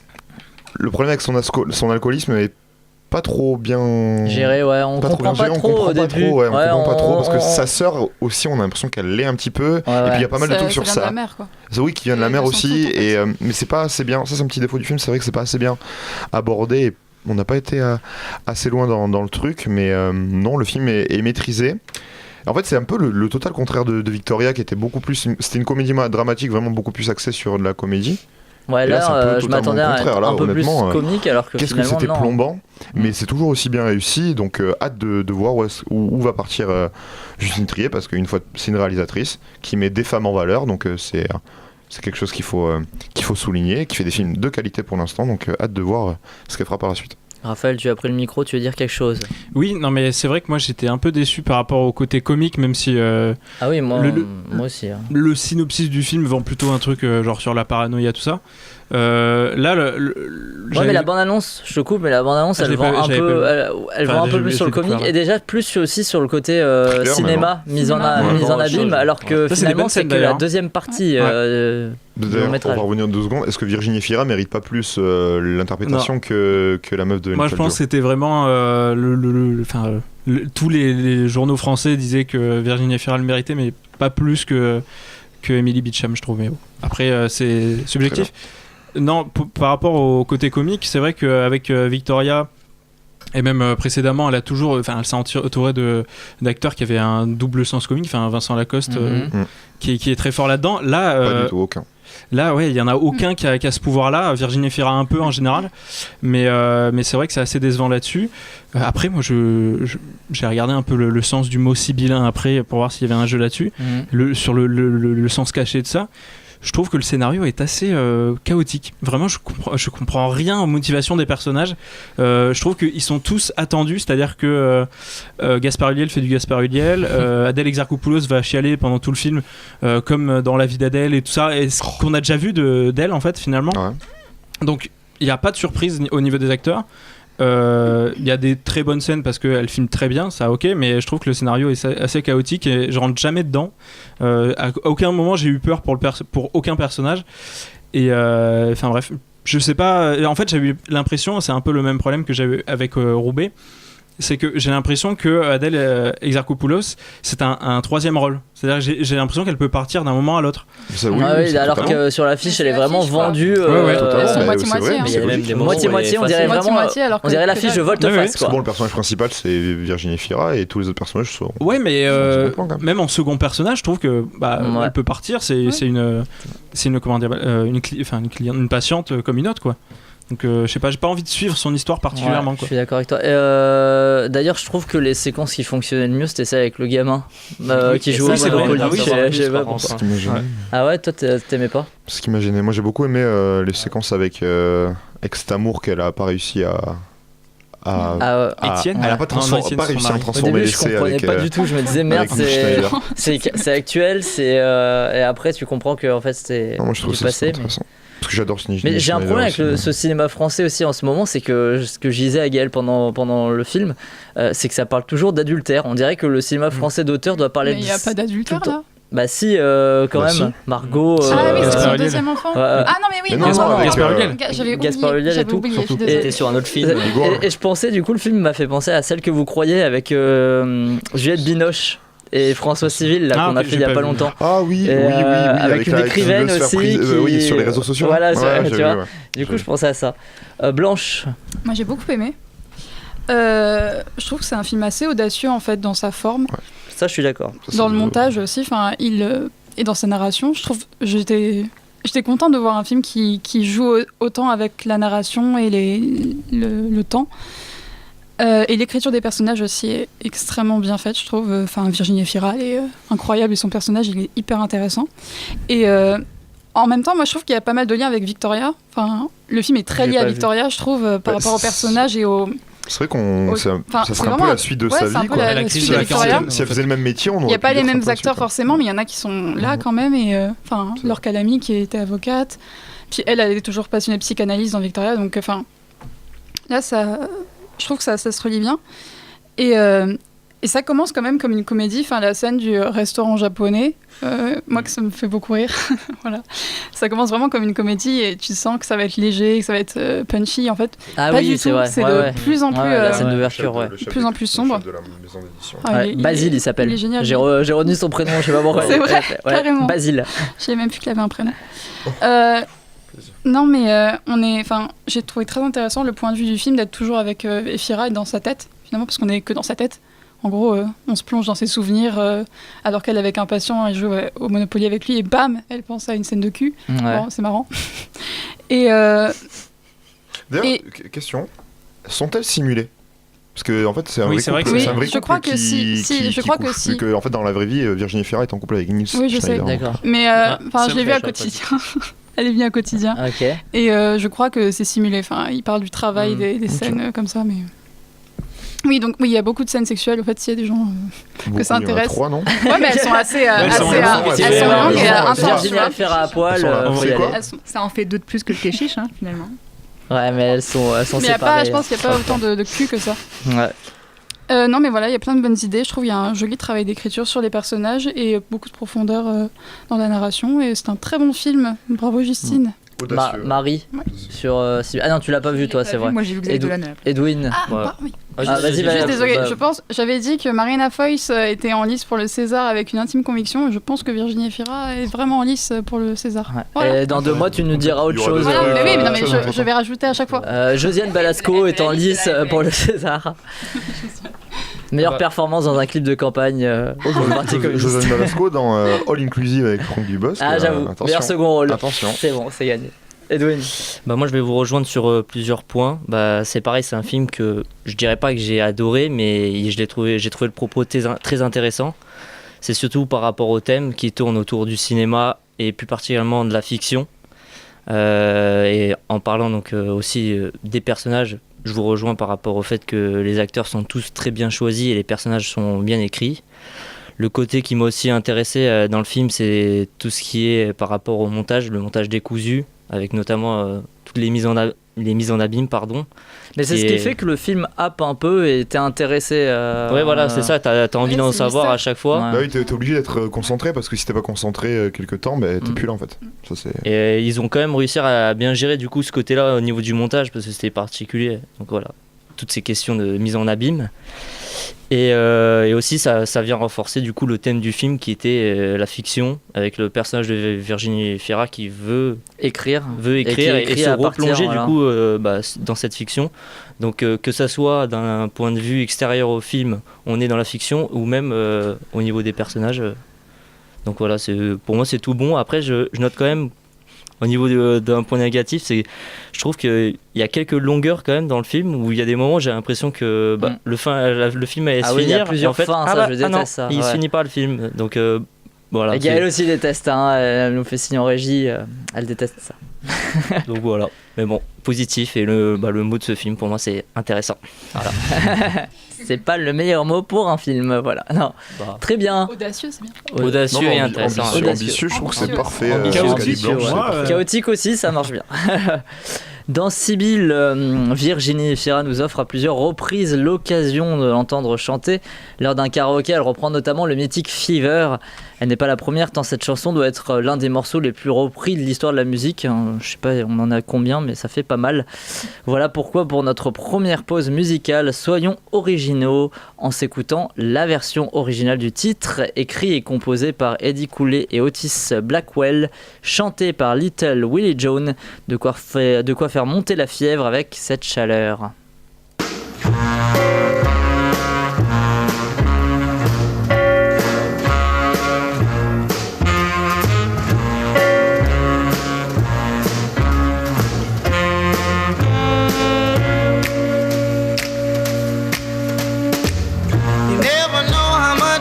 le problème avec son alcoolisme est pas trop bien géré, on comprend pas trop au début. On comprend pas trop parce que sa sœur aussi, on a l'impression qu'elle l'est un petit peu, et puis il y a pas mal de trucs sur ça. Ça vient de la mer, quoi. Oui, qui vient de la mer aussi, et mais c'est pas assez bien. Ça, c'est un petit défaut du film, c'est vrai que c'est pas assez bien abordé. Et on n'a pas été assez loin dans le truc, mais non, le film est maîtrisé. En fait, c'est un peu le total contraire de Victoria, qui était beaucoup plus. C'était une comédie dramatique, vraiment beaucoup plus axée sur de la comédie. Ouais, là, je m'attendais à un peu plus comique, alors que finalement, c'était plombant, mais c'est toujours aussi bien réussi, donc hâte de voir où va partir Justine Triet, parce qu'une fois, c'est une réalisatrice qui met des femmes en valeur, donc c'est quelque chose qu'il faut souligner, qui fait des films de qualité pour l'instant, donc hâte de voir ce qu'elle fera par la suite. Raphaël, tu as pris le micro, tu veux dire quelque chose? Oui, non, mais c'est vrai que moi j'étais un peu déçu par rapport au côté comique, même si ah oui, moi aussi, hein. Le synopsis du film vend plutôt un truc genre sur la paranoïa, tout ça. Là, mais la bande-annonce, je te coupe, mais la bande-annonce, elle vend un peu plus sur le comique, et déjà plus aussi sur le côté cinéma, mise en abîme, alors que finalement c'est que la deuxième partie. D'ailleurs, on va revenir 2 secondes. Est-ce que Virginie Fira mérite pas plus l'interprétation que la meuf de Moi, je pense que c'était vraiment tous les journaux français disaient que Virginie Fira le méritait, mais pas plus que Emily Beecham, je trouve. Mais bon. Après, c'est subjectif. Non, par rapport au côté comique, c'est vrai qu'avec Victoria, et même précédemment, elle s'est entourée d'acteurs qui avaient un double sens comique, Vincent Lacoste, qui est très fort là-dedans. Là, pas du tout, aucun. Là, il y en a aucun qui a ce pouvoir-là. Virginie Fira un peu en général, mais c'est vrai que c'est assez décevant là-dessus. Après, moi, j'ai regardé un peu le sens du mot sibyllin après pour voir s'il y avait un jeu là-dessus, sur le sens caché de ça. Je trouve que le scénario est assez chaotique. Vraiment, je comprends rien aux motivations des personnages. Je trouve qu'ils sont tous attendus, c'est-à-dire que Gaspard Ulliel fait du Gaspard Ulliel, Adèle Exarchopoulos va chialer pendant tout le film, comme dans La vie d'Adèle et tout ça, et ce qu'on a déjà vu d'elle en fait finalement. Ouais. Donc il n'y a pas de surprise au niveau des acteurs. Il y a des très bonnes scènes parce qu'elle filme très bien, ça ok, mais je trouve que le scénario est assez chaotique et je rentre jamais dedans. À aucun moment j'ai eu peur pour aucun personnage, et enfin bref, je sais pas, en fait j'ai eu l'impression, c'est un peu le même problème que j'avais avec Roubaix, c'est que j'ai l'impression que Adèle Exarchopoulos c'est un troisième rôle, c'est-à-dire que j'ai l'impression qu'elle peut partir d'un moment à l'autre. Alors que sur l'affiche elle est vraiment vendue moitié-moitié, on dirait vraiment on dirait l'affiche de Volte-Face, quoi. Bon, le personnage principal c'est Virginie Fira et tous les autres personnages sont même en second personnage je trouve que elle peut partir, c'est une comment dire, une patiente comme une autre, quoi. Donc je sais pas, j'ai pas envie de suivre son histoire particulièrement, quoi. Je suis d'accord avec toi. D'ailleurs, je trouve que les séquences qui fonctionnaient le mieux, c'était celle avec le gamin qui jouait au Monopoly. Ah ouais, toi t'aimais pas? Ce qui m'a gêné, moi j'ai beaucoup aimé les séquences avec cet amour qu'elle a pas réussi Étienne, elle a pas réussi à transformer l'essai. Je comprenais pas du tout, je me disais merde, c'est actuel, et après tu comprends que en fait c'était du passé. Parce que j'adore ce cinéma. Mais j'ai un problème avec ce cinéma français aussi en ce moment, c'est que ce que je disais à Gaël pendant le film, c'est que ça parle toujours d'adultère. On dirait que le cinéma français d'auteur doit parler mais il n'y a pas d'adultère là. Bah si, quand même. Margot. Ah oui, c'est son deuxième enfant. Ah non mais oui, Gaspard Ulliel et tout. C'était sur un autre film. Et je pensais, du coup, le film m'a fait penser à Celle que vous croyez avec Juliette Binoche et François Civil là, qu'on a fait il y a pas longtemps. Ah oui, avec une écrivaine aussi oui, sur les réseaux sociaux. Voilà, tu vois. Du coup, je pensais à ça. Blanche. Moi, j'ai beaucoup aimé. Je trouve que c'est un film assez audacieux en fait dans sa forme. Ça, je suis d'accord. Dans le montage aussi, enfin, et dans sa narration, je trouve, j'étais contente de voir un film qui joue autant avec la narration et le temps. Et l'écriture des personnages aussi est extrêmement bien faite, je trouve. Enfin, Virginie Efira, elle est incroyable et son personnage, il est hyper intéressant. Et en même temps, moi, je trouve qu'il y a pas mal de liens avec Victoria. Enfin, le film est très lié à Victoria, je trouve, par rapport au personnage et au... C'est vrai ça serait un peu la suite de sa vie. Quoi. Si elle faisait le même métier, on aurait. Il n'y a pas les mêmes acteurs forcément, mais il y en a qui sont là quand même. Et Laure Calamy qui était avocate. Puis elle est toujours passionnée de psychanalyse dans Victoria. Donc là, je trouve que ça se relie bien. Et ça commence quand même comme une comédie. Enfin, la scène du restaurant japonais, moi que ça me fait beaucoup rire. Voilà. Ça commence vraiment comme une comédie et tu sens que ça va être léger, que ça va être punchy. En fait, pas du tout. C'est de plus en plus. La scène d'ouverture, de plus en plus sombre. Basile, il s'appelle. Il est génial. J'ai retenu son prénom, je sais pas pourquoi. C'est vrai, carrément. Basile. Je savais même plus qu'il avait un prénom. Non, mais j'ai trouvé très intéressant le point de vue du film d'être toujours avec Efira et dans sa tête, finalement, parce qu'on est que dans sa tête. En gros, on se plonge dans ses souvenirs alors qu'elle, avec un patient, elle joue au Monopoly avec lui et bam, elle pense à une scène de cul. Ouais. Bon, c'est marrant. Et d'ailleurs, question, sont-elles simulées? Parce que en fait, c'est un vrai couple. Oui, c'est un vrai je crois que si. Je crois que si. Vu que en fait, dans la vraie vie, Virginie Efira est en couple avec Nils. Oui, je sais. D'accord. Mais je l'ai vu à quotidien. Elle est venue à quotidien. Ok. Et je crois que c'est simulé. Enfin, il parle du travail des scènes comme ça, mais. Oui, donc il y a beaucoup de scènes sexuelles. En fait, s'il y a des gens que ça intéresse. Il y en a 3, non? Ouais, mais elles sont assez longues et intenses. Virginie Efira à poil. Ça en fait 2 de plus que le Keshish, finalement. Ouais, mais elles sont séparées. Je pense qu'il n'y a pas autant de cul que ça. Ouais. Non, mais voilà, il y a plein de bonnes idées. Je trouve qu'il y a un joli travail d'écriture sur les personnages et beaucoup de profondeur dans la narration. Et c'est un très bon film. Bravo, Justine. Marie sur ah non, tu l'as pas vu toi, c'est vrai. Moi j'ai vu Xavier Dolan. Edwin. Oui. Vas-y, juste désolé, j'avais dit que Marina Foïs était en lice pour le César avec une intime conviction. Je pense que Virginie Efira est vraiment en lice pour le César. Ouais. Voilà. Et dans 2 mois, tu nous diras autre chose. Voilà, mais je vais rajouter à chaque fois. Josiane Balasco est en lice pour le César. Meilleure performance dans un clip de campagne au Parti communiste. Josiane Balasco dans All Inclusive avec Franck Dubosc. Ah, j'avoue, meilleur second rôle. Attention. C'est bon, c'est gagné. Edwin. Moi je vais vous rejoindre sur plusieurs points. C'est pareil, c'est un film que je dirais pas que j'ai adoré, mais j'ai trouvé le propos très intéressant. C'est surtout par rapport au thème qui tourne autour du cinéma et plus particulièrement de la fiction. Et en parlant donc aussi des personnages, je vous rejoins par rapport au fait que les acteurs sont tous très bien choisis et les personnages sont bien écrits. Le côté qui m'a aussi intéressé dans le film, c'est tout ce qui est par rapport au montage, le montage décousu, avec notamment toutes les mises en abîme, pardon. Mais c'est ce qui fait que le film happe un peu et t'es intéressé. Ouais, voilà, c'est ça, t'as envie d'en savoir à chaque fois. Ouais. Bah oui, t'es obligé d'être concentré parce que si t'es pas concentré quelque temps, bah, t'es plus là en fait. Ça, et ils ont quand même réussi à bien gérer du coup ce côté-là au niveau du montage parce que c'était particulier. Donc voilà, toutes ces questions de mise en abîme. Et aussi ça vient renforcer du coup le thème du film qui était la fiction avec le personnage de Virginie Efira qui veut écrire et se replonger du coup dans cette fiction. Donc que ça soit d'un point de vue extérieur au film, on est dans la fiction ou même au niveau des personnages. Donc voilà, pour moi c'est tout bon. Après je note quand même au niveau d'un point négatif, je trouve qu'il y a quelques longueurs quand même dans le film où il y a des moments où j'ai l'impression que le film allait se finir. Il y a plusieurs fins, ça, je déteste ça. Il se finit pas le film. Donc voilà. Et Gaëlle aussi déteste, elle nous fait signe en régie, elle déteste ça. Donc voilà. Mais bon, positif et le mot de ce film pour moi c'est intéressant. Voilà. C'est pas le meilleur mot pour un film, voilà. Non. Très bien. Audacieux, c'est bien. Audacieux et intéressant. Ambitieux, je trouve que c'est parfait. Chaotique aussi, ça marche bien. Dans Sibylle, Virginie Efira nous offre à plusieurs reprises l'occasion de l'entendre chanter. Lors d'un karaoké, elle reprend notamment le mythique Fever. Elle n'est pas la première tant cette chanson doit être l'un des morceaux les plus repris de l'histoire de la musique. Je sais pas, on en a combien, mais ça fait pas mal. Voilà pourquoi pour notre première pause musicale, soyons originaux en s'écoutant la version originale du titre, écrit et composé par Eddie Cooley et Otis Blackwell, chanté par Little Willie John, de quoi faire monter la fièvre avec cette chaleur.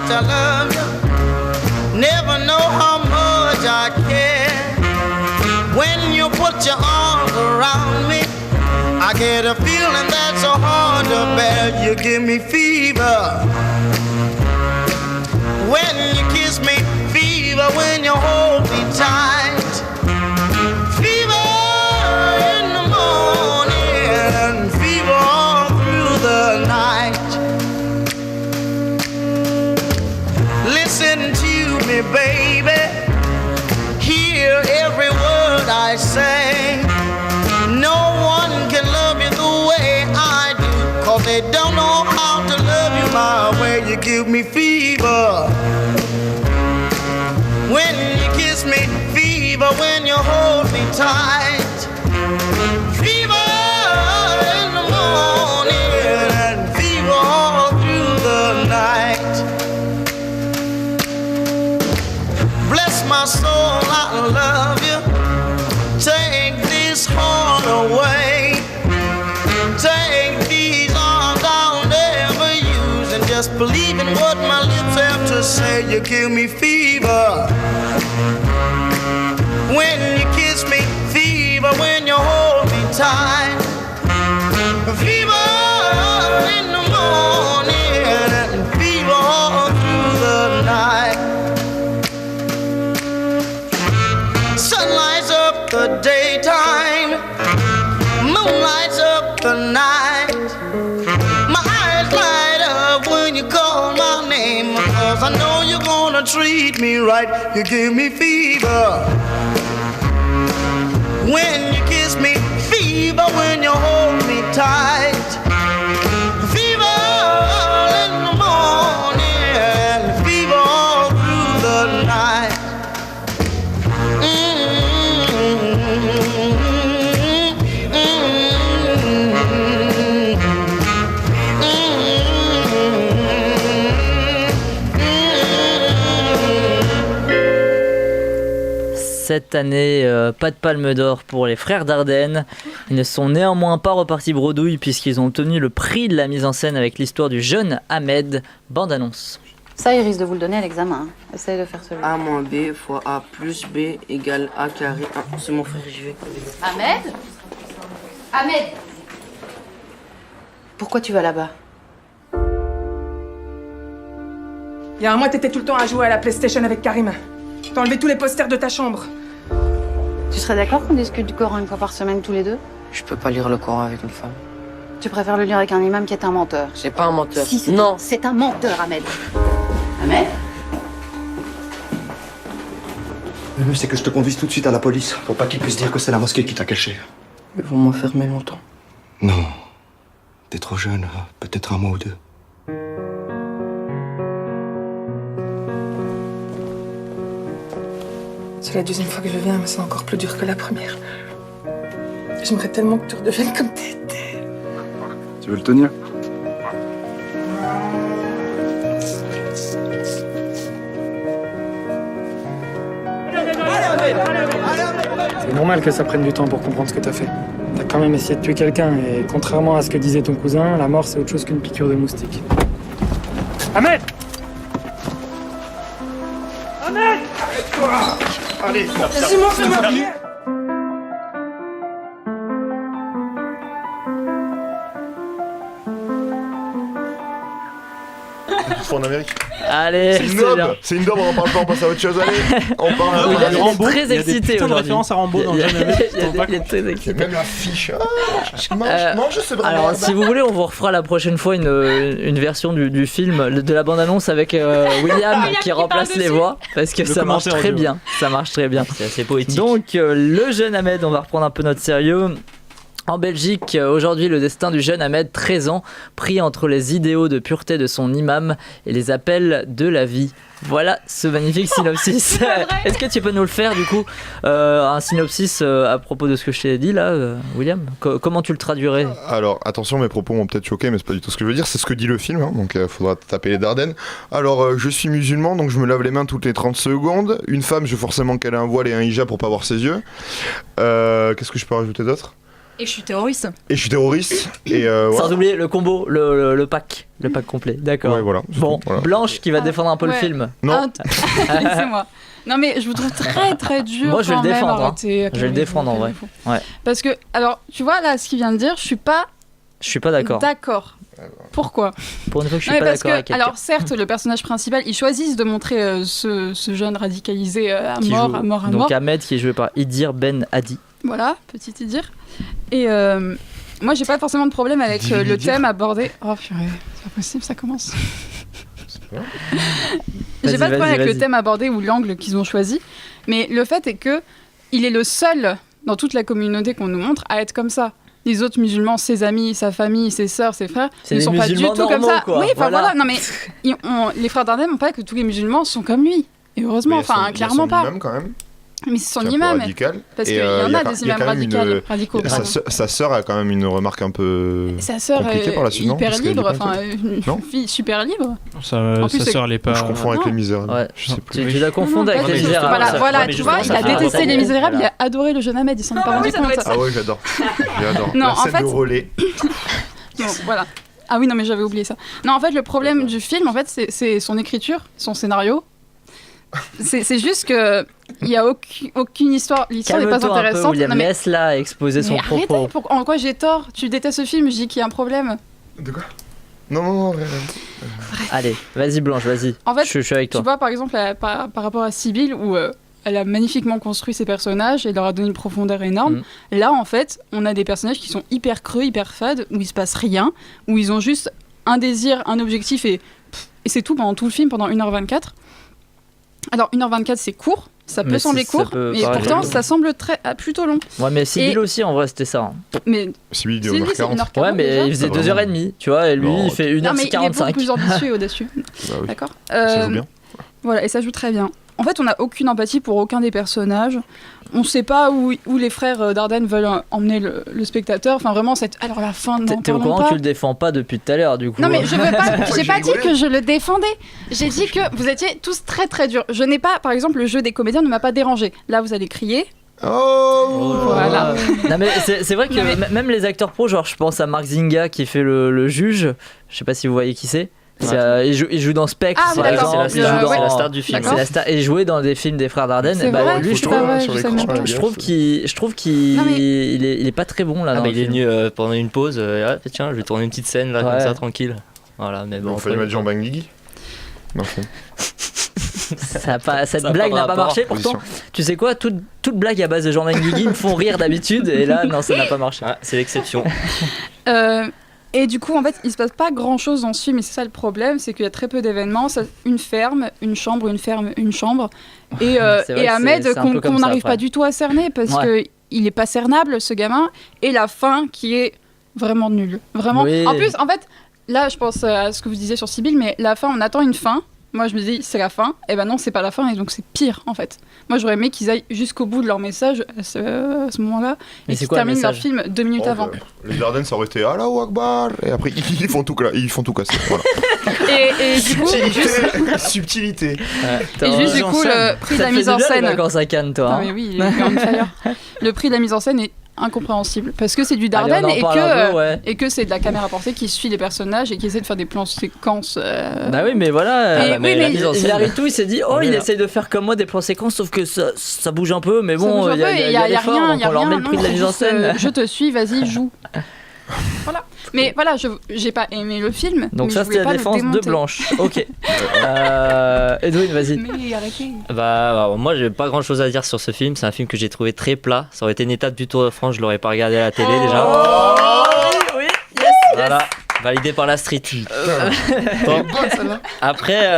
I love you, never know how much I care. When you put your arms around me, I get a feeling that's so hard to bear. You give me fever when you kiss me, fever when you hold me tight, fever in the morning, fever all through the night. Listen to me, baby, hear every word I say. No one can love you the way I do, 'cause they don't know how to love you my way. You give me fever when you kiss me, fever when you hold me tight, fever in the morning and fever all through the night. Bless my soul, I love you. Take this heart away. Take these arms I'll never use, and just believe in what my lips have to say. You give me fever when you kiss me, fever when you hold me tight, fever in the morning and fever all through the night. Sun lights up the daytime, moon lights up the night. My eyes light up when you call my name, 'cause I know you're gonna treat me right. You give me fever when you kiss me, fever when you hold me tight, fever in the morning and fever all through the night. Cette année, pas de palme d'or pour les frères Dardenne. Ils ne sont néanmoins pas repartis bredouille puisqu'ils ont obtenu le prix de la mise en scène avec l'histoire du jeune Ahmed. Bande annonce. Ça, il risque de vous le donner à l'examen. Essaye de faire celui. A moins B fois A plus B égale A carré 1. C'est mon frère, j'y vais. Ahmed ? Ahmed ! Pourquoi tu vas là-bas ? Il y a un mois, t'étais tout le temps à jouer à la PlayStation avec Karim. T'as enlevé tous les posters de ta chambre. Tu serais d'accord qu'on discute du Coran une fois par semaine tous les deux ? Je peux pas lire le Coran avec une femme. Tu préfères le lire avec un imam qui est un menteur ? C'est pas un menteur. Si, non. C'est un menteur, Ahmed. Ahmed ? Le mieux, c'est que je te conduise tout de suite à la police, pour pas qu'ils puissent dire que c'est la mosquée qui t'a caché. Ils vont m'enfermer longtemps. Non. T'es trop jeune, peut-être un mois ou deux. C'est la deuxième fois que je viens, mais c'est encore plus dur que la première. J'aimerais tellement que tu redeviennes comme t'étais. Tu veux le tenir ? C'est normal que ça prenne du temps pour comprendre ce que t'as fait. T'as quand même essayé de tuer quelqu'un, et contrairement à ce que disait ton cousin, la mort c'est autre chose qu'une piqûre de moustique. Ahmed ! Ahmed ! Arrête-toi ! Allez, Vas-y, fais-moi bien. En Amérique. Allez, c'est une daube, on en parle pas, on passe à autre chose. Allez, on parle il est Rambo. très excité. Il y a des références à Rambo dans le jeune Ahmed. Il est très excité. Même la fiche. Mange ce bras. Alors, si vous voulez, on vous refera la prochaine fois une version du film, de la bande-annonce avec William qui remplace les voix, parce que ça marche très bien. Ça marche très bien. C'est assez poétique. Donc, le jeune Ahmed, on va reprendre un peu notre sérieux. En Belgique, aujourd'hui, le destin du jeune Ahmed, 13 ans, pris entre les idéaux de pureté de son imam et les appels de la vie. Voilà ce magnifique synopsis. Est-ce que tu peux nous le faire, du coup, un synopsis à propos de ce que je t'ai dit là, William? Comment tu le traduirais? Alors, attention, mes propos m'ont peut-être choqué, mais c'est pas du tout ce que je veux dire. C'est ce que dit le film, hein, donc faudra taper les Dardennes. Alors, je suis musulman, donc je me lave les mains toutes les 30 secondes. Une femme, je veux forcément qu'elle ait un voile et un hijab pour pas voir ses yeux. Qu'est-ce que je peux rajouter d'autre? Et je suis terroriste. Et sans oublier le combo, le pack complet. D'accord. Ouais, voilà. Bon, voilà. Blanche qui va défendre un peu le film. Non. Laissez-moi. Non mais je vous trouve très très dur. Moi je vais le défendre. Arrêtez, je vais le défendre en vrai. Ouais. Parce que alors tu vois là ce qu'il vient de dire, je suis pas d'accord. D'accord. Pourquoi? Pour une fois que je suis pas d'accord avec quelqu'un. Alors certes, le personnage principal, ils choisissent de montrer ce jeune radicalisé à mort. Donc Ahmed qui est joué par Idir Ben Hadi. Voilà, petit Idir. Et moi j'ai pas forcément de problème avec le thème abordé. Oh purée, c'est pas possible, ça commence. J'ai pas de problème avec le thème abordé ou l'angle qu'ils ont choisi, mais le fait est que il est le seul dans toute la communauté qu'on nous montre à être comme ça. Les autres musulmans, ses amis, sa famille, ses sœurs, ses frères, ne sont pas du tout comme ça. Quoi. Oui, enfin voilà. Non mais les frères Dardenne n'ont pas que tous les musulmans sont comme lui. Et heureusement, enfin clairement pas. Quand même. Mais c'est son imam. Radical. Parce qu'il y en a des imams radicaux. Sa sœur a quand même une remarque un peu compliquée par la suite, non? Hyper libre, enfin une fille super libre. Sa sœur, elle est pas. Je confonds avec Les Misérables. Ouais. Je sais plus. Tu la confonds avec Les Misérables. Voilà, tu vois, il a détesté Les Misérables, il a adoré le jeune Ahmed, il s'en est pas rendu compte. Ah ouais, j'adore. Non, en fait. Le relais. Voilà. Ah oui, non, mais j'avais oublié ça. Non, en fait, le problème du film, en fait, c'est son écriture, son scénario. C'est juste que il y a aucune histoire. L'histoire n'est pas intéressante. William, laisse-la exposer son propos. En quoi j'ai tort? Tu détestes ce film, je dis qu'il y a un problème. De quoi? Non. Allez, vas-y Blanche, vas-y. En fait, je suis avec toi. Tu vois, par exemple, par rapport à Sibylle, où elle a magnifiquement construit ses personnages et leur a donné une profondeur énorme. Là, en fait, on a des personnages qui sont hyper creux, hyper fades, où il se passe rien, où ils ont juste un désir, un objectif et c'est tout pendant tout le film, pendant 1h24. Alors 1h24 c'est court, ça peut sembler court, mais pourtant ça semble plutôt long. Ouais, mais Sibylle aussi en vrai c'était ça. Mais Sibylle dit 1h40. Ouais, mais il faisait 2h30, tu vois, et lui il fait 1h45. Non, mais il est beaucoup plus ambitieux et audacieux. Bah oui. D'accord. Ça joue bien. Voilà, et ça joue très bien. En fait, on n'a aucune empathie pour aucun des personnages. On ne sait pas où les frères Dardenne veulent emmener le spectateur. Enfin, vraiment, alors la fin, n'en T'es au courant que tu le défends pas depuis tout à l'heure, du coup. Non, mais je veux pas. J'ai pas dit que je le défendais. J'ai dit que vous étiez tous très très durs. Je n'ai pas, par exemple, le jeu des comédiens ne m'a pas dérangé. Là, vous allez crier. Oh voilà. Non mais c'est vrai que même les acteurs pros, genre je pense à Mark Zinga qui fait le juge. Je sais pas si vous voyez qui c'est. Il joue dans Spectre, c'est la star du film. C'est la star, et jouer dans des films des frères Dardenne. Lui, je trouve qu'il est pas très bon là. Il est venu pendant une pause. Tiens, je vais tourner une petite scène là comme ça tranquille. Voilà, mais bon. Il fallait mettre Jean Benguigui. Non. Cette blague n'a pas marché. Pourtant, tu sais quoi, toute blague à base de Jean Benguigui me font rire d'habitude, et là, non, ça n'a pas marché. C'est l'exception. Et du coup, en fait, il se passe pas grand-chose dans ce film, et c'est ça le problème, c'est qu'il y a très peu d'événements. Une ferme, une chambre, une ferme, une chambre. Et Ahmed, qu'on n'arrive pas du tout à cerner, parce qu'il est pas cernable, ce gamin. Et la fin, qui est vraiment nulle. Vraiment. Oui. En plus, en fait, là, je pense à ce que vous disiez sur Sibylle, mais la fin, on attend une fin. Moi, je me dis, c'est la fin. Et ben non, c'est pas la fin, et donc c'est pire, en fait. Moi, j'aurais aimé qu'ils aillent jusqu'au bout de leur message à ce moment-là, et qu'ils terminent leur film 2 minutes avant. Les Dardennes, ça aurait été Allahu Akbar, et après, ils font tout casser. Voilà. et du coup, subtilité. Et juste, du coup, le prix de la mise en scène. Quand ça canne, toi. Non, mais oui, il est on fire. Le prix de la mise en scène est incompréhensible parce que c'est du Dardenne et que c'est de la caméra portée qui suit les personnages et qui essaie de faire des plans séquences. Bah oui, mais voilà. Il arrive tout, il s'est dit il essaye de faire comme moi des plans séquences, sauf que ça bouge un peu, mais bon, il y a l'effort, donc on leur met le prix de la mise en scène. Je te suis, vas-y, joue. Voilà. Mais voilà, j'ai pas aimé le film. Donc mais ça, je voulais c'était la pas défense le de démonter. Blanche. Ok. Edwin, vas-y. Mais arrêtez. Bah, moi, j'ai pas grand chose à dire sur ce film. C'est un film que j'ai trouvé très plat. Ça aurait été une étape du Tour de France, je l'aurais pas regardé à la télé déjà. Oui, yes, Voilà. Validé par la street. Bon. Après,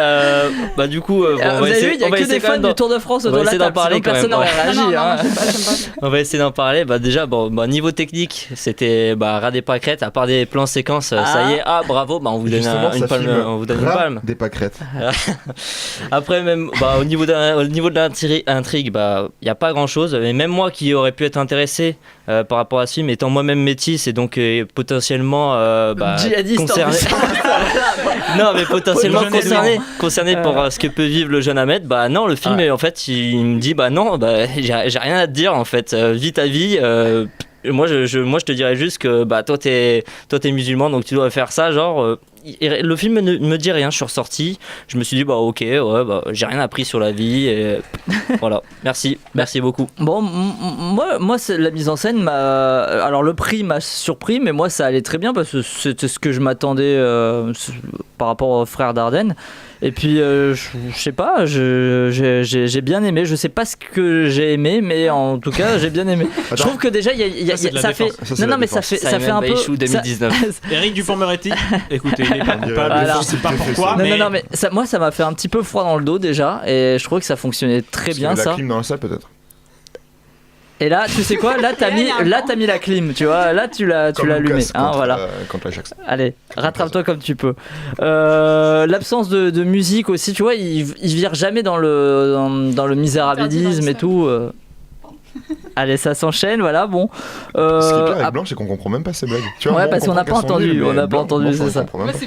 bah du coup, vous avez vu, il y a que des fans du Tour de France autour de la table, sinon personne n'aurait réagi. On va essayer d'en parler. Bah déjà, niveau technique, c'était rat des pâquerettes. À part des plans séquences, ça y est, bravo, on vous donne une palme. On vous donne une palme. Des pâquerettes. Après, même au niveau de l'intrigue, il n'y a pas grand chose. Mais même moi qui aurais pu être intéressé par rapport à ce film, étant moi-même métis et donc potentiellement concerné. Non, mais potentiellement concerné par ce que peut vivre le jeune Ahmed. Non, le film, en fait, il me dit non, j'ai rien à te dire en fait. Vis ta vie. Moi, je te dirais juste que toi, t'es musulman, donc tu dois faire ça, genre. Le film ne me dit rien. Je suis ressorti. Je me suis dit ok, j'ai rien appris sur la vie. Et voilà. Merci beaucoup. Bon, moi, la mise en scène alors le prix m'a surpris, mais moi ça allait très bien parce que c'était ce que je m'attendais par rapport aux Frères Dardenne. Et puis je sais pas, j'ai bien aimé. Je sais pas ce que j'ai aimé, mais en tout cas j'ai bien aimé. Je trouve que déjà ça fait ça fait un peu 2019. Eric Dupond-Moretti, écoutez, il est pas coupable. Je sais pas pourquoi. Non, mais moi ça m'a fait un petit peu froid dans le dos déjà, et je trouve que ça fonctionnait très bien ça. La clim dans la salle peut-être. Et là, tu sais quoi, là t'as mis la clim, tu vois, là tu l'as allumé, voilà. Contre l'Ajax. Allez, rattrape-toi comme tu peux. L'absence de musique aussi, tu vois, il vire jamais dans le misérabilisme et tout. Allez, ça s'enchaîne, voilà, bon. Ce qui est clair avec Blanche, c'est qu'on comprend même pas ces blagues. Tu vois, parce qu'on n'a pas entendu, c'est ça. Moi, c'est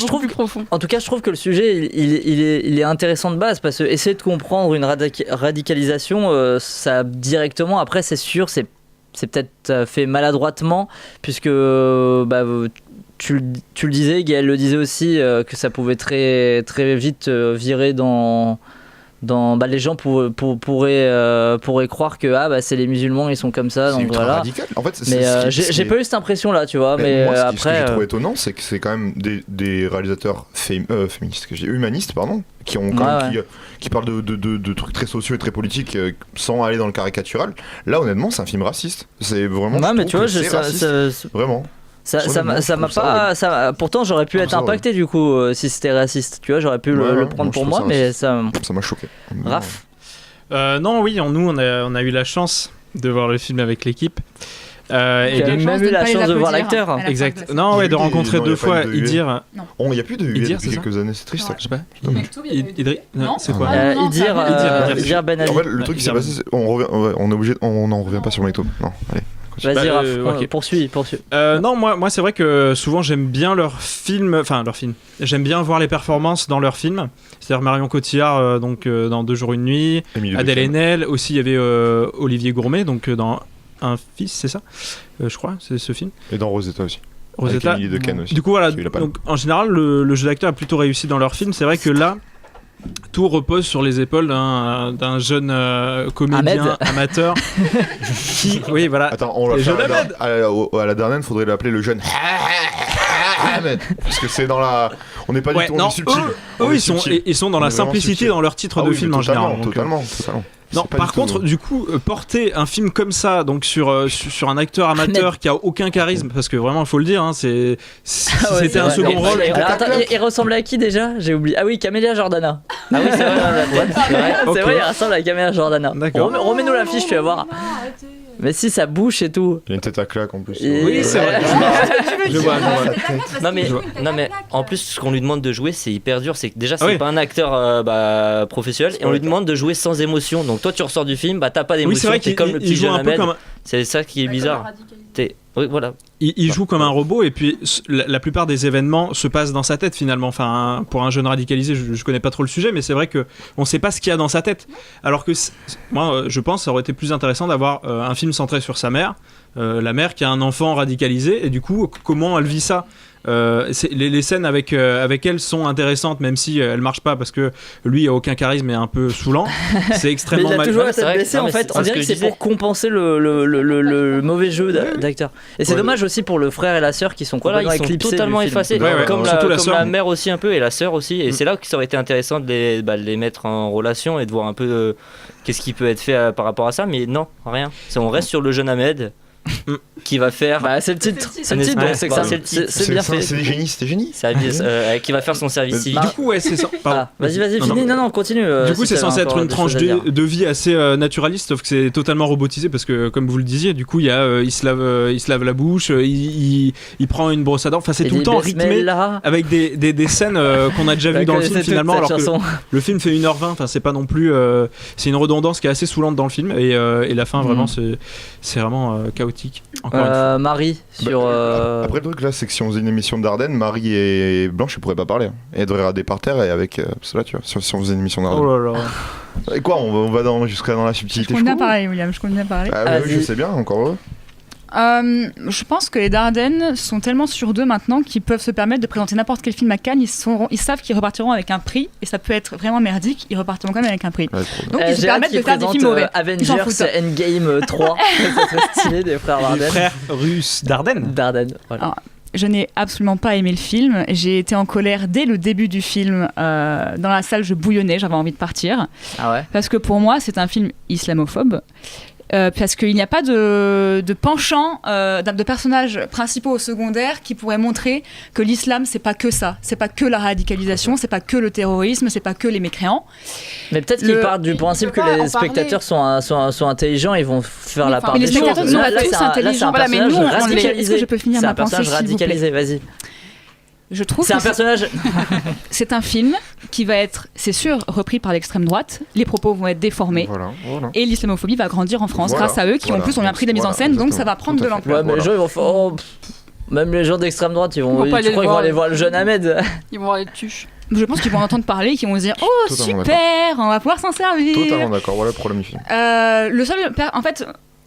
beaucoup plus profond. En tout cas, je trouve que le sujet, il est intéressant de base, parce que essayer de comprendre une radicalisation, ça directement, après, c'est sûr, c'est peut-être fait maladroitement, puisque tu le disais, Gaël le disait aussi, que ça pouvait très, très vite virer dans les gens pourraient croire que c'est les musulmans, ils sont comme ça, donc voilà. Radical. En fait, mais j'ai pas eu cette impression là, tu vois. Mais moi, après, ce que j'ai trouvé étonnant, c'est que c'est quand même des réalisateurs féministes, humanistes, pardon, qui ont qui parlent de trucs très sociaux et très politiques sans aller dans le caricatural. Là, honnêtement, c'est un film raciste. C'est vraiment. Ouais, mais tu vois, vraiment. Ça m'a pas. Pourtant, j'aurais pu être impacté du coup si c'était raciste. Tu vois, j'aurais pu le prendre pour moi, mais ça m'a choqué. Raph. Non, oui, nous on a eu la chance de voir le film avec l'équipe. Et même eu la chance de voir l'acteur. Exact. Non, ouais, de rencontrer deux fois Idir. Il n'y a plus de Idir depuis quelques années, c'est triste. Je sais pas. Idri. C'est quoi Idir Ben Ali. En fait, le truc qui s'est passé, on n'en revient pas sur Maito. Non, allez. Vas-y, Raph, poursuis. Non, moi c'est vrai que souvent j'aime bien leurs films. J'aime bien voir les performances dans leurs films. C'est-à-dire Marion Cotillard dans 2 jours une nuit, Adèle Haenel, aussi il y avait Olivier Gourmet donc dans Un fils, c'est ça, je crois, c'est ce film. Et dans Rosetta aussi. Rosetta. Avec Emily Dequesne aussi. Du coup voilà, donc en général le jeu d'acteur a plutôt réussi dans leurs films. C'est vrai que là, tout repose sur les épaules d'un jeune comédien amateur qui, oui voilà. Attends, on l'a fait à la dernière, il faudrait l'appeler le jeune Ahmed, parce que c'est dans la, on n'est pas du tout subtil. Ils sont dans la simplicité dans leur titre de film en général. Totalement. Non, par contre, du coup, porter un film comme ça, donc sur un acteur amateur qui a aucun charisme, parce que vraiment, il faut le dire, c'était un second rôle. Alors, attends, il ressemblait à qui déjà ? J'ai oublié. Ah oui, Camélia Jordana. Ah oui, c'est vrai, c'est vrai, il ressemble à Camélia Jordana. D'accord. Remets-nous l'affiche, tu vas voir. Mais si, ça bouche et tout. Il y a une tête à claque en plus. Oui, c'est vrai. Je vois. Non mais en plus, ce qu'on lui demande de jouer, c'est hyper dur. C'est que déjà, c'est pas un acteur professionnel, et on lui demande de jouer sans émotion. Donc toi, tu ressors du film, t'as pas d'émotion. Oui, c'est vrai t'es comme le petit jeune Ahmed. C'est ça qui est bizarre. Oui, voilà. Il joue comme un robot, et puis la plupart des événements se passent dans sa tête finalement. Enfin, pour un jeune radicalisé, je connais pas trop le sujet, mais c'est vrai que on sait pas ce qu'il y a dans sa tête. Alors que moi, je pense, ça aurait été plus intéressant d'avoir un film centré sur sa mère, la mère qui a un enfant radicalisé, et du coup, comment elle vit ça. Les scènes avec elle sont intéressantes, même si elles marchent pas parce que lui a aucun charisme et est un peu saoulant. C'est extrêmement mal. Il a toujours la tête baissée en fait. On dirait que c'est pour compenser le mauvais jeu d'acteur. Et c'est dommage aussi pour le frère et la sœur qui sont complètement ils sont éclipsés totalement du film. effacés, comme la mère aussi un peu et la sœur aussi. Et c'est là que ça aurait été intéressant de les mettre en relation et de voir un peu qu'est-ce qui peut être fait par rapport à ça. Mais non, rien. On reste sur le jeune Ahmed. Qui va faire. C'est le titre. C'est le titre, donc c'est ça. C'est bien fait. C'est des génies, c'était génie. Qui va faire son service civique. Du coup, c'est ça. Vas-y, finis. Non, continue. Du coup, c'est censé être une tranche de vie assez naturaliste, sauf que c'est totalement robotisé parce que, comme vous le disiez, du coup, il se lave la bouche, il prend une brosse à dents. Enfin, c'est tout le temps rythmé avec des scènes qu'on a déjà vues dans le film finalement, alors que le film fait 1h20. Enfin, c'est pas non plus. C'est une redondance qui est assez saoulante dans le film et la fin, vraiment, c'est vraiment chaotique. Marie sur après le truc là, c'est que si on faisait une émission de Dardenne, Marie et Blanche ils pourraient pas parler, et elles devraient rader par terre, et avec cela, tu vois, si on faisait une émission de Dardenne. Oh là là. Et quoi, on va jusqu'à dans la subtilité. Je compte bien parler, William, je compte bien parler. Oui, je sais bien, encore heureux. Je pense que les Dardennes sont tellement sur d'eux maintenant qu'ils peuvent se permettre de présenter n'importe quel film à Cannes. Ils savent qu'ils repartiront avec un prix, et ça peut être vraiment merdique, ils repartiront quand même avec un prix. Donc ils se permettent de faire des films mauvais. Avengers Endgame 3, c'est stylé, des frères Dardenne. Les frères russes Dardenne, voilà. Alors, je n'ai absolument pas aimé le film. J'ai été en colère dès le début du film. Dans la salle, je bouillonnais, j'avais envie de partir. Ah ouais. Parce que pour moi, c'est un film islamophobe. Parce qu'il n'y a pas de penchant de personnages principaux ou secondaires qui pourraient montrer que l'islam c'est pas que ça, c'est pas que la radicalisation, c'est pas que le terrorisme, c'est pas que les mécréants. Mais peut-être qu'ils partent du principe que les spectateurs sont intelligents, ils vont faire la part des choses. Les spectateurs ne sont pas tous intelligents. Voilà, mais nous, est-ce que je peux finir ma pensée, s'il vous plaît ? C'est un personnage radicalisé, vas-y. Je trouve c'est un personnage. C'est un film qui va être, c'est sûr, repris par l'extrême droite. Les propos vont être déformés. Voilà. Et l'islamophobie va grandir en France grâce à eux qui en plus ont un prix de mise en scène, donc ça va prendre de l'ampleur. Ouais, mais les gens ils vont faire. Même les gens d'extrême droite, tu crois qu'ils vont aller voir le jeune Ahmed. Ils vont voir les tuches. Je pense qu'ils vont entendre parler, qu'ils vont se dire oh super, on va pouvoir s'en servir. Totalement d'accord. Voilà le problème du film. Le seul, en fait,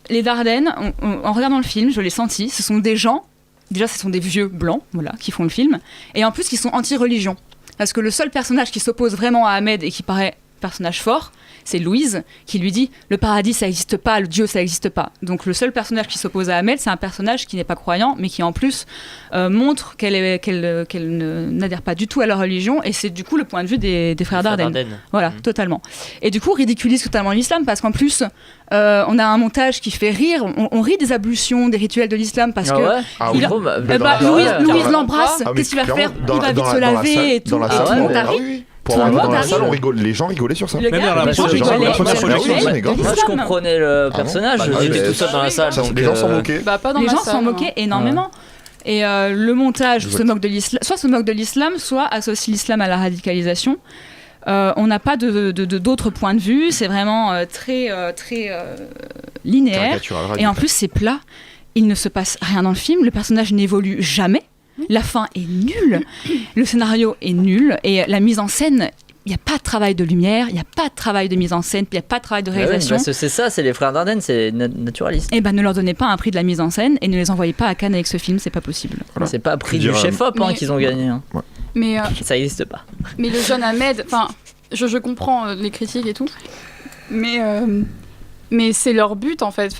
les Dardennes, en regardant le film, je l'ai senti. Ce sont des gens. Déjà, ce sont des vieux blancs, voilà, qui font le film, et en plus, qui sont anti-religion. Parce que le seul personnage qui s'oppose vraiment à Ahmed et qui paraît personnage fort, c'est Louise, qui lui dit le paradis ça n'existe pas, le Dieu ça n'existe pas. Donc le seul personnage qui s'oppose à Ahmed, c'est un personnage qui n'est pas croyant, mais qui en plus montre qu'elle n'adhère pas du tout à leur religion, et c'est du coup le point de vue des frères Dardenne. Voilà, totalement. Et du coup, ridiculise totalement l'islam, parce qu'en plus, on a un montage qui fait rire, on rit des ablutions, des rituels de l'islam, parce que Louise l'embrasse, qu'est-ce qu'il va faire ? Il va vite se laver et tout, et tout le monde arrive. Dans la salle, les gens rigolaient sur ça. Le gars, moi je comprenais le personnage, j'étais tout seul dans la salle. Les gens s'en moquaient. Les gens s'en moquaient énormément. Et le montage se moque de l'islam, soit se moque de l'islam, soit associe l'islam à la radicalisation. On n'a pas d'autres points de vue, c'est vraiment très linéaire. Et en plus, c'est plat. Il ne se passe rien dans le film, le personnage n'évolue jamais. La fin est nulle, le scénario est nul, et la mise en scène, il n'y a pas de travail de lumière, il n'y a pas de travail de mise en scène, il n'y a pas de travail de réalisation. Ouais, c'est ça, c'est les frères Dardenne, c'est naturaliste. Et ne leur donnez pas un prix de la mise en scène et ne les envoyez pas à Cannes avec ce film, c'est pas possible. Voilà. C'est pas un prix du chef-op qu'ils ont gagné. Hein. Ouais. Mais ça n'existe pas. Mais le jeune Ahmed, je comprends les critiques et tout, mais c'est leur but en fait,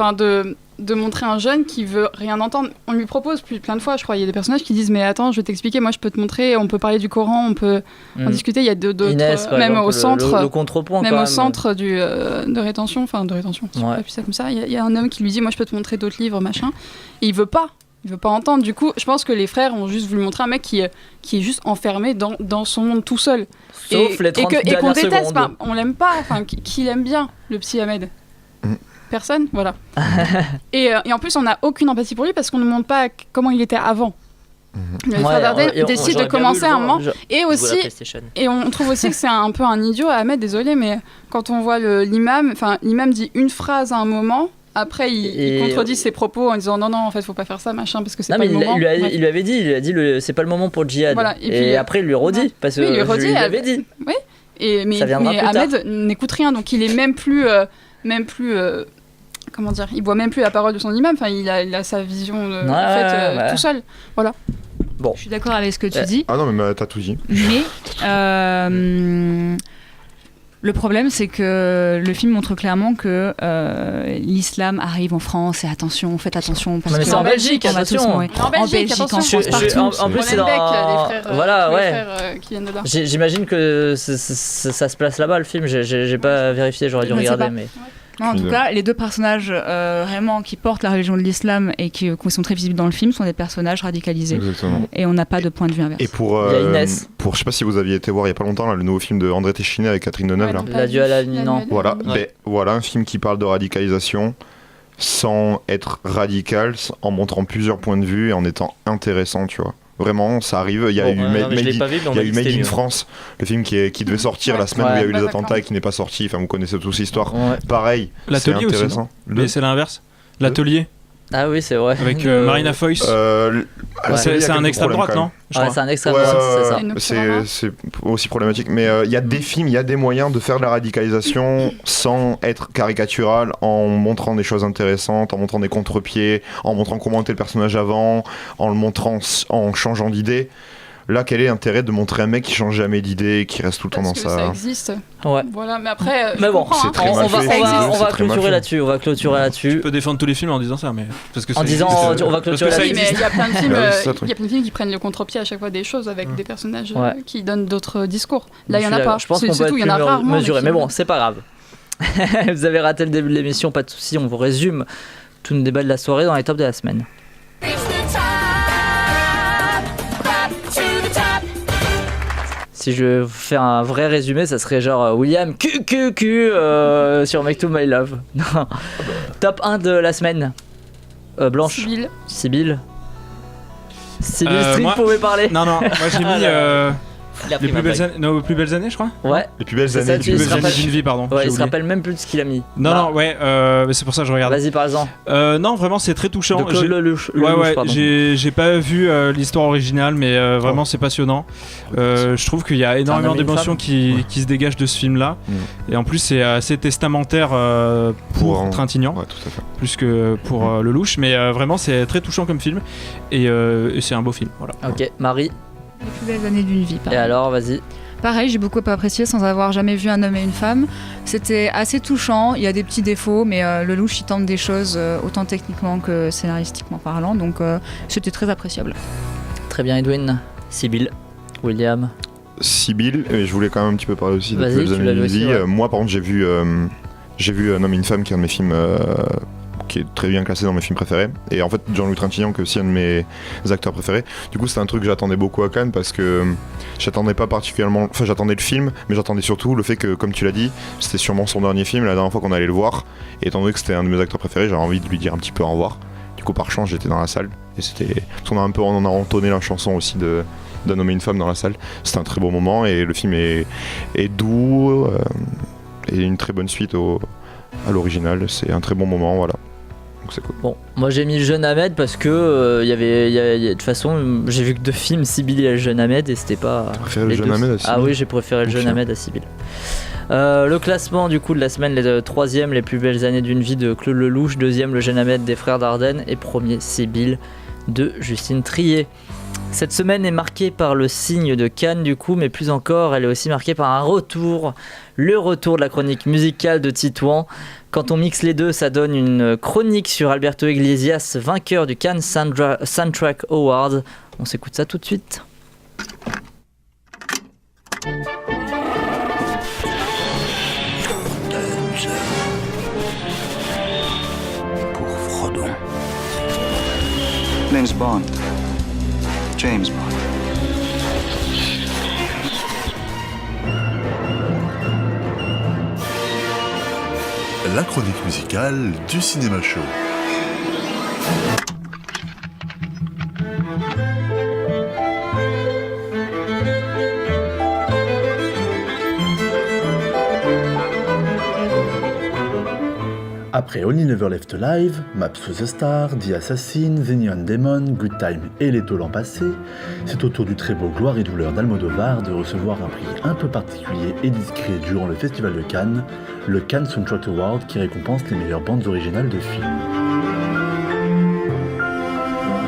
de montrer un jeune qui veut rien entendre. On lui propose plein de fois, je crois, il y a des personnages qui disent mais attends, je vais t'expliquer, moi je peux te montrer, on peut parler du Coran, on peut en discuter, il y a d'autres, même au centre, le contrepoint, même au centre de rétention, si on peut appeler ça comme ça, il y a un homme qui lui dit moi je peux te montrer d'autres livres, machin, et il veut pas entendre. Du coup, je pense que les frères ont juste voulu montrer un mec qui est juste enfermé dans son monde tout seul. Sauf les 30 et qu'on déteste, secondes. On l'aime pas, qui l'aime bien, le petit Ahmed. Personne, voilà. et en plus, on n'a aucune empathie pour lui parce qu'on ne montre pas comment il était avant. Le frère Dardenne décide de commencer un moment. Et aussi, et on trouve aussi que c'est un peu un idiot, Ahmed, désolé, mais quand on voit l'imam dit une phrase à un moment. Après, il contredit ses propos en disant non, en fait, faut pas faire ça, machin, parce que c'est pas le moment. Il lui avait dit, c'est pas le moment pour le djihad. Voilà, et après, il lui redit, parce que je lui avais dit. Oui, mais Ahmed n'écoute rien, donc il est même plus comment dire, il voit même plus la parole de son imam, il a sa vision tout seul. Voilà. Bon. Je suis d'accord avec ce que tu dis. Ah non, mais t'as tout dit. Mais Le problème, c'est que le film montre clairement que l'islam arrive en France et attention, faites attention. Parce mais c'est en Belgique, attention. En Belgique, attention. En plus, c'est dans... Voilà, ouais. Qui viennent de là. J'imagine que ça se place là-bas, le film. J'ai pas vérifié, j'aurais dû regarder, mais... Non, en tout cas, les deux personnages vraiment qui portent la religion de l'islam et qui sont très visibles dans le film sont des personnages radicalisés. Exactement. Et on n'a pas de point de vue inverse. Et pour, je sais pas si vous aviez été voir il y a pas longtemps là, le nouveau film de André Téchiné avec Catherine Deneuve. Ouais, L'adieu à la nuit, non. Voilà, voilà un film qui parle de radicalisation sans être radical, en montrant plusieurs points de vue et en étant intéressant, tu vois. Vraiment, ça arrive. Il y a eu Made in France, le film qui devait sortir la semaine où il y a eu les attentats et qui n'est pas sorti. Enfin, vous connaissez tous l'histoire. Ouais. Pareil, L'atelier c'est intéressant. Aussi, mais c'est l'inverse. L'atelier. Ah oui, c'est vrai. Avec Marina Foïs. C'est un extrême droite, non? C'est un extrême droite, c'est ça. C'est aussi problématique. Mais il y a des films, il y a des moyens de faire de la radicalisation sans être caricatural, en montrant des choses intéressantes, en montrant des contre-pieds, en montrant comment était le personnage avant, en le montrant en changeant d'idée. Là, quel est l'intérêt de montrer un mec qui change jamais d'idée, qui reste tout le temps dans ça? Ça existe. Ouais. Voilà, mais après, mais bon, c'est très mal fait. On va clôturer là-dessus. On va clôturer là-dessus. Tu peux défendre tous les films en disant ça, mais parce que en disant, on va clôturer là-dessus. Mais il y a plein de films, il y a plein de films qui prennent le contre-pied à chaque fois des choses avec des personnages qui donnent d'autres discours. Là, il y en a pas. Je pense qu'on peut être plus mesuré, mais bon, c'est pas grave. Vous avez raté le début de l'émission, pas de souci. On vous résume tout le débat de la soirée dans les tops de la semaine. Si je fais un vrai résumé, ça serait genre William sur Make to My Love. Top 1 de la semaine. Blanche. Sibylle. Sibylle Street, vous pouvez parler. Non, moi j'ai mis nos plus belles années, je crois. Ouais. Les plus belles années d'une vie, pardon. Ouais, il se rappelle même plus de ce qu'il a mis. Non, c'est pour ça que je regarde. Vas-y, parle-en. Non, vraiment, c'est très touchant. De Claude Lelouch. J'ai pas vu l'histoire originale, mais vraiment, c'est passionnant. Je trouve qu'il y a énormément d'émotions qui se dégagent de ce film-là. Et en plus, c'est assez testamentaire pour Trintignant, plus que pour Lelouch. Mais vraiment, c'est très touchant comme film. Et c'est un beau film. Voilà. Ok, Marie. Les plus belles années d'une vie. Et alors, vas-y. Pareil, j'ai beaucoup apprécié sans avoir jamais vu un homme et une femme. C'était assez touchant, il y a des petits défauts, mais Lelouch il tente des choses autant techniquement que scénaristiquement parlant, donc c'était très appréciable. Très bien, Edwin. Sibylle, William. Sibylle, et je voulais quand même un petit peu parler aussi des plus belles années d'une vie. Moi, par contre, j'ai vu Un homme et une femme, qui est un de mes films... qui est très bien classé dans mes films préférés, et en fait Jean-Louis Trintignant qui est aussi un de mes acteurs préférés. Du coup c'était un truc que j'attendais beaucoup à Cannes, parce que j'attendais pas particulièrement, enfin j'attendais le film, mais j'attendais surtout le fait que, comme tu l'as dit, c'était sûrement son dernier film, la dernière fois qu'on allait le voir, et étant donné que c'était un de mes acteurs préférés, j'avais envie de lui dire un petit peu au revoir. Du coup par chance j'étais dans la salle, et c'était, on a entonné la chanson aussi d'un homme et une femme dans la salle. C'était un très beau moment, et le film est doux, et une très bonne suite à l'original. C'est un très bon moment, voilà. C'est cool. Bon, moi j'ai mis le jeune Ahmed parce que de toute façon j'ai vu que 2 films, Sibylle et le jeune Ahmed, et c'était pas. T'as préféré le jeune Ahmed à Sibylle? Ah oui, j'ai préféré le jeune Ahmed à Sibylle. Le classement du coup de la semaine, les 3e les plus belles années d'une vie de Claude Lelouch, 2e le jeune Ahmed des frères Dardenne, et 1er Sibylle de Justine Triet. Cette semaine est marquée par le signe de Cannes du coup, mais plus encore, elle est aussi marquée par un retour, le retour de la chronique musicale de Titouan. Quand on mixe les deux, ça donne une chronique sur Alberto Iglesias, vainqueur du Cannes Soundtrack Award. On s'écoute ça tout de suite. Pour Frodon. Name's Bond. James Bond. La chronique musicale du Cinéma Show. Après Only Never Left Alive, Maps to the Star, The Assassin, The Neon Demon, Good Time et Les Taux l'an passé, c'est au tour du très beau Gloire et Douleur d'Almodovar de recevoir un prix un peu particulier et discret durant le Festival de Cannes, le Cannes Soundtrack Award qui récompense les meilleures bandes originales de films.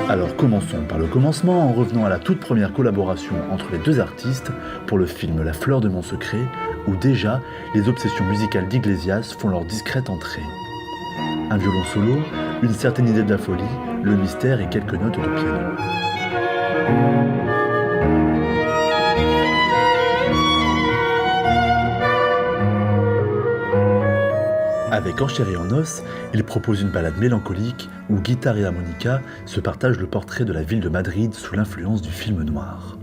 Alors commençons par le commencement en revenant à la toute première collaboration entre les deux artistes pour le film La Fleur de mon secret, où déjà les obsessions musicales d'Iglesias font leur discrète entrée. Un violon solo, une certaine idée de la folie, le mystère et quelques notes de piano. Avec Enchéré en os, il propose une ballade mélancolique où guitare et harmonica se partagent le portrait de la ville de Madrid sous l'influence du film noir.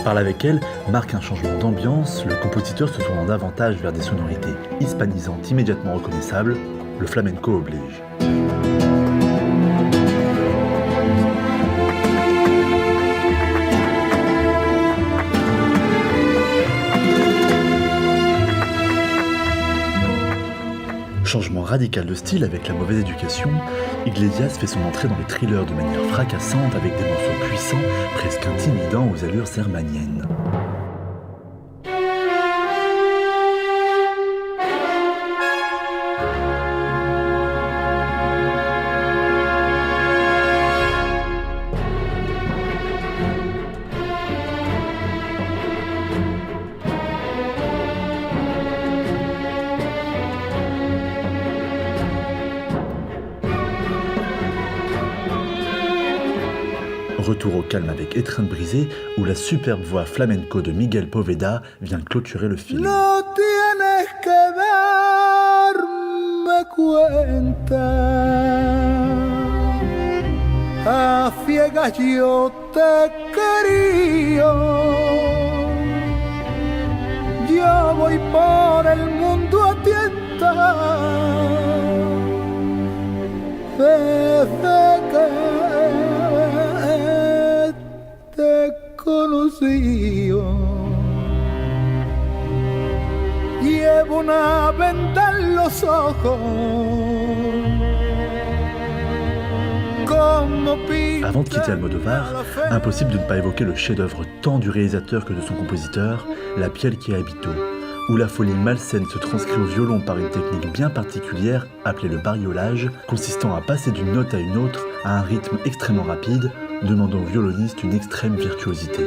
Parle avec elle marque un changement d'ambiance, le compositeur se tournant davantage vers des sonorités hispanisantes immédiatement reconnaissables, le flamenco oblige. Changement radical de style avec La mauvaise éducation, Iglesias fait son entrée dans les thrillers de manière fracassante avec des morceaux puissants, presque intimidants aux allures sermaniennes. Retour au calme avec Étreinte brisée, où la superbe voix flamenco de Miguel Poveda vient clôturer le film. No tienes que darme cuenta, a ciegas yo te quería, yo voy por el mundo a tientas, desde que te conocí, llevo una venda en los ojos. Avant de quitter Almodovar, impossible de ne pas évoquer le chef-d'œuvre tant du réalisateur que de son compositeur, La Piel qui habito, où la folie malsaine se transcrit au violon par une technique bien particulière appelée le bariolage, consistant à passer d'une note à une autre à un rythme extrêmement rapide, demandant au violoniste une extrême virtuosité.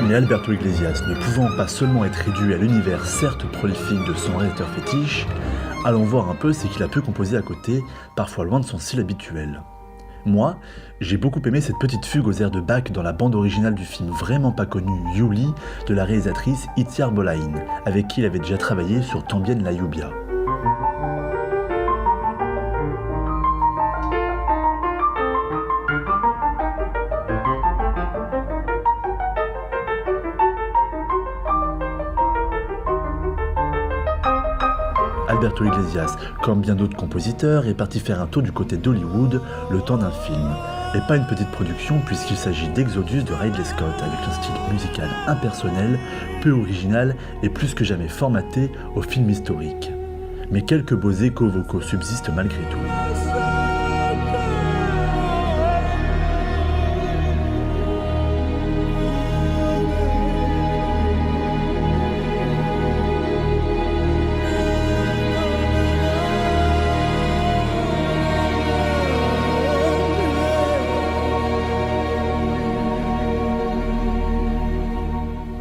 Mais Alberto Iglesias, ne pouvant pas seulement être réduit à l'univers certes prolifique de son réalisateur fétiche, allons voir un peu ce qu'il a pu composer à côté, parfois loin de son style habituel. Moi, j'ai beaucoup aimé cette petite fugue aux airs de Bach dans la bande originale du film vraiment pas connu Yuli de la réalisatrice Itziar Bolaïn, avec qui il avait déjà travaillé sur Tambien la lluvia. Alberto Iglesias, comme bien d'autres compositeurs, est parti faire un tour du côté d'Hollywood le temps d'un film. Et pas une petite production puisqu'il s'agit d'Exodus de Ridley Scott avec un style musical impersonnel, peu original et plus que jamais formaté au film historique. Mais quelques beaux échos vocaux subsistent malgré tout.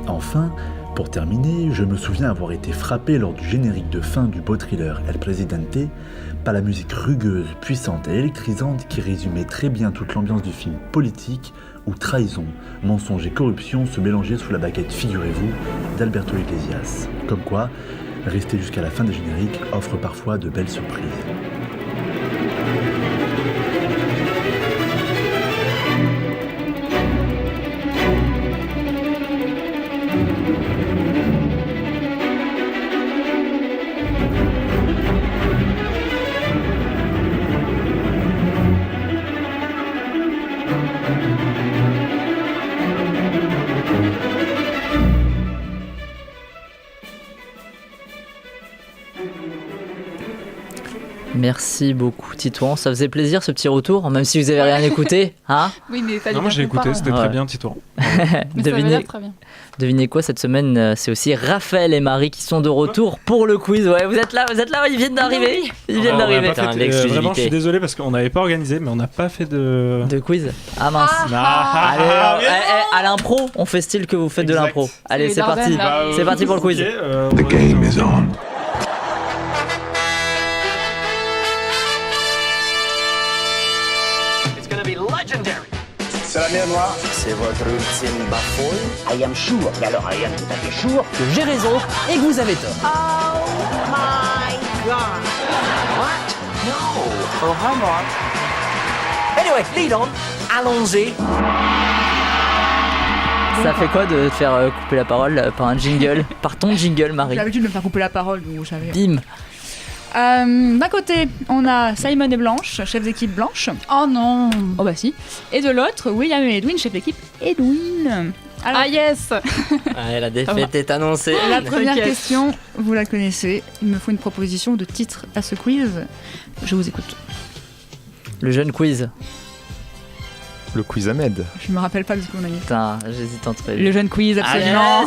Enfin, pour terminer, je me souviens avoir été frappé lors du générique de fin du beau thriller El Presidente par la musique rugueuse, puissante et électrisante qui résumait très bien toute l'ambiance du film politique où trahison, mensonge et corruption se mélangeaient sous la baguette, figurez-vous, d'Alberto Iglesias. Comme quoi, rester jusqu'à la fin des génériques offre parfois de belles surprises. Merci beaucoup Titouan, ça faisait plaisir ce petit retour, même si vous avez rien écouté, hein? Oui, mais non, moi j'ai écouté, c'était très bien Titouan. Devinez quoi, cette semaine, c'est aussi Raphaël et Marie qui sont de retour pour le quiz. Ouais, vous êtes là, ils viennent d'arriver. Vraiment, je suis désolé parce qu'on n'avait pas organisé, mais on n'a pas fait de quiz. Ah mince. Allez, à l'impro, on fait style que vous faites de l'impro. Allez, c'est parti. C'est parti pour le quiz. The game is on. C'est la mienne, moi. C'est votre ultime bafouille. I am sure, mais alors I am tout à fait sure que j'ai raison et que vous avez tort. Oh my God. What? No. Oh, vraiment. Anyway, lead on. Allons-y. Ça fait quoi de te faire couper la parole par un jingle, par ton jingle, Marie? J'ai l'habitude de me faire couper la parole, donc vous savez. Bim. D'un côté, on a Simon et Blanche, chef d'équipe Blanche. Oh non. Oh bah si. Et de l'autre, William et Edwin, chef d'équipe Edwin. Alors, yes. La défaite est annoncée. La première question, vous la connaissez. Il me faut une proposition de titre à ce quiz. Je vous écoute. Le jeune quiz. Le quiz Ahmed. Je me rappelle pas de ce qu'on a dit. Putain, j'hésite entre les deux. Le jeune quiz, absolument.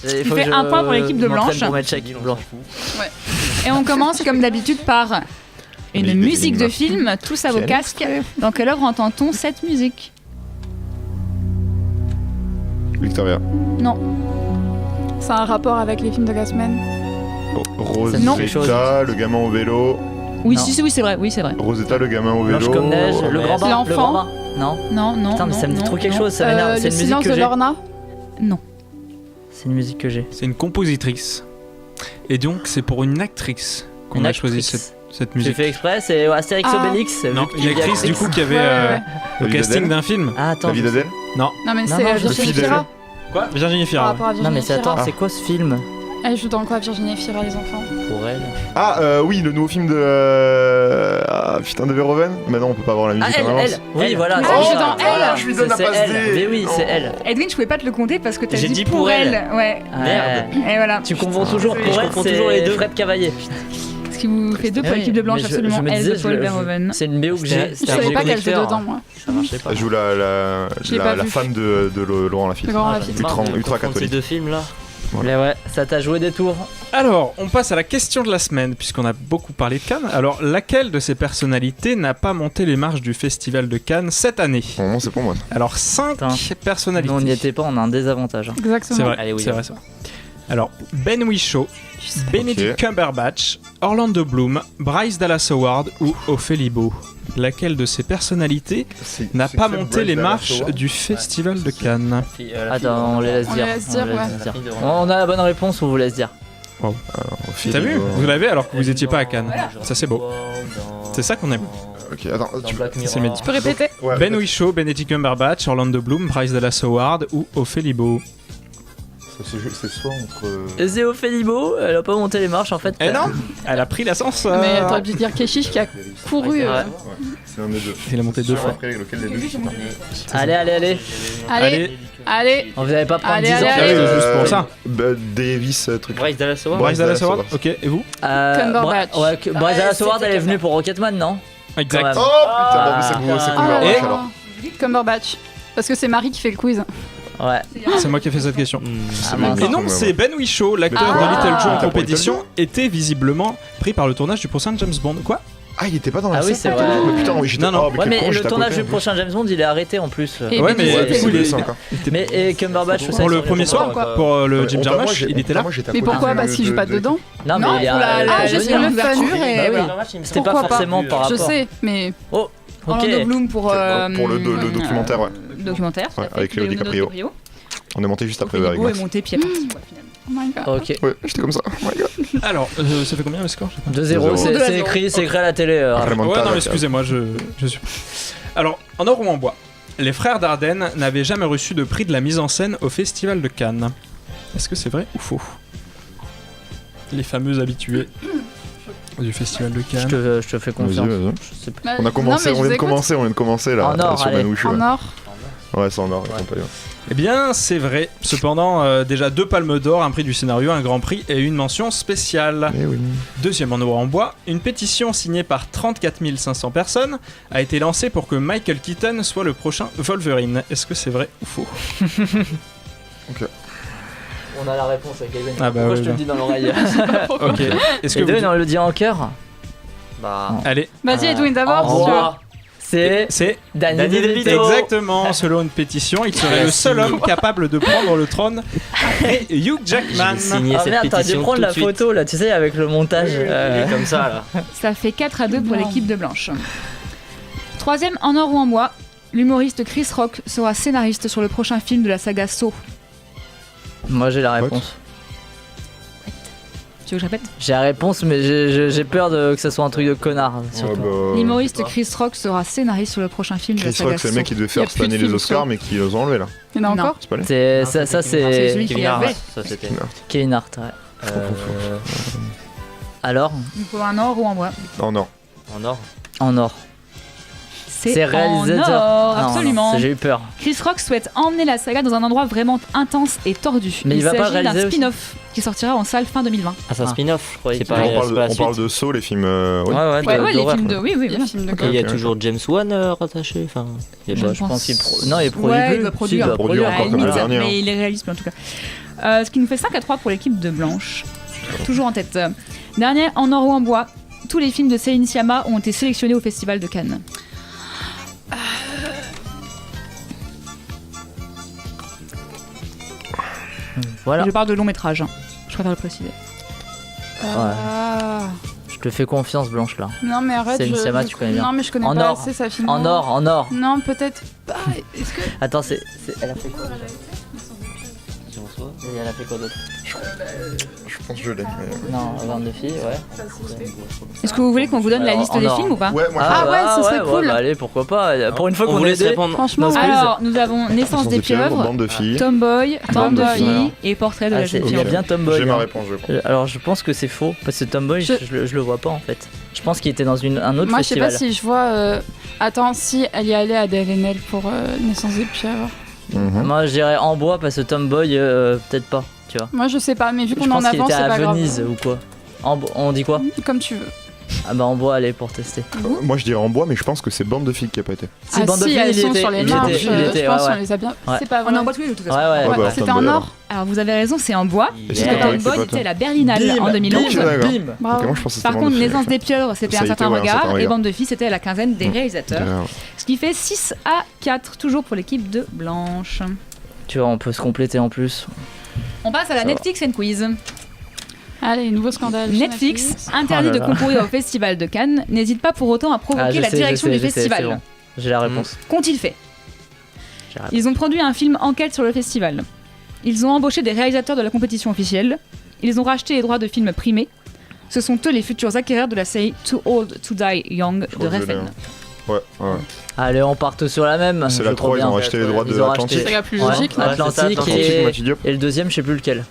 Il fait un point pour l'équipe de Blanche. Pour mettre chaque Blanche. Ouais. Et on commence comme d'habitude par une musique de film, tous à vos casques. Dans quelle œuvre entend-on cette musique? Victoria. Non. C'est un rapport avec les films de la semaine. Rosetta, le gamin au vélo. Oui, oui, c'est vrai. Rosetta, le gamin au vélo. Blanche comme neige, le grand bain. L'enfant. Non. Putain, mais ça me dit trop quelque chose, ça m'énerve. C'est une musique silence que de j'ai. Lorna. Non. C'est une musique que j'ai. C'est une compositrice. Et donc, c'est pour une actrice qu'on a choisi cette musique. J'ai fait exprès, c'est Astérix Obélix. Non, une actrice du coup qui avait le casting d'un film. Ah, attends. David Adel. Non. Non, mais c'est Virginie Fira. Quoi? Virginie Fira. Non, mais attends, c'est quoi ce film? Elle joue dans quoi, Virginie Fira, les enfants? Pour elle. Ah, oui, le nouveau film de. Putain, de Verhoeven. Mais non, on peut pas avoir la musique en avance. Oui, voilà. Elle joue dans Elle. Je lui donne la passe D. Mais oui, c'est elle. Edwin, je pouvais pas te le compter parce que t'as J'ai dit dit pour elle. Ouais. Merde. Et voilà. Tu confonds toujours pour elle, confonds toujours les deux. Fred Cavalier. Ce qui vous fait deux pour l'équipe de Blanche, absolument. Elle de Paul Verhoeven. C'est une BO que j'ai. Je savais pas qu'elle jouait dedans, moi. Ça marchait pas. Elle joue la femme de Laurent Lafitte. Ultra catholique. Ces deux films là. Mais ouais, ça t'a joué des tours. Alors, on passe à la question de la semaine, puisqu'on a beaucoup parlé de Cannes. Alors, laquelle de ces personnalités n'a pas monté les marches du Festival de Cannes cette année? Bon, c'est pour moi. Alors, 5 personnalités. Nous, on n'y était pas, on a un désavantage. Exactement. C'est vrai, Allez, oui, c'est vrai ça. Alors, Ben Whishaw, Benedict Cumberbatch, Orlando Bloom, Bryce Dallas Howard ou Ophélie Beau. Laquelle de ces personnalités n'a pas monté les marches du Festival de Cannes? Attends, on les laisse dire. On a la bonne réponse, on vous laisse dire. Wow. T'as vu? Vous l'avez alors que vous étiez pas à Cannes. Ça c'est beau. C'est ça qu'on aime. Ok, attends, tu peux répéter? Ben Whishaw, Benedict Cumberbatch, Orlando Bloom, Bryce Dallas Howard ou Ophélie Beau. C'est soit entre. C'est Ophélie Beau, elle a pas monté les marches en fait. Eh non, elle a pris l'ascenseur. Mais t'aurais dû dire Keshish qui a couru. C'est un des deux. Il a monté deux fois. Après, lequel des deux? Allez. On vous avait pas prendre 10 ans. Juste pour ça. Davis, truc. Bryce Dallas Howard. Bryce Dallas Howard. Ok, et vous? Cumberbatch. Bryce Dallas Howard, elle est venue pour Rocketman, non? Exact. Oh putain, non, mais c'est Cumberbatch alors. Cumberbatch. Parce que c'est Marie qui fait le quiz. Ouais. C'est moi qui ai fait cette question. Et Et non, c'est Ben Whishaw, l'acteur de Little Joe en compétition, était visiblement pris par le tournage du prochain James Bond. Quoi? Ah, il était pas dans la Ah oui, scène. c'est vrai. Mais putain, oui, j'étais Non, non. Ouais, mais le tournage du prochain James Bond, il est arrêté en plus. Ouais, mais Mais et Cumberbatch pour le premier soir, pour le Jim Jarmusch, il était là. Mais pourquoi? Bah s'il joue pas dedans. Non, mais il y a. Ah, je sais le fun. C'était pas forcément par rapport. Je sais, mais. Oh. Orlando Bloom pour le documentaire, ouais. Documentaire. Ouais, avec Léo DiCaprio. On est monté juste après avec Max. Est monté puis il est parti quoi finalement. Oh my god. Ok. Ouais, j'étais comme ça. Oh my god. Alors, ça fait combien le score? 2-0, c'est écrit à la télé. Ouais, non, excusez-moi, je suis. Alors, en or ou en bois, les frères Dardenne n'avaient jamais reçu de prix de la mise en scène au Festival de Cannes. Est-ce que c'est vrai ou faux? Les fameux habitués du Festival de Cannes. Je te fais confiance. On a commencé, on vient de commencer là. En or, sur Ben Whishaw. En or. Ouais, c'est en or. Eh bien, c'est vrai. Cependant, déjà 2 palmes d'or, un prix du scénario, un grand prix et une mention spéciale. Eh oui. Deuxième en noir en bois, une pétition signée par 34 500 personnes a été lancée pour que Michael Keaton soit le prochain Wolverine. Est-ce que c'est vrai ou faux? Ok. On a la réponse avec Kevin. Ah bah Pourquoi oui, je te le dis dans l'oreille? Ok. Est-ce que Edwin, on le dit en cœur? Bah. Allez. Vas-y, Edwin, d'abord. En bois. C'est Danny DeVito. Exactement, selon une pétition, il serait le seul homme capable de prendre le trône après Hugh Jackman. Ah merde, t'as dû prendre la photo là, tu sais, avec le montage. Comme ça là. Ça fait 4-2 pour l'équipe de Blanche. Troisième, en or ou en bois, l'humoriste Chris Rock sera scénariste sur le prochain film de la saga Saw. Moi j'ai la réponse. Tu veux que je répète? J'ai la réponse, mais j'ai peur que ça soit un truc de connard. L'humoriste Chris Rock sera scénariste sur le prochain film de la Chris saga Rock, c'est le mec qui devait faire cette année les Oscars, mais qui les a enlevés là. Il y en a encore? C'est pas lui. Ça c'est Kevin Hart. Kevin Hart, ouais. Alors? Il faut un or ou en bois? En or. En or. En or. C'est réalisateur. En or, absolument. J'ai eu peur. Chris Rock souhaite emmener la saga dans un endroit vraiment intense et tordu. Mais il va pas s'agit d'un réaliser spin-off qui sortira en salle fin 2020. Ah, c'est un spin-off, je croyais. On parle de Saw, les films. Ouais, les films de. Oui, les films de. Il y a toujours James Wan rattaché. Enfin, je pense qu'il non, il produit ouais, plus. il va produire. Il va produire encore comme le dernier. Mais il est réaliste en tout cas. Ce qui nous fait 5-3 pour l'équipe de Blanche. Toujours en tête. Dernier, en or ou en bois, tous les films de Céline Sciamma ont été sélectionnés au Festival de Cannes. Voilà. Je parle de long métrage, je préfère le préciser. Je te fais confiance, Blanche, là. Non, mais arrête. Céline Sciamma, tu connais bien. Non, mais je connais en pas or. assez sa film. En or. Non, peut-être pas. Est-ce que. Attends, elle a fait quoi? Elle a fait quoi d'autre? Je pense que je l'ai. Non, 22 filles, ouais. Est-ce que vous voulez qu'on vous donne la liste des films ou pas? Ouais, moi ce serait cool. Bah, allez, pourquoi pas. Pour une fois on qu'on laisse est répondre. Franchement, alors nous avons Naissance des pieuvres, Bande de filles. Tomboy, Bande de filles et Portrait de la jeune Il y a fille. bien Tomboy. J'ai ma réponse, je crois. Alors je pense que c'est faux parce que Tomboy, je le vois pas en fait. Je pense qu'il était dans un autre moi, festival. je sais pas si je vois. Attends, si elle y allait à DLNL pour Naissance des pieuvres. Moi je dirais en bois parce que Tomboy, peut-être pas. Tu vois. Moi je sais pas, mais vu qu'on en avance, c'est pas grave. à Venise ou quoi. On dit quoi? Comme tu veux. Ah bah en bois, allez, pour tester. Moi je dirais en bois, mais je pense que c'est Bande de filles qui a pas été. Si, Bande de filles, elles sont sur les marches. Je pense qu'on les a bien. C'est pas vrai. On est en bois tous les deux, de toute façon. Ouais. C'était en or. Alors vous avez raison, c'est en bois. Tomboy était la Berlinale Bim, en 2011. Bim. Bravo. Par contre, Naissance des pieuvres, c'était Ça un a certain été, ouais, un certain regard, et regard. Bande de filles, c'était à la quinzaine des réalisateurs. Ce qui fait 6-4, toujours pour l'équipe de Blanche. Tu vois, on peut se compléter en plus. On passe à la Netflix and Quiz. Allez, nouveau scandale. Netflix interdit de concourir au Festival de Cannes, n'hésite pas pour autant à provoquer la direction du festival. Bon. J'ai la réponse. Qu'ont-ils fait? Ils ont produit un film enquête sur le festival. Ils ont embauché des réalisateurs de la compétition officielle. Ils ont racheté les droits de films primés. Ce sont eux les futurs acquéreurs de la série Too Old to Die Young de Refn. Ouais. Allez, on part tous sur la même. C'est la 3, ils ont racheté les droits de Atlantique. C'est la plus logique. Atlantique et le deuxième, je sais plus lequel.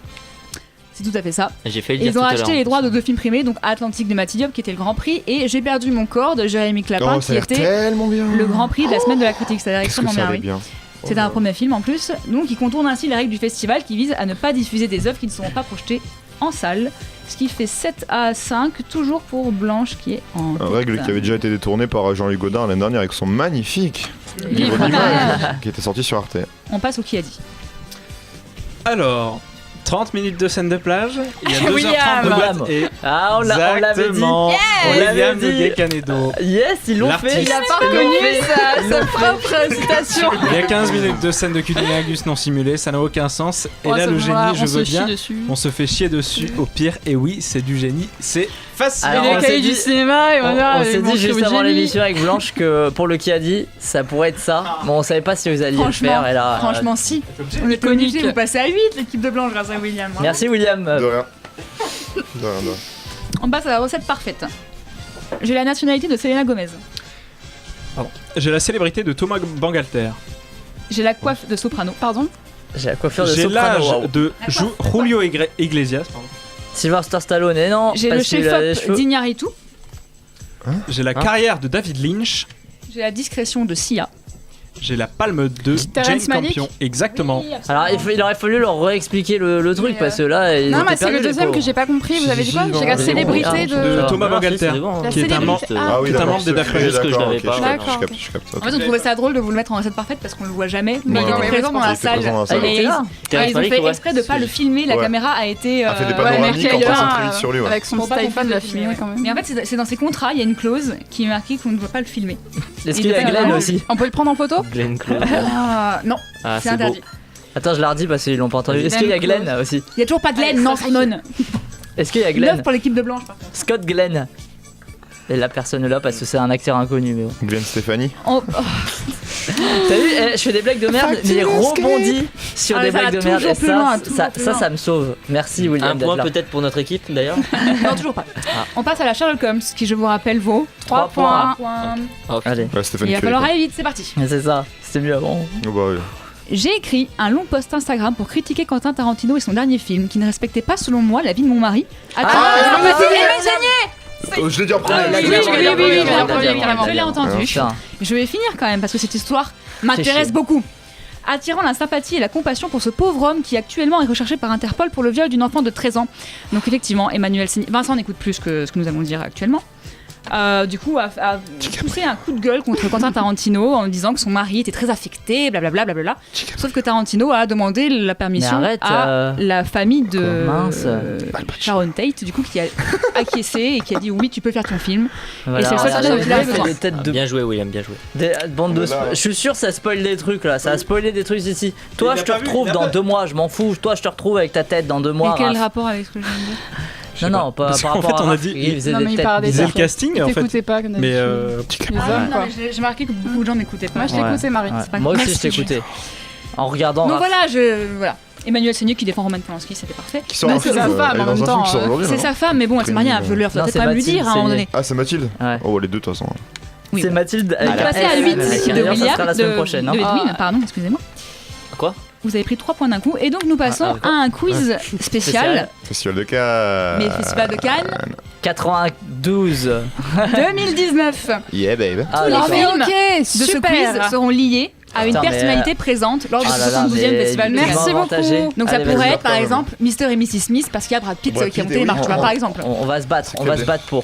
C'est tout à fait ça. J'ai fait le dire Ils ont acheté les droits de 2 films primés, donc Atlantique de Matty Diop qui était le Grand Prix et J'ai perdu mon corps de Jérémy Clapin qui était le Grand Prix de la semaine de la critique. C'est-à-dire extrêmement bien. C'était un premier film en plus, donc il contourne ainsi les règles du festival qui visent à ne pas diffuser des œuvres qui ne seront pas projetées en salle. Ce qui fait 7-5, toujours pour Blanche qui est en tête. Règle qui avait déjà été détournée par Jean-Luc Godin l'année dernière avec son magnifique livre d'images qui était sorti sur Arte. On passe au qui a dit. Alors, 30 minutes de scène de plage, il y a 2h30 de William. boîte et on l'avait dit. William de Gay-Canedo. Yes, ils l'ont fait. Il a pas reconnu sa propre citation. Il y a 15 minutes de scène de cunilingus non simulé, ça n'a aucun sens. Et là, le génie, je veux bien, on se fait chier dessus. Au pire, et oui, c'est du génie, c'est facile. Alors, les cahiers du cinéma, et on s'est dit juste avant l'émission avec Blanche que pour le qui a dit, ça pourrait être ça. Bon, on savait pas si vous alliez le faire. Et là, franchement, si. On est obligé, vous passez à 8, l'équipe de Blanche, grâce à William. Merci, William. De rien. On passe à la recette parfaite. J'ai la nationalité de Selena Gomez. Pardon. J'ai la célébrité de Thomas Bangalter. J'ai la coiffe de soprano. Pardon. J'ai la coiffure de J'ai soprano. l'âge de Julio Iglesias. Sylvester Stallone, et non. J'ai le chef-op d'Iñárritu. J'ai la carrière de David Lynch. J'ai la discrétion de Sia. J'ai la palme de Jane Campion. Exactement. Oui, alors il aurait fallu leur réexpliquer le truc parce que là. Non, mais c'est le deuxième que j'ai pas compris. Vous avez dit quoi? J'ai la célébrité de Thomas Bangalter, qui est un membre des Daft Punk. Juste que je l'avais pas. En fait, on trouvait ça drôle de vous le mettre en recette parfaite parce qu'on le voit jamais, mais il était présent dans la salle. Et ils ont fait exprès de pas le filmer. La caméra a été. A fait des panoramiques en passant très vite sur lui. Avec son petit iPhone, l'a filmé quand même. Mais en fait, c'est dans ses contrats, il y a une clause qui est marquée qu'on ne doit pas le filmer. Est-ce qu'il y a Glenn aussi? On peut le prendre en photo? Glenn Close. Non, c'est interdit. Attends, je la redis parce qu'ils l'ont pas entendu. Est-ce qu'il y a Glenn aussi? Il y a toujours pas Glenn, non Simon. Est-ce qu'il y a Glenn? 9 pour l'équipe de blanche par contre. Scott Glenn. Et la personne là parce que c'est un acteur inconnu. Mais bon. Glenn Stefani. T'as vu, je fais des blagues de merde, mais il rebondit sur des blagues de merde. Et ça me sauve. Merci William. Un point peut-être pour notre équipe d'ailleurs. Non, toujours pas. On passe à la Sherlock Holmes, qui je vous rappelle vaut 3 points. Allez. Il va falloir aller vite, c'est parti. C'est ça, c'était mieux avant. J'ai écrit un long post Instagram pour critiquer Quentin Tarantino et son dernier film, qui ne respectait pas selon moi la vie de mon mari. Je l'ai dit en premier. Je l'ai entendu. Je vais finir quand même parce que cette histoire m'intéresse beaucoup. Attirant la sympathie et la compassion pour ce pauvre homme qui actuellement est recherché par Interpol pour le viol d'une enfant de 13 ans. Donc effectivement, Vincent n'écoute plus que ce que nous allons dire actuellement. Du coup, a poussé un coup de gueule contre Quentin Tarantino en disant que son mari était très affecté, blablabla. Sauf que Tarantino a demandé la permission à la famille de Sharon Tate, du coup, qui a acquiescé et qui a dit oui, tu peux faire ton film. Voilà. Et c'est ça qu'il a besoin. Bien joué, William, bien joué. Je suis sûr, ça spoil des trucs là, ça a spoilé des trucs ici. Toi, je te retrouve dans 2 mois, je m'en fous. Toi, je te retrouve avec ta tête dans 2 mois. Et quel est le rapport avec ce que je viens de dire? Non, pas par rapport à. En fait, on a dit. Il faisait le casting, en fait. Pas, comme mais j'ai marqué que beaucoup de gens m'écoutaient pas. Moi, je t'écoutais, Marie. Moi aussi, je t'écoutais. En regardant. Donc voilà. Emmanuel Seigné qui défend Roman Polanski, c'était parfait. C'est sa femme en même temps. C'est sa femme, mais bon, elle s'est mariée à un violeur. Faut peut-être pas me lui dire à un moment donné. Ah, c'est Mathilde? Oh, les deux, de toute façon. C'est Mathilde. On va passer à 8 de William. La semaine prochaine. De Edwin, pardon, excusez-moi. Quoi? Vous avez pris 3 points d'un coup et donc nous passons à un quiz spécial. Festival de Cannes. Mais Festival de Cannes 92 2019. Yeah baby. Tous les films de ce quiz seront liés à une personnalité présente lors du 72e Festival de Cannes. Merci beaucoup. Donc ça pourrait être par exemple Mr. et Mrs. Smith parce qu'il y a Brad Pitt qui a monté les marches par exemple. On va se battre pour.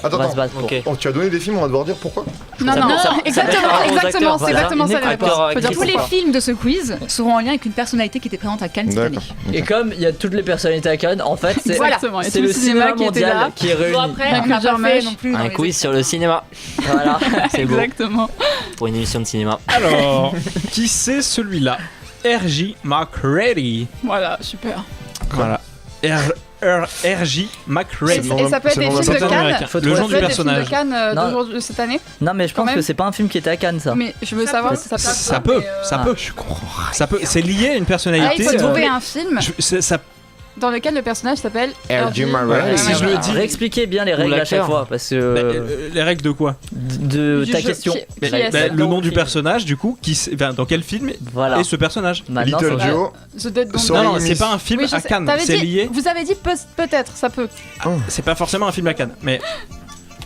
Tu as donné des films, on va devoir dire pourquoi? Non, exactement, c'est exactement ça la réponse. Tous les films de ce quiz seront en lien avec une personnalité qui était présente à Cannes cette année. Et comme il y a toutes les personnalités à Cannes, en fait, c'est le cinéma mondial qui est réuni. Après, on n'a pas fait non plus. Un quiz sur le cinéma. Voilà, c'est beau. Exactement. Pour une émission de cinéma. Alors, qui c'est celui-là? R.J. McReady. Voilà, super. Voilà. R.J. McReady. Et ça peut être des films de Cannes. Le nom du personnage. De Cannes de cette année. Non, mais je pense que c'est pas un film qui était à Cannes, ça. Mais je veux savoir si ça peut. Ça peut. Je comprends. Ça peut. C'est lié à une personnalité. Il faut trouver un film. Ça. Dans lequel le personnel s'appelle R.J. McReady. Si je le dis, réexpliquez bien les règles à chaque fois parce que les règles de quoi? De ta question. Le nom du personnage, du coup, dans quel film est ce personnage? Little Joe. Non, c'est pas un film à Cannes. C'est lié. Vous avez dit peut-être, ça peut. C'est pas forcément un film à Cannes, mais.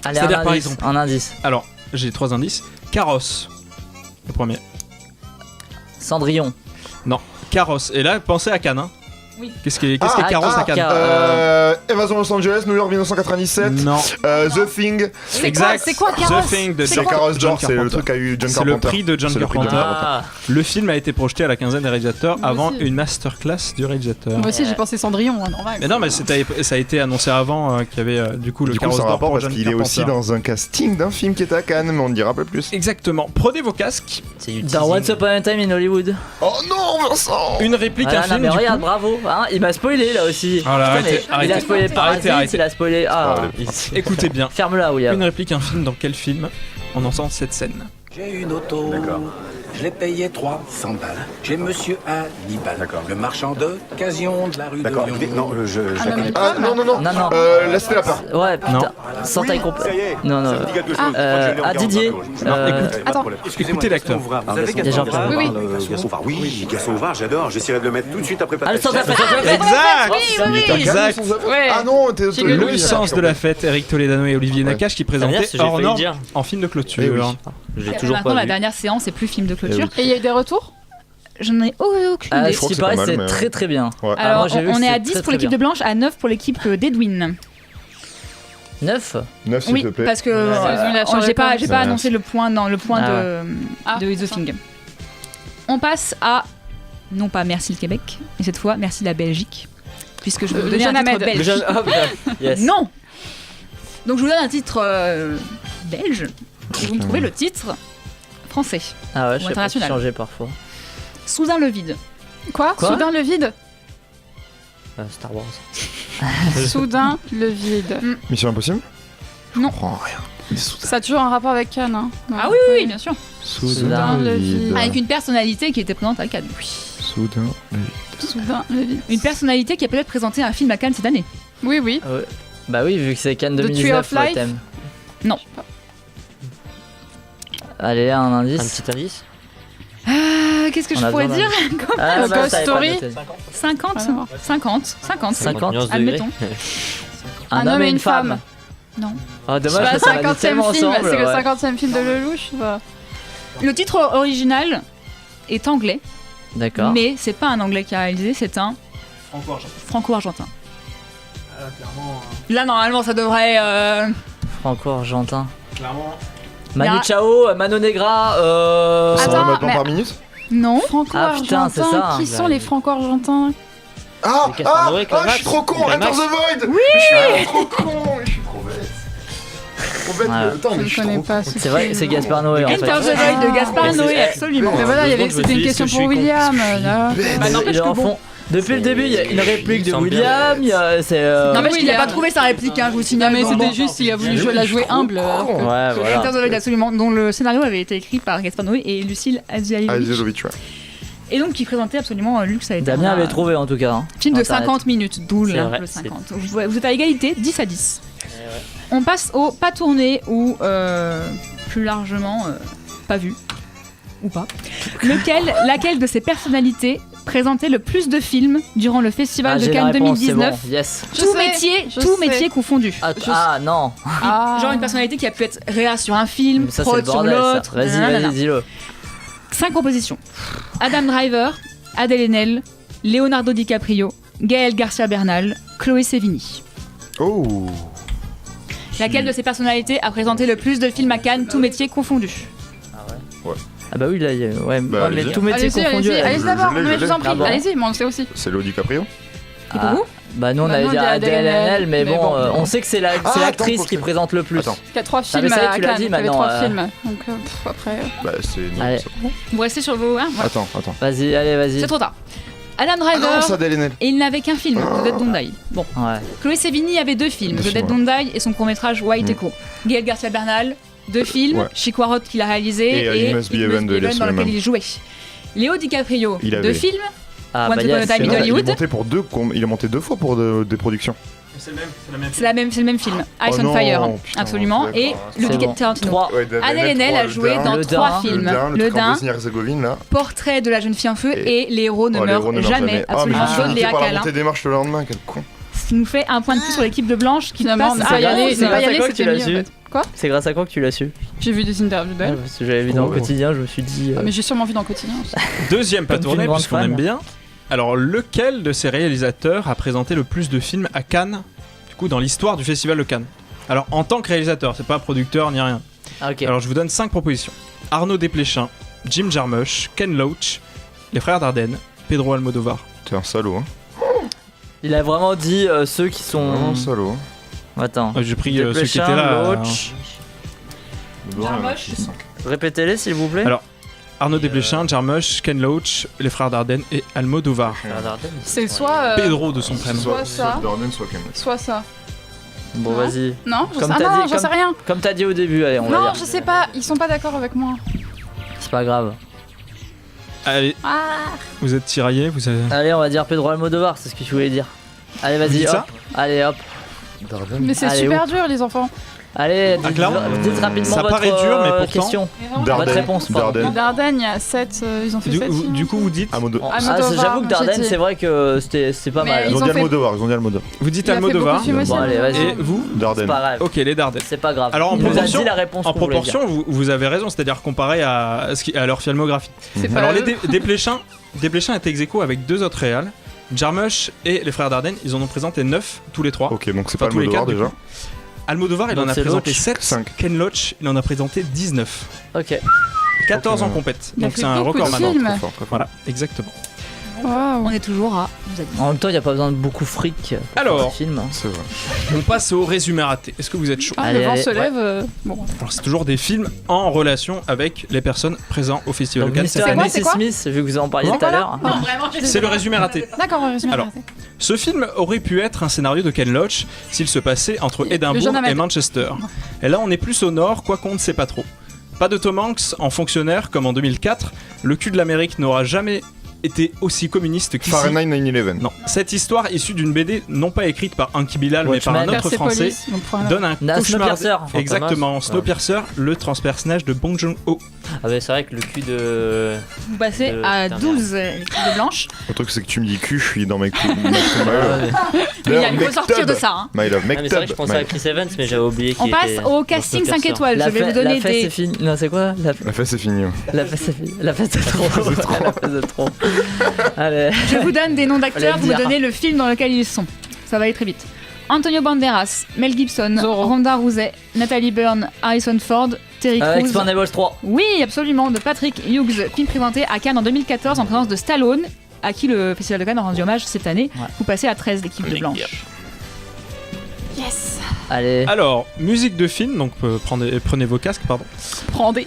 C'est-à-dire par exemple. Un indice. Alors, j'ai 3 indices. Carrosse. Le premier. Cendrillon. Non, Carrosse. Et là, pensez à Cannes. Hein. Oui. Qu'est-ce qui est Carrosse à Cannes? Évasion Los Angeles, New York 1997. Non. The Thing. Exact. C'est quoi Carrosse? The Thing de Carrosse George, c'est le truc qu'a eu John Carpenter. C'est le prix de John Carpenter. Le film a été projeté à la quinzaine des réalisateurs avant une masterclass du réalisateur. Moi aussi j'ai pensé Cendrillon, normal. Mais non, mais ça a été annoncé avant qu'il y avait du coup le Carrosse d'or. Rapport parce qu'il est aussi dans un casting d'un film qui est à Cannes, mais on ne dira pas plus. Exactement. Prenez vos casques. Dans Once Upon a Time in Hollywood. Oh non, Vincent. Une réplique, un film. Mais regarde, bravo. Il m'a spoilé là aussi. Arrêtez. Il a spoilé Parasite, il a spoilé. Écoutez bien. Ferme-la, William. Une réplique, un film, dans quel film on entend cette scène? J'ai une auto. D'accord. Je l'ai payé 300 balles. J'ai monsieur Hannibal. D'accord. Le marchand d'occasion de la rue de Lyon. Non, non. Laisse la part. Ouais, putain. Sans taille complète. Non. Didier. Attends. Écoutez l'acteur. Oui, Gasson-Var, j'adore. J'essaierai de le mettre tout de suite après. Exact. Ah non, Le sens de la fête. Eric Toledano et Olivier Nakache qui présentaient Hors Normes en film de clôture. J'ai toujours maintenant, pas la vu. dernière séance, c'est plus film de clôture. Et il y a eu des retours? J'en ai aucune idée. Ce qui paraît, c'est très très bien. Ouais. Alors, moi, j'ai vu on que est à c'est 10 très, pour très l'équipe bien. de Blanche, à 9 pour l'équipe d'Edwin. 9 s'il Oui, te plaît. parce que j'ai pas annoncé le point de Is the Thing. On passe à, non pas merci le Québec, mais cette fois merci la Belgique, puisque je vais vous donner un titre belge. Yes. Non. Donc je vous donne un titre belge, et vous me trouvez le titre français. Ah ouais, ou je sais pas si international. changer parfois. Soudain le vide. Quoi Soudain le vide? Star Wars. Soudain le vide. Mission Impossible? Non. Rien. Ça a toujours un rapport avec Cannes. Hein. Ah oui, bien sûr. Soudain le vide. Avec une personnalité qui était présente à Cannes. Oui. Soudain le vide. Soudain le vide. Une personnalité qui a peut-être présenté un film à Cannes cette année. Oui, oui. Ouais. Bah oui, vu que c'est Cannes The Tree 2019 of Life. le thème. Non. Allez, un indice. Un petit indice. Qu'est-ce que On je a pourrais besoin dire Ah, bah, Ghost ça avait pas Story. noté. 50. Admettons. Un homme et une femme. Non. Ah, C'est dommage, pas le parce qu'on a dit 50e tellement film, ensemble. c'est le ouais. 50e film de Lelouch. Bah. Le titre original est anglais, D'accord. mais c'est pas un anglais qui a réalisé, c'est un franco-argentin. Clairement. Là, normalement, ça devrait. Franco-argentin. Clairement. Manu Là. Chao, Mano Negra. Attends, maintenant mais- par minute? Non. Ah, putain, c'est ça. Franco-argentins. Qui sont les franco-argentins? Ah, C'est Gaspard Noé, je Climax. suis trop con, Climax. Enter the Void. Oui. Je suis trop con, je suis trop bête. Trop bête, Ouais. mais attends, Je mais ne je suis connais trop pas. con. C'est vrai, c'est Gaspard Noé en Enter fait. the Void de Gaspard Mais Noé, c'est- absolument. Mais voilà, je me c'était une dis, question est-ce que pour je suis William. Là. Bah, n'empêche Ils que en bon. font- Depuis le début, il y a une réplique de semble bien. William. il y a- C'est. Non, mais il a William. pas trouvé sa réplique, hein, je vous Non, signale. mais Bon, c'était bon. juste, il a voulu Mais oui, la je jouer suis trop humble. alors que- Ouais, Enter voilà. the Void, absolument, dont le scénario avait été écrit par Gaspard Noé et Lucille Azialovic. Azialovic, ouais. Et donc qui présentait absolument Lux a été Damien avait trouvé en tout cas. hein. film de Internet. 50 minutes, d'où C'est le vrai, 50. Vous êtes à égalité, 10 à 10. On passe au pas tourné ou plus largement pas vu ou pas. Laquelle de ces personnalités présentait le plus de films durant le festival Ah, de j'ai la Cannes réponse, 2019 c'est bon, yes. Je Tout sais. métier confondu. Ah non. Genre une personnalité qui a pu être réa sur un film, Ça c'est prod le sur bordel ça. l'autre. Vas-y, nanana. vas-y, dis-le. 5 propositions. Adam Driver, Adèle Haenel, Leonardo DiCaprio, Gaël Garcia Bernal, Chloé Sevigny. Oh. Laquelle de ces personnalités a présenté le plus de films à Cannes, tout métier confondu? Ah bah oui, là, il y a- ouais, Bah, ouais, mais allez-y. tout métier Allez-y, confondu. allez-y, allez-y d'abord. je l'ai, Non, mais je je vous en l'ai. prie, Ah bon. allez-y, moi on le sait aussi. C'est Léo DiCaprio? Et pour vous? Bah nous on Bah, avait nous, dit on dit Adèle Adèle Haenel, mais mais bon, bon. on sait que c'est attends, l'actrice faut qui que- présente le plus. Attends. Il y a 3 mais films ça y est, à tu l'as Cannes, dit il y avait maintenant, 3 films. Donc après... Bah, c'est. Non, Allez. ça- Vous restez sur vos... Hein, voilà. Attends. Vas-y, allez, vas-y. C'est trop tard. Adam Ah Driver, non, c'est Adèle Haenel. et il n'avait qu'un film, The Dead Don't Die. Bon. Ouais. Chloé Sevigny avait 2 films, Deux The films, Dead Don't Die et son court-métrage White Echo. Gaël Garcia Bernal, 2 films, Ouais. Chic Warrot qui l'a réalisé Et It Must Be Heaven de Elias dans lequel Suleiman. il jouait. Léo DiCaprio, Il 2 avait. films, Ah Once bah Upon a yes, Time c'est in vrai. Hollywood. Il est monté 2 fois pour des productions. C'est le même, c'est la même. c'est le même film, Ice Oh on non, Fire, putain, absolument, c'est et d'accord. le C'est bon. Tarantino. 3. Ouais, Adèle Adèle Haenel a joué dans Le 3 Dain, films. Le Le truc en Dain, Bosnie-Herzégovine, là. Portrait de la jeune fille en feu et Les héros ne Oh, les meurent héros ne meurent jamais. Ah, mais Absolument, je Claude suis Léa par la Calin. montée des marches le lendemain, quel con. Ce qui nous fait un point de plus sur l'équipe de Blanche qui Finalement, passe ne à pas y aller, c'est ne pas y grâce à aller, quoi que tu c'était l'as mieux en su fait. Quoi? C'est grâce à quoi que tu l'as su? J'ai vu des interviews Ouais, d'elle. parce que j'avais vu dans le quotidien, je me suis dit. Ah, mais j'ai sûrement vu dans le quotidien aussi. Deuxième pas Comme tourné, une grande puisqu'on fan. aime bien. Alors, lequel de ces réalisateurs a présenté le plus de films à Cannes, du coup, dans l'histoire du Festival de Cannes? Alors, en tant que réalisateur, c'est pas producteur ni rien. Ah, ok. Alors, je vous donne 5 propositions. Arnaud Desplechin, Jim Jarmusch, Ken Loach, les frères Dardenne, Pedro Almodovar. T'es un salaud, hein. Il a vraiment dit ceux qui sont. Vraiment un salaud. Attends. J'ai pris ceux qui Desplechin, étaient là. Loach. Jarmusch. Répétez-les s'il vous plaît. Alors, Arnaud Desplechin, Jarmusch, Ken Loach, les frères Dardenne et Almodovar. C'est soit. Pedro de son prénom. Soit ça, Dardenne, soit Ken. soit ça. Bon, vas-y. Non, je Comme sais, t'as non, dit- j'en sais comme- rien. Comme t'as dit au début, allez, on va Non, dire. je sais pas, ils sont pas d'accord avec moi. C'est pas grave. Allez, Ah, vous êtes tiraillés, vous avez... Allez, on va dire Pedro Almodovar, c'est ce que tu voulais dire. Allez, Vous vas-y, dites hop. ça Allez, hop. mais c'est Allez, super dur, les enfants. Allez, dites rapidement ça votre paraît dur, mais pourtant, question. Votre réponse. Dardenne, il y a 7. Ils ont fait 7. Du coup, vous dites j'avoue que Dardenne, c'est vrai que c'était pas mal. Ils ont dit Almodovar. Vous dites Almodovar. Bon, allez, vas-y. Et vous Dardenne. C'est pas grave. Ok, les Dardennes. C'est pas grave. Alors en Il nous a proportion, dit la réponse en qu'on voulait proportion vous avez raison, c'est-à-dire comparé à leur filmographie. Alors les Desplechin est ex aequo avec 2 autres réals. Jarmusch et les frères Dardenne, ils en ont présenté 9 tous les 3. Ok, donc c'est pas Almodovar déjà. Almodovar, il en a présenté 7. 5. Ken Loach, il en a présenté 19. Ok. 14 en compète. Donc c'est un record maintenant. Voilà, exactement. Wow. On est toujours à. En même temps, il n'y a pas besoin de beaucoup fric pour faire un film. C'est vrai. On passe au résumé raté. Est-ce que vous êtes chaud? Le vent se lève. Bon. Alors c'est toujours des films en relation avec les personnes présentes au Festival de Cannes. C'est Mrs. Smith, vu que vous en parliez tout à l'heure. C'est le résumé raté. D'accord, le résumé raté. Ce film aurait pu être un scénario de Ken Loach s'il se passait entre Édimbourg et Manchester. Et là, on est plus au nord, quoi qu'on ne sait pas trop. Pas de Tom Hanks en fonctionnaire comme en 2004. Le cul de l'Amérique n'aura jamais était aussi communiste qu'ici. Fahrenheit 9/11. Non, cette histoire issue d'une BD non pas écrite par Anki Bilal mais par un autre français donne un cauchemar. Exactement, Snowpiercer, le transpersonnage de Bong Joon-ho. Ah bah c'est vrai que le cul de... Vous passez à 12 équipes de blanches. Le truc c'est que tu me dis cul, je suis dans mes coups. Il faut sortir de ça. Hein. My love, c'est vrai que je pensais à Chris Evans mais j'avais oublié qu'il était... On passe au casting 5 étoiles, je vais vous donner des... c'est fini. Non, c'est quoi La fête c'est fini. La fête c'est fini. La fête c'est trop. La fête c'est trop. Allez. Je vous donne des noms d'acteurs, vous me donnez le film dans lequel ils sont. Ça va aller très vite. Antonio Banderas, Mel Gibson, Ronda Rousey, Natalie Byrne, Harrison Ford, Terry Crews. Expendables 3. Oui, absolument, de Patrick Hughes, film présenté à Cannes en 2014 en présence de Stallone, à qui le Festival de Cannes a rendu hommage cette année. Ouais. Vous passez à 13 l'équipe de blanche. Yes. Allez. Alors, musique de film, donc prenez vos casques, pardon. Prenez.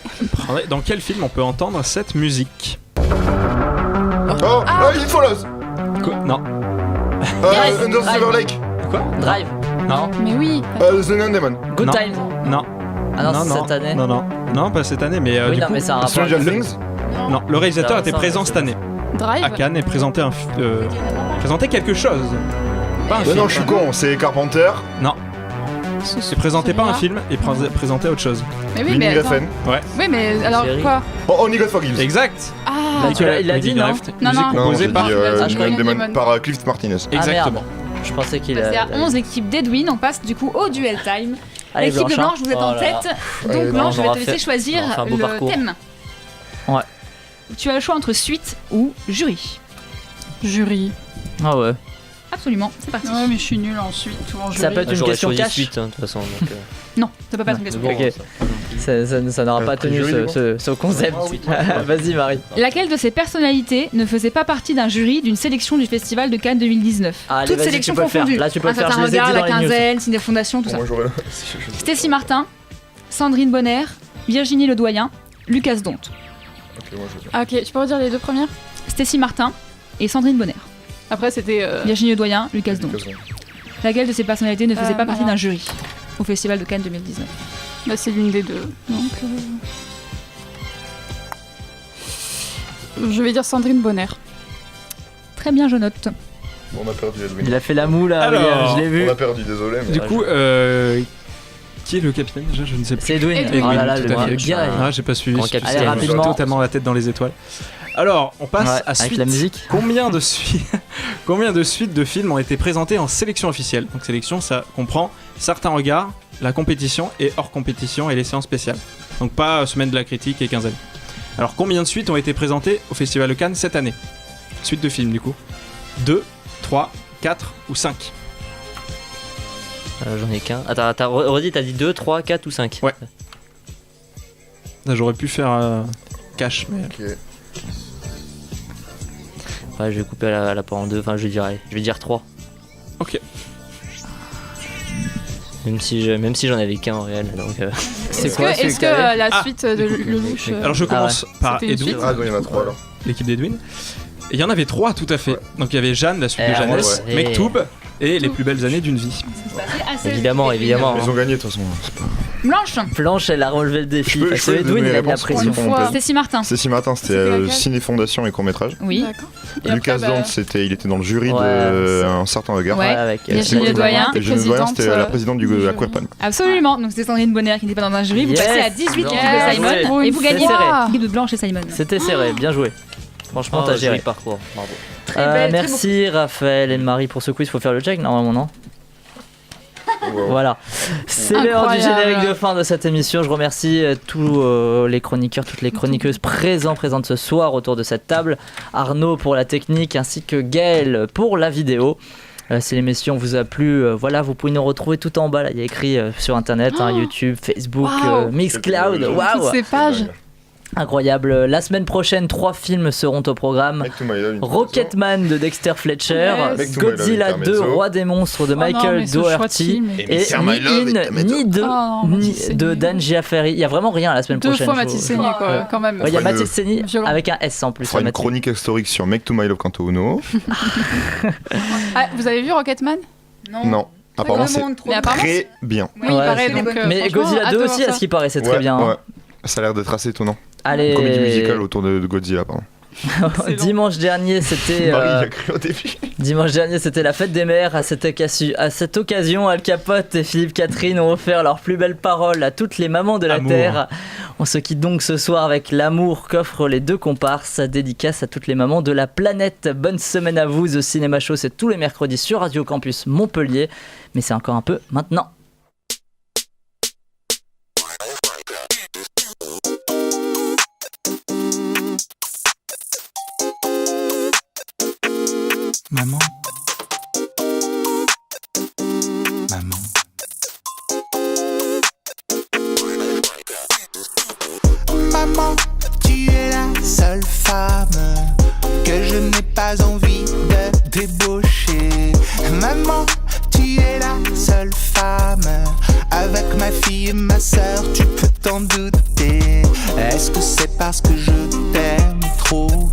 Dans quel film on peut entendre cette musique? It Follows. Quoi? Non. Under Silver Lake. Quoi? Drive. Non. Mais oui. The Neon Demon. Good Times. Non. Ah non, cette année. Non, pas cette année, mais oui, du non, coup. Mais ça Stranger Things. Non, le réalisateur était présent cette année. Drive. À Cannes et présentait quelque chose. Pas un film. Non, je suis con, c'est Carpenter. Non. Il présentait pas un film, il présentait autre chose. Mais oui, mais ouais. Oui, mais alors quoi? Only God Forgives. Exact. Ah. Il a dit non. Non. Composé par Cliff Martinez. Exactement. Je pensais qu'il a. C'est à 11 l'équipe d'Edwin, on passe du coup au duel time. L'équipe de Blanche, vous êtes en tête. Donc Blanche, je vais te laisser choisir le thème. Ouais. Tu as le choix entre suite ou jury. Jury. Ah ouais. Absolument, c'est parti. Ouais, mais je suis nulle en suite ou en jury. Ça peut être une question cash. Suite, de toute façon. Donc, non, ça peut pas être une question cash. Ok. Ça n'aura pas tenu ce concept. Vas-y, Marie. Laquelle de ces personnalités ne faisait pas partie d'un jury d'une sélection du Festival de Cannes 2019? Toutes sélections confondues. Là, tu peux le faire. Je les ai dit la quinzaine, Ciné Fondation, tout ça. Stécie Martin, Sandrine Bonner, Virginie Ledoyen, Lucas Dont. Ok, tu peux redire les deux premières? Stécie Martin et Sandrine Bonner. Après, c'était. Virginie Ledoyen, Lucas Dont. Laquelle de ces personnalités ne faisait pas partie d'un jury au Festival de Cannes 2019? Bah, c'est l'une des deux. Donc. Je vais dire Sandrine Bonner. Très bien, je note. On a perdu Edwin. Il a fait la moue là, alors, je l'ai vu. On a perdu, désolé. Mais du coup, qui est le capitaine déjà? Je ne sais plus. C'est Edwin. Edwin. Oh là là, le gars. Ah, j'ai pas suivi. Allez, rapidement. Totalement la tête dans les étoiles. Alors, on passe à avec suite. La musique. Combien de suites de films ont été présentées en sélection officielle? Donc sélection, ça comprend certains regards, la compétition et hors compétition et les séances spéciales. Donc pas semaine de la critique et quinzaine. Alors combien de suites ont été présentées au Festival de Cannes cette année? Suite de films du coup. 2, 3, 4 ou 5? J'en ai qu'un. Attends, redis, t'as dit 2, 3, 4 ou 5? Ouais. Là, j'aurais pu faire cash, mais... Ok. Ouais, je vais couper la part en deux, enfin je vais dire 3. Ok. Même si j'en avais qu'un en réel, donc... Est-ce que la suite de Lelouch... Alors je commence par Edwin. Ah, il y en a 3 alors. L'équipe d'Edwin. Et il y en avait 3 tout à fait. Donc il y avait Jeanne, la suite de Jeannette, Mektoub et les plus belles années d'une vie. Évidemment. Ils ont gagné de toute façon. Blanche, elle a relevé le défi. C'est Edwin, il a de la pression. Stécie Martin. Stécie Martin, c'était Ciné Fondation et court-métrage. Oui. Lucas Dante, il était dans le jury de Un certain regard. Ouais, avec Virginie Doyen. Et Virginie Doyen, c'était la présidente du Aquapan. Absolument. Donc c'était Sandrine Bonner qui n'était pas dans un jury. Vous passez à 18 de Simon et vous gagnez l'équipe de Blanche et Simon. C'était serré, bien joué. Franchement, t'as géré. Parcours, bravo. Merci Raphaël et Marie pour ce quiz. Faut faire le check normalement, non? Voilà, c'est l'heure du générique de fin de cette émission. Je remercie tous les chroniqueurs, toutes les chroniqueuses présentes ce soir autour de cette table. Arnaud pour la technique ainsi que Gaël pour la vidéo. Si l'émission vous a plu, voilà, vous pouvez nous retrouver tout en bas. Là, il y a écrit sur internet, YouTube, Facebook, Mixcloud. Waouh, toutes ces pages. Incroyable. La semaine prochaine, 3 films seront au programme. Rocketman de Dexter Fletcher, Godzilla 2, Roi des monstres de Michael Dougherty et Ni de Dan Giaferi. Il y a vraiment rien la semaine prochaine. 2 fois Mathis Seigny, quoi, quand même. Il y a Mathis Seigny avec un S en plus. On fera une chronique historique sur Make to My Love Kanto Uno. Vous avez vu Rocketman? Non. Apparemment, c'est très bien. Oui, il paraît. Mais Godzilla 2 aussi, à ce qui paraît, c'est très bien. Ça a l'air d'être assez étonnant. Allez. Une comédie musicale autour de Godzilla, pardon. Dimanche dernier, c'était. Marie a cru au début. Dimanche dernier, c'était la fête des mères. À cette occasion, Al Capote et Philippe Catherine ont offert leurs plus belles paroles à toutes les mamans de la Terre. On se quitte donc ce soir avec l'amour qu'offrent les 2 comparses. Dédicace à toutes les mamans de la planète. Bonne semaine à vous. The Cinéma Show, c'est tous les mercredis sur Radio Campus Montpellier. Mais c'est encore un peu maintenant. Maman. Maman, tu es la seule femme que je n'ai pas envie de débaucher. Maman, tu es la seule femme. Avec ma fille et ma sœur, tu peux t'en douter. Est-ce que c'est parce que je t'aime trop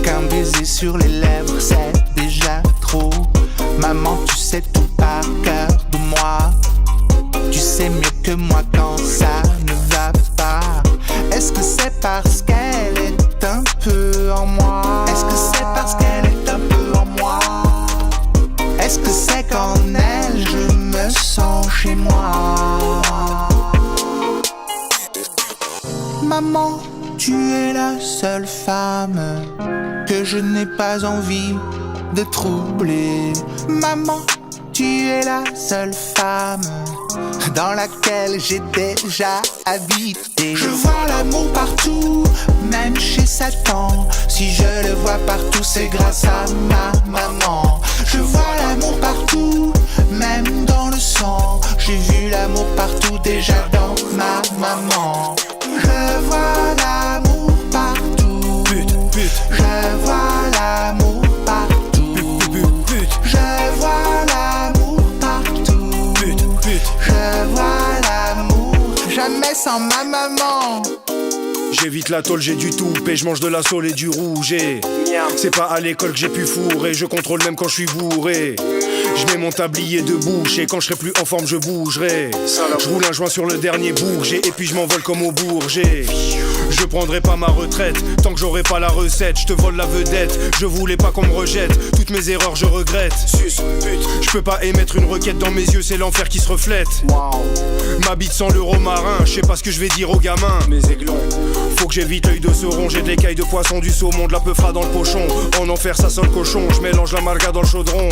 qu'un baiser sur les lèvres c'est déjà trop? Maman, tu sais tout par cœur de moi. Tu sais mieux que moi quand ça ne va pas. Est-ce que c'est parce qu'elle est un peu en moi? Est-ce que c'est parce qu'elle est un peu en moi? Est-ce que c'est qu'en elle je me sens chez moi? Maman, tu es la seule femme que je n'ai pas envie de troubler. Maman, tu es la seule femme dans laquelle j'ai déjà habité. Je vois l'amour partout, même chez Satan. Si je le vois partout, c'est grâce à ma maman. Je vois l'amour partout, même dans le sang. J'ai vu l'amour partout, déjà dans ma maman. Je vois l'amour partout. Je vois l'amour partout. Je vois l'amour partout. Je vois l'amour jamais sans ma maman. J'évite la tôle, j'ai du tout, et je mange de la saule et du rouge. C'est pas à l'école que j'ai pu fourrer, je contrôle même quand je suis bourré. Je mets mon tablier de bouche et quand je serai plus en forme je bougerai. Je roule un joint sur le dernier bourget et puis je m'envole comme au Bourget. Je prendrai pas ma retraite tant que j'aurai pas la recette. Je te vole la vedette, je voulais pas qu'on me rejette. Toutes mes erreurs je regrette. Je peux pas émettre une requête dans mes yeux, c'est l'enfer qui se reflète. Ma bite sans le romarin, je sais pas ce que je vais dire aux gamins. Mes aiglons. Faut que j'évite l'œil de sauron, j'ai de l'écaille de poisson, du saumon, de la peufra dans le pochon. En enfer ça sent le cochon, je mélange la marga dans le chaudron.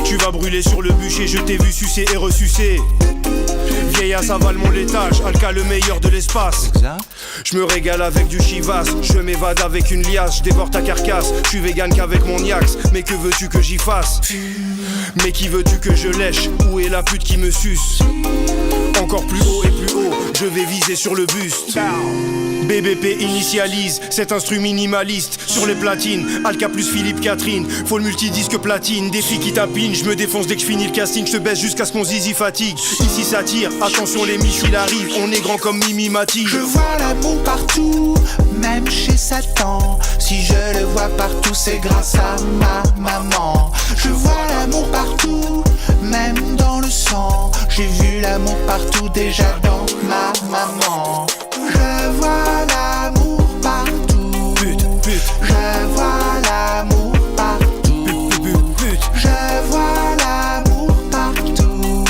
Tu vas brûler sur le bûcher, je t'ai vu sucer et ressucer. Vieille avale mon laitage, Alka le meilleur de l'espace. Je me régale avec du chivas, je m'évade avec une liasse, je dévore ta carcasse, je suis vegan qu'avec mon yax. Mais que veux-tu que j'y fasse? Mais qui veux-tu que je lèche? Où est la pute qui me suce? Encore plus haut et plus haut, je vais viser sur le buste. BBP initialise cet instru minimaliste sur les platines. Alka plus Philippe Catherine, faut le multidisque platine. Des filles qui tapinent, je me défonce dès que je finis le casting. Je te baisse jusqu'à ce qu'on zizi fatigue. Ici ça tire, attention les missiles arrivent. On est grand comme Mimi Mati. Je vois l'amour partout, même chez Satan. Si je le vois partout, c'est grâce à ma maman. Je vois l'amour partout, partout déjà dans ma maman. Je vois l'amour partout. Je vois l'amour partout. Je vois l'amour partout.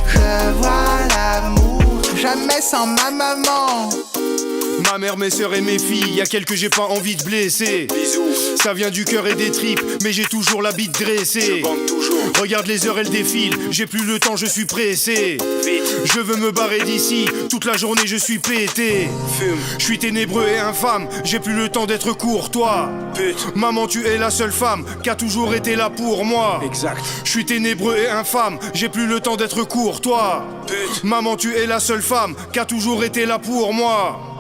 Je vois l'amour jamais sans ma maman. Ma mère, mes sœurs et mes filles, y'a quelques j'ai pas envie de blesser. Bisous. Ça vient du cœur et des tripes, mais j'ai toujours la bite dressée. Regarde les heures, elles défilent, j'ai plus le temps, je suis pressé. Vite. Je veux me barrer d'ici, toute la journée je suis pété. Je suis ténébreux et infâme, j'ai plus le temps d'être courtois. Maman, tu es la seule femme qui a toujours été là pour moi. Exact. Je suis ténébreux et infâme, j'ai plus le temps d'être courtois. Maman, tu es la seule femme qui a toujours été là pour moi.